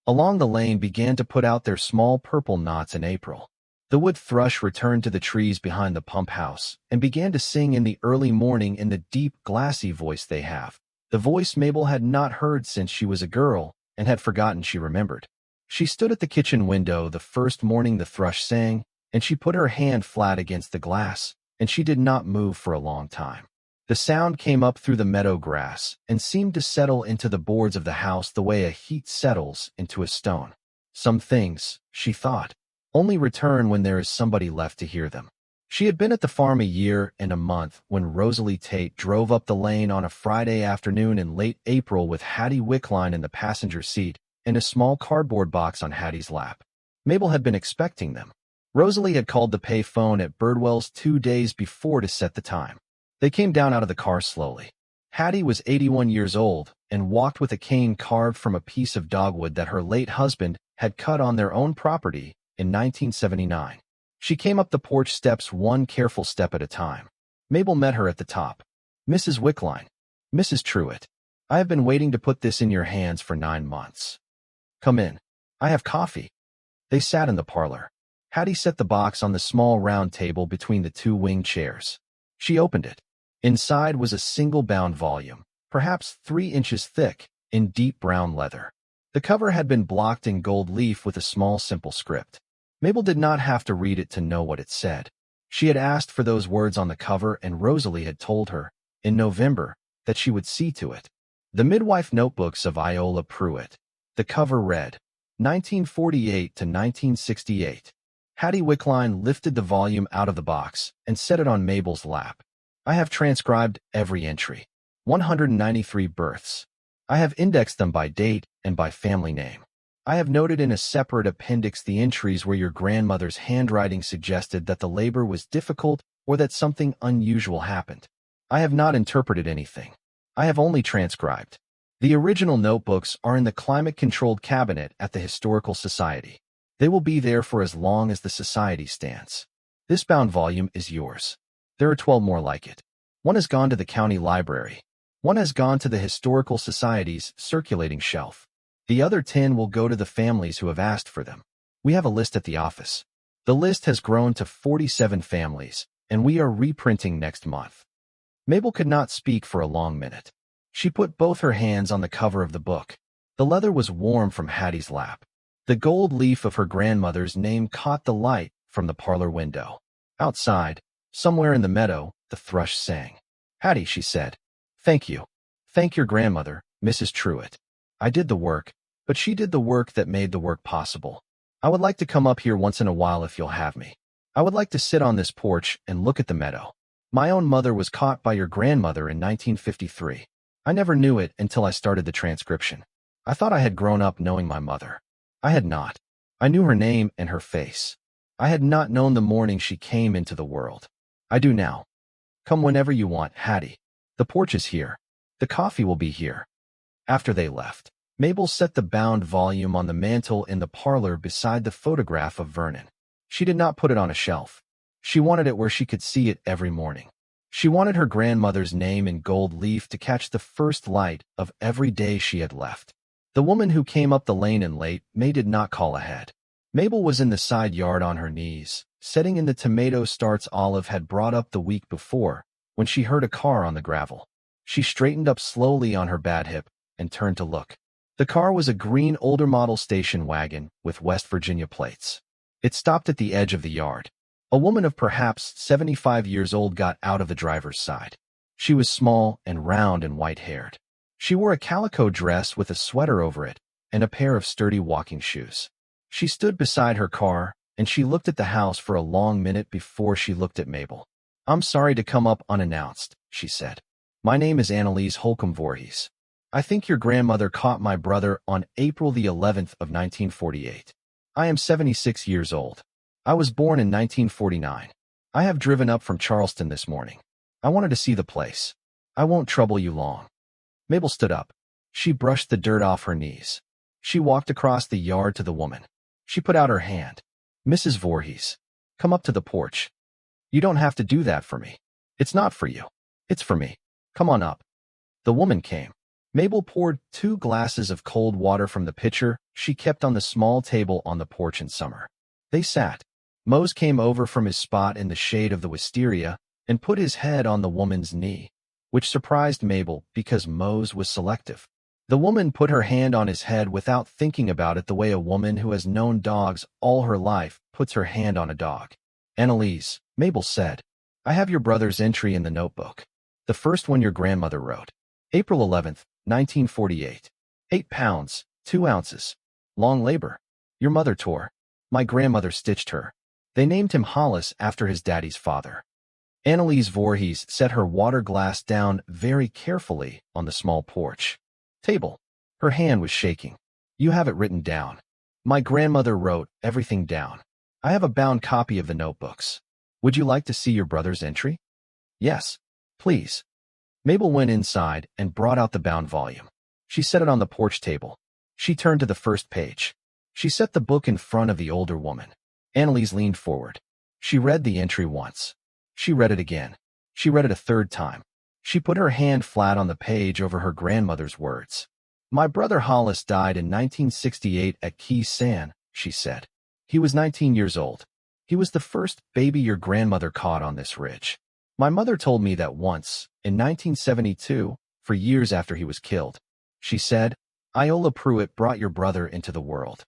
along the lane began to put out their small purple knots in April. The wood thrush returned to the trees behind the pump house and began to sing in the early morning in the deep, glassy voice they have. The voice Mabel had not heard since she was a girl and had forgotten she remembered. She stood at the kitchen window the first morning the thrush sang, and she put her hand flat against the glass, and she did not move for a long time. The sound came up through the meadow grass and seemed to settle into the boards of the house the way a heat settles into a stone. Some things, she thought, only return when there is somebody left to hear them. She had been at the farm a year and a month when Rosalie Tate drove up the lane on a Friday afternoon in late April with Hattie Wickline in the passenger seat and a small cardboard box on Hattie's lap. Mabel had been expecting them. Rosalie had called the pay phone at Birdwell's 2 days before to set the time. They came down out of the car slowly. Hattie was 81 years old and walked with a cane carved from a piece of dogwood that her late husband had cut on their own property in 1979. She came up the porch steps one careful step at a time. Mabel met her at the top. "Mrs. Wickline, Mrs. Truitt, I have been waiting to put this in your hands for 9 months. Come in. I have coffee." They sat in the parlor. Hattie set the box on the small round table between the two wing chairs. She opened it. Inside was a single-bound volume, perhaps 3 inches thick, in deep brown leather. The cover had been blocked in gold leaf with a small simple script. Mabel did not have to read it to know what it said. She had asked for those words on the cover, and Rosalie had told her, in November, that she would see to it. The Midwife Notebooks of Iola Pruitt. The cover read, 1948 to 1968. Hattie Wickline lifted the volume out of the box and set it on Mabel's lap. "I have transcribed every entry. 193 births. I have indexed them by date and by family name. I have noted in a separate appendix the entries where your grandmother's handwriting suggested that the labor was difficult or that something unusual happened. I have not interpreted anything. I have only transcribed. The original notebooks are in the climate-controlled cabinet at the Historical Society. They will be there for as long as the Society stands. This bound volume is yours. There are 12 more like it. One has gone to the county library. One has gone to the Historical Society's circulating shelf. The other 10 will go to the families who have asked for them. We have a list at the office. The list has grown to 47 families, and we are reprinting next month." Mabel could not speak for a long minute. She put both her hands on the cover of the book. The leather was warm from Hattie's lap. The gold leaf of her grandmother's name caught the light from the parlor window. Outside, somewhere in the meadow, the thrush sang. "Hattie," she said. "Thank you. Thank your grandmother, Mrs. Truitt. I did the work, but she did the work that made the work possible. I would like to come up here once in a while if you'll have me. I would like to sit on this porch and look at the meadow. My own mother was caught by your grandmother in 1953. I never knew it until I started the transcription. I thought I had grown up knowing my mother. I had not. I knew her name and her face. I had not known the morning she came into the world. I do now. Come whenever you want, Hattie. The porch is here. The coffee will be here. After they left, Mabel set the bound volume on the mantel in the parlor beside the photograph of Vernon. She did not put it on a shelf. She wanted it where she could see it every morning. She wanted her grandmother's name in gold leaf to catch the first light of every day she had left. The woman who came up the lane in late May did not call ahead. Mabel was in the side yard on her knees, setting in the tomato starts Olive had brought up the week before, when she heard a car on the gravel. She straightened up slowly on her bad hip and turned to look. The car was a green older model station wagon with West Virginia plates. It stopped at the edge of the yard. A woman of perhaps 75 years old got out of the driver's side. She was small and round and white-haired. She wore a calico dress with a sweater over it and a pair of sturdy walking shoes. She stood beside her car, and she looked at the house for a long minute before she looked at Mabel. "I'm sorry to come up unannounced," she said. "My name is Annalise Holcomb Voorhees. I think your grandmother caught my brother on April the 11th of 1948. I am 76 years old. I was born in 1949. I have driven up from Charleston this morning. I wanted to see the place. I won't trouble you long." Mabel stood up. She brushed the dirt off her knees. She walked across the yard to the woman. She put out her hand. "Mrs. Voorhees, come up to the porch. You don't have to do that for me. It's not for you. It's for me. Come on up." The woman came. Mabel poured 2 glasses of cold water from the pitcher she kept on the small table on the porch in summer. They sat. Mose came over from his spot in the shade of the wisteria and put his head on the woman's knee, which surprised Mabel because Mose was selective. The woman put her hand on his head without thinking about it the way a woman who has known dogs all her life puts her hand on a dog. "Annalise," Mabel said, "I have your brother's entry in the notebook. The first one your grandmother wrote. April 11th, 1948. 8 pounds, 2 ounces. Long labor. Your mother tore. My grandmother stitched her. They named him Hollis after his daddy's father." Annalise Voorhees set her water glass down very carefully on the small porch table. Her hand was shaking. "You have it written down. My grandmother wrote everything down. I have a bound copy of the notebooks. Would you like to see your brother's entry?" "Yes, please." Mabel went inside and brought out the bound volume. She set it on the porch table. She turned to the first page. She set the book in front of the older woman. Annalise leaned forward. She read the entry once. She read it again. She read it a third time. She put her hand flat on the page over her grandmother's words. "My brother Hollis died in 1968 at Key San," she said. "He was 19 years old. He was the first baby your grandmother caught on this ridge. My mother told me that once, in 1972, for years after he was killed, she said, 'Iola Pruitt brought your brother into the world.'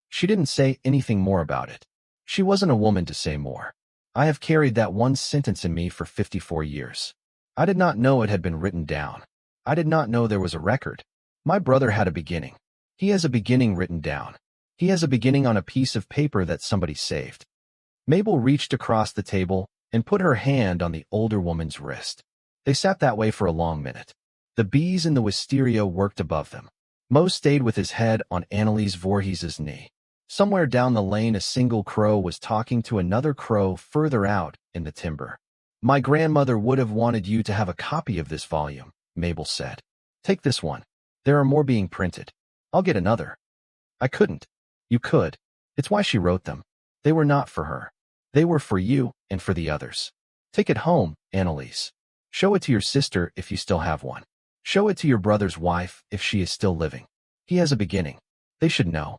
She didn't say anything more about it. She wasn't a woman to say more. I have carried that one sentence in me for 54 years. I did not know it had been written down. I did not know there was a record. My brother had a beginning. He has a beginning written down. He has a beginning on a piece of paper that somebody saved." Mabel reached across the table and put her hand on the older woman's wrist. They sat that way for a long minute. The bees in the wisteria worked above them. Mose stayed with his head on Annalise Voorhees's knee. Somewhere down the lane a single crow was talking to another crow further out in the timber. "My grandmother would have wanted you to have a copy of this volume," Mabel said. "Take this one. There are more being printed. I'll get another." "I couldn't." "You could. It's why she wrote them. They were not for her. They were for you and for the others. Take it home, Annalise. Show it to your sister if you still have one. Show it to your brother's wife if she is still living. He has a beginning. They should know."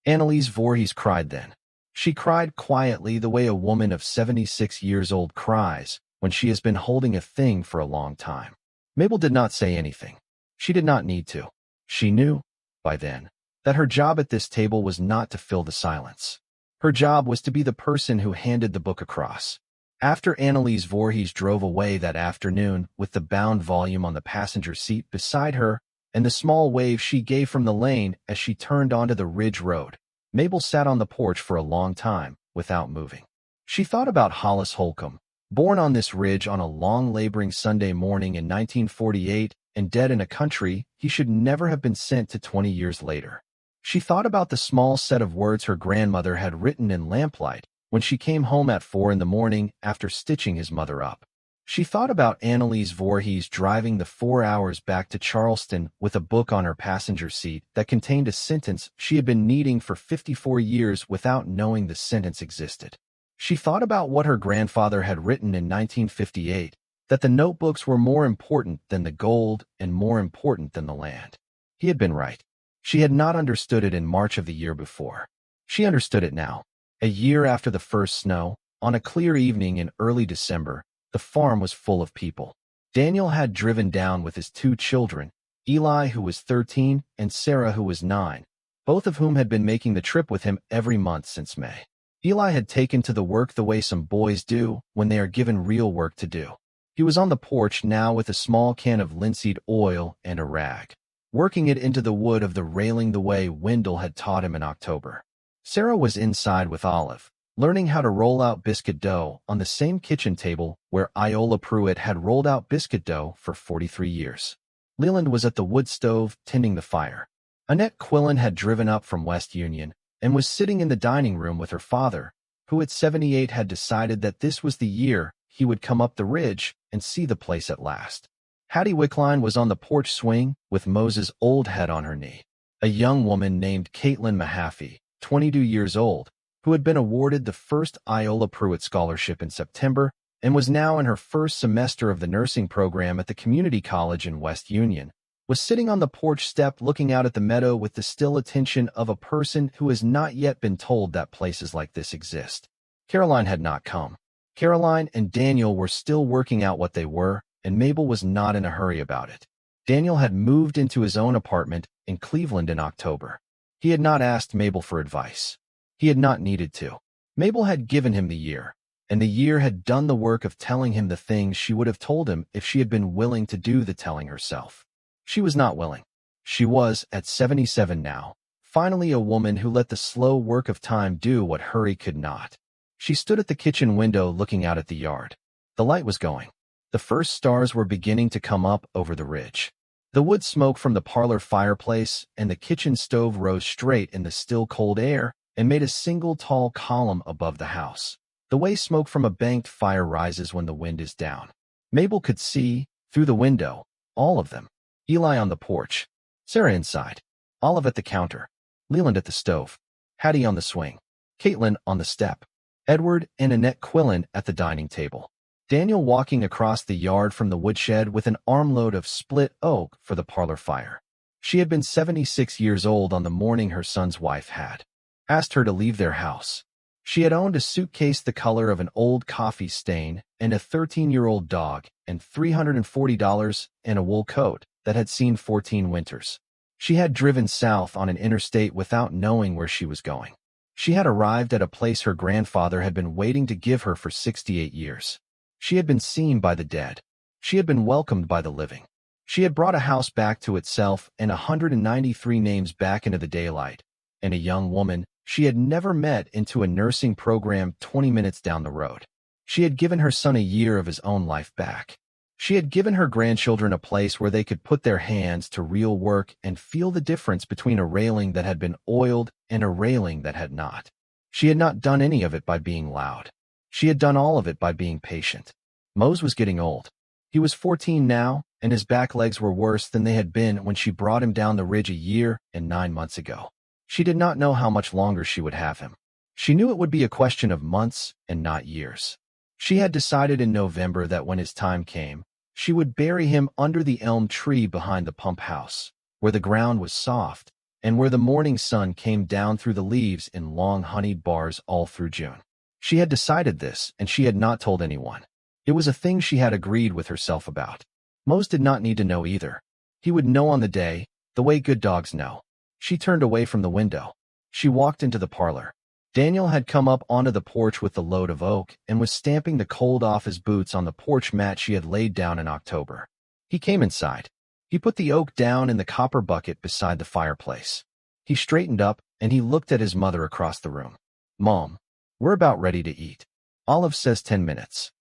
Annalise Voorhees cried then. She cried quietly the way a woman of 76 years old cries when she has been holding a thing for a long time. Mabel did not say anything. She did not need to. She knew, by then, that her job at this table was not to fill the silence. Her job was to be the person who handed the book across. After Annalise Voorhees drove away that afternoon with the bound volume on the passenger seat beside her and the small wave she gave from the lane as she turned onto the ridge road, Mabel sat on the porch for a long time without moving. She thought about Hollis Holcomb, born on this ridge on a long laboring Sunday morning in 1948 and dead in a country he should never have been sent to 20 years later. She thought about the small set of words her grandmother had written in lamplight when she came home at 4 in the morning after stitching his mother up. She thought about Annalise Voorhees driving the 4 hours back to Charleston with a book on her passenger seat that contained a sentence she had been needing for 54 years without knowing the sentence existed. She thought about what her grandfather had written in 1958, that the notebooks were more important than the gold and more important than the land. He had been right. She had not understood it in March of the year before. She understood it now. A year after the first snow, on a clear evening in early December, the farm was full of people. Daniel had driven down with his 2 children, Eli, who was 13, and Sarah, who was 9, both of whom had been making the trip with him every month since May. Eli had taken to the work the way some boys do when they are given real work to do. He was on the porch now with a small can of linseed oil and a rag, working it into the wood of the railing the way Wendell had taught him in October. Sarah was inside with Olive, learning how to roll out biscuit dough on the same kitchen table where Iola Pruitt had rolled out biscuit dough for 43 years. Leland was at the wood stove tending the fire. Annette Quillen had driven up from West Union and was sitting in the dining room with her father, who at 78 had decided that this was the year he would come up the ridge and see the place at last. Hattie Wickline was on the porch swing with Mose's old head on her knee. A young woman named Caitlin Mahaffey, 22 years old, who had been awarded the first Iola Pruitt Scholarship in September and was now in her first semester of the nursing program at the community college in West Union, was sitting on the porch step looking out at the meadow with the still attention of a person who has not yet been told that places like this exist. Caroline had not come. Caroline and Daniel were still working out what they were, and Mabel was not in a hurry about it. Daniel had moved into his own apartment in Cleveland in October. He had not asked Mabel for advice. He had not needed to. Mabel had given him the year, and the year had done the work of telling him the things she would have told him if she had been willing to do the telling herself. She was not willing. She was, at 77 now, finally a woman who let the slow work of time do what hurry could not. She stood at the kitchen window looking out at the yard. The light was going. The first stars were beginning to come up over the ridge. The wood smoke from the parlor fireplace and the kitchen stove rose straight in the still cold air and made a single tall column above the house, the way smoke from a banked fire rises when the wind is down. Mabel could see, through the window, all of them. Eli on the porch, Sarah inside, Olive at the counter, Leland at the stove, Hattie on the swing, Caitlin on the step, Edward and Annette Quillen at the dining table, Daniel walking across the yard from the woodshed with an armload of split oak for the parlor fire. She had been 76 years old on the morning her son's wife had asked her to leave their house. She had owned a suitcase the color of an old coffee stain and a 13-year-old dog and $340 and a wool coat that had seen 14 winters. She had driven south on an interstate without knowing where she was going. She had arrived at a place her grandfather had been waiting to give her for 68 years. She had been seen by the dead. She had been welcomed by the living. She had brought a house back to itself and 193 names back into the daylight, and a young woman she had never met into a nursing program 20 minutes down the road. She had given her son a year of his own life back. She had given her grandchildren a place where they could put their hands to real work and feel the difference between a railing that had been oiled and a railing that had not. She had not done any of it by being loud. She had done all of it by being patient. Mose was getting old. He was 14 now, and his back legs were worse than they had been when she brought him down the ridge a year and 9 months ago. She did not know how much longer she would have him. She knew it would be a question of months and not years. She had decided in November that when his time came, she would bury him under the elm tree behind the pump house, where the ground was soft and where the morning sun came down through the leaves in long honeyed bars all through June. She had decided this, and she had not told anyone. It was a thing she had agreed with herself about. Mose did not need to know either. He would know on the day, the way good dogs know. She turned away from the window. She walked into the parlor. Daniel had come up onto the porch with the load of oak and was stamping the cold off his boots on the porch mat she had laid down in October. He came inside. He put the oak down in the copper bucket beside the fireplace. He straightened up, and he looked at his mother across the room. "Mom, we're about ready to eat. Olive says 10 minutes.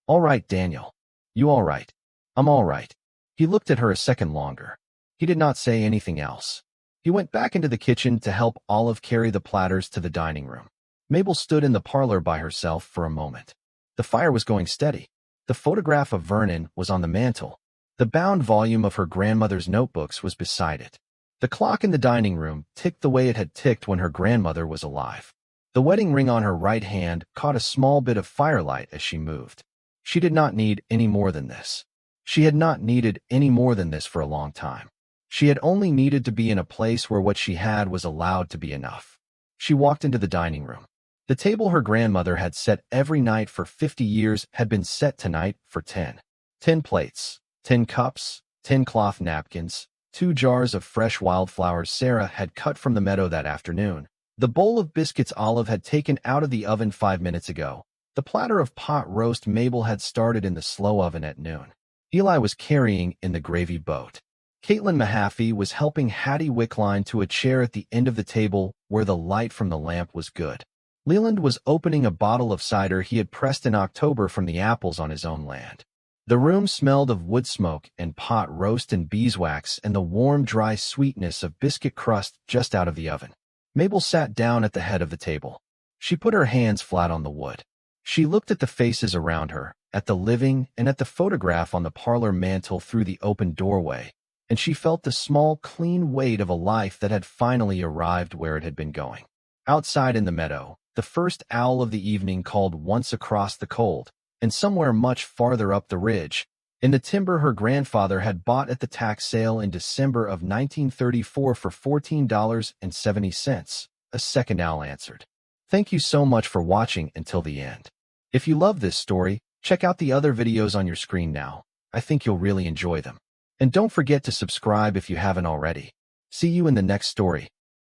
All right, Daniel. You all right? I'm all right." He looked at her a second longer. He did not say anything else. He went back into the kitchen to help Olive carry the platters to the dining room. Mabel stood in the parlor by herself for a moment. The fire was going steady. The photograph of Vernon was on the mantel. The bound volume of her grandmother's notebooks was beside it. The clock in the dining room ticked the way it had ticked when her grandmother was alive. The wedding ring on her right hand caught a small bit of firelight as she moved. She did not need any more than this. She had not needed any more than this for a long time. She had only needed to be in a place where what she had was allowed to be enough. She walked into the dining room. The table her grandmother had set every night for 50 years had been set tonight for 10. 10 plates, 10 cups, 10 cloth napkins, 2 jars of fresh wildflowers Sarah had cut from the meadow that afternoon, the bowl of biscuits Olive had taken out of the oven 5 minutes ago, the platter of pot roast Mabel had started in the slow oven at noon. Eli was carrying in the gravy boat. Caitlin Mahaffey was helping Hattie Wickline to a chair at the end of the table where the light from the lamp was good. Leland was opening a bottle of cider he had pressed in October from the apples on his own land. The room smelled of wood smoke and pot roast and beeswax and the warm, dry sweetness of biscuit crust just out of the oven. Mabel sat down at the head of the table. She put her hands flat on the wood. She looked at the faces around her, at the living and at the photograph on the parlor mantel through the open doorway, and she felt the small, clean weight of a life that had finally arrived where it had been going. Outside in the meadow, the first owl of the evening called once across the cold, and somewhere much farther up the ridge, in the timber her grandfather had bought at the tax sale in December of 1934 for $14.70, a second owl answered. Thank you so much for watching until the end. If you love this story, check out the other videos on your screen now. I think you'll really enjoy them. And don't forget to subscribe if you haven't already. See you in the next story.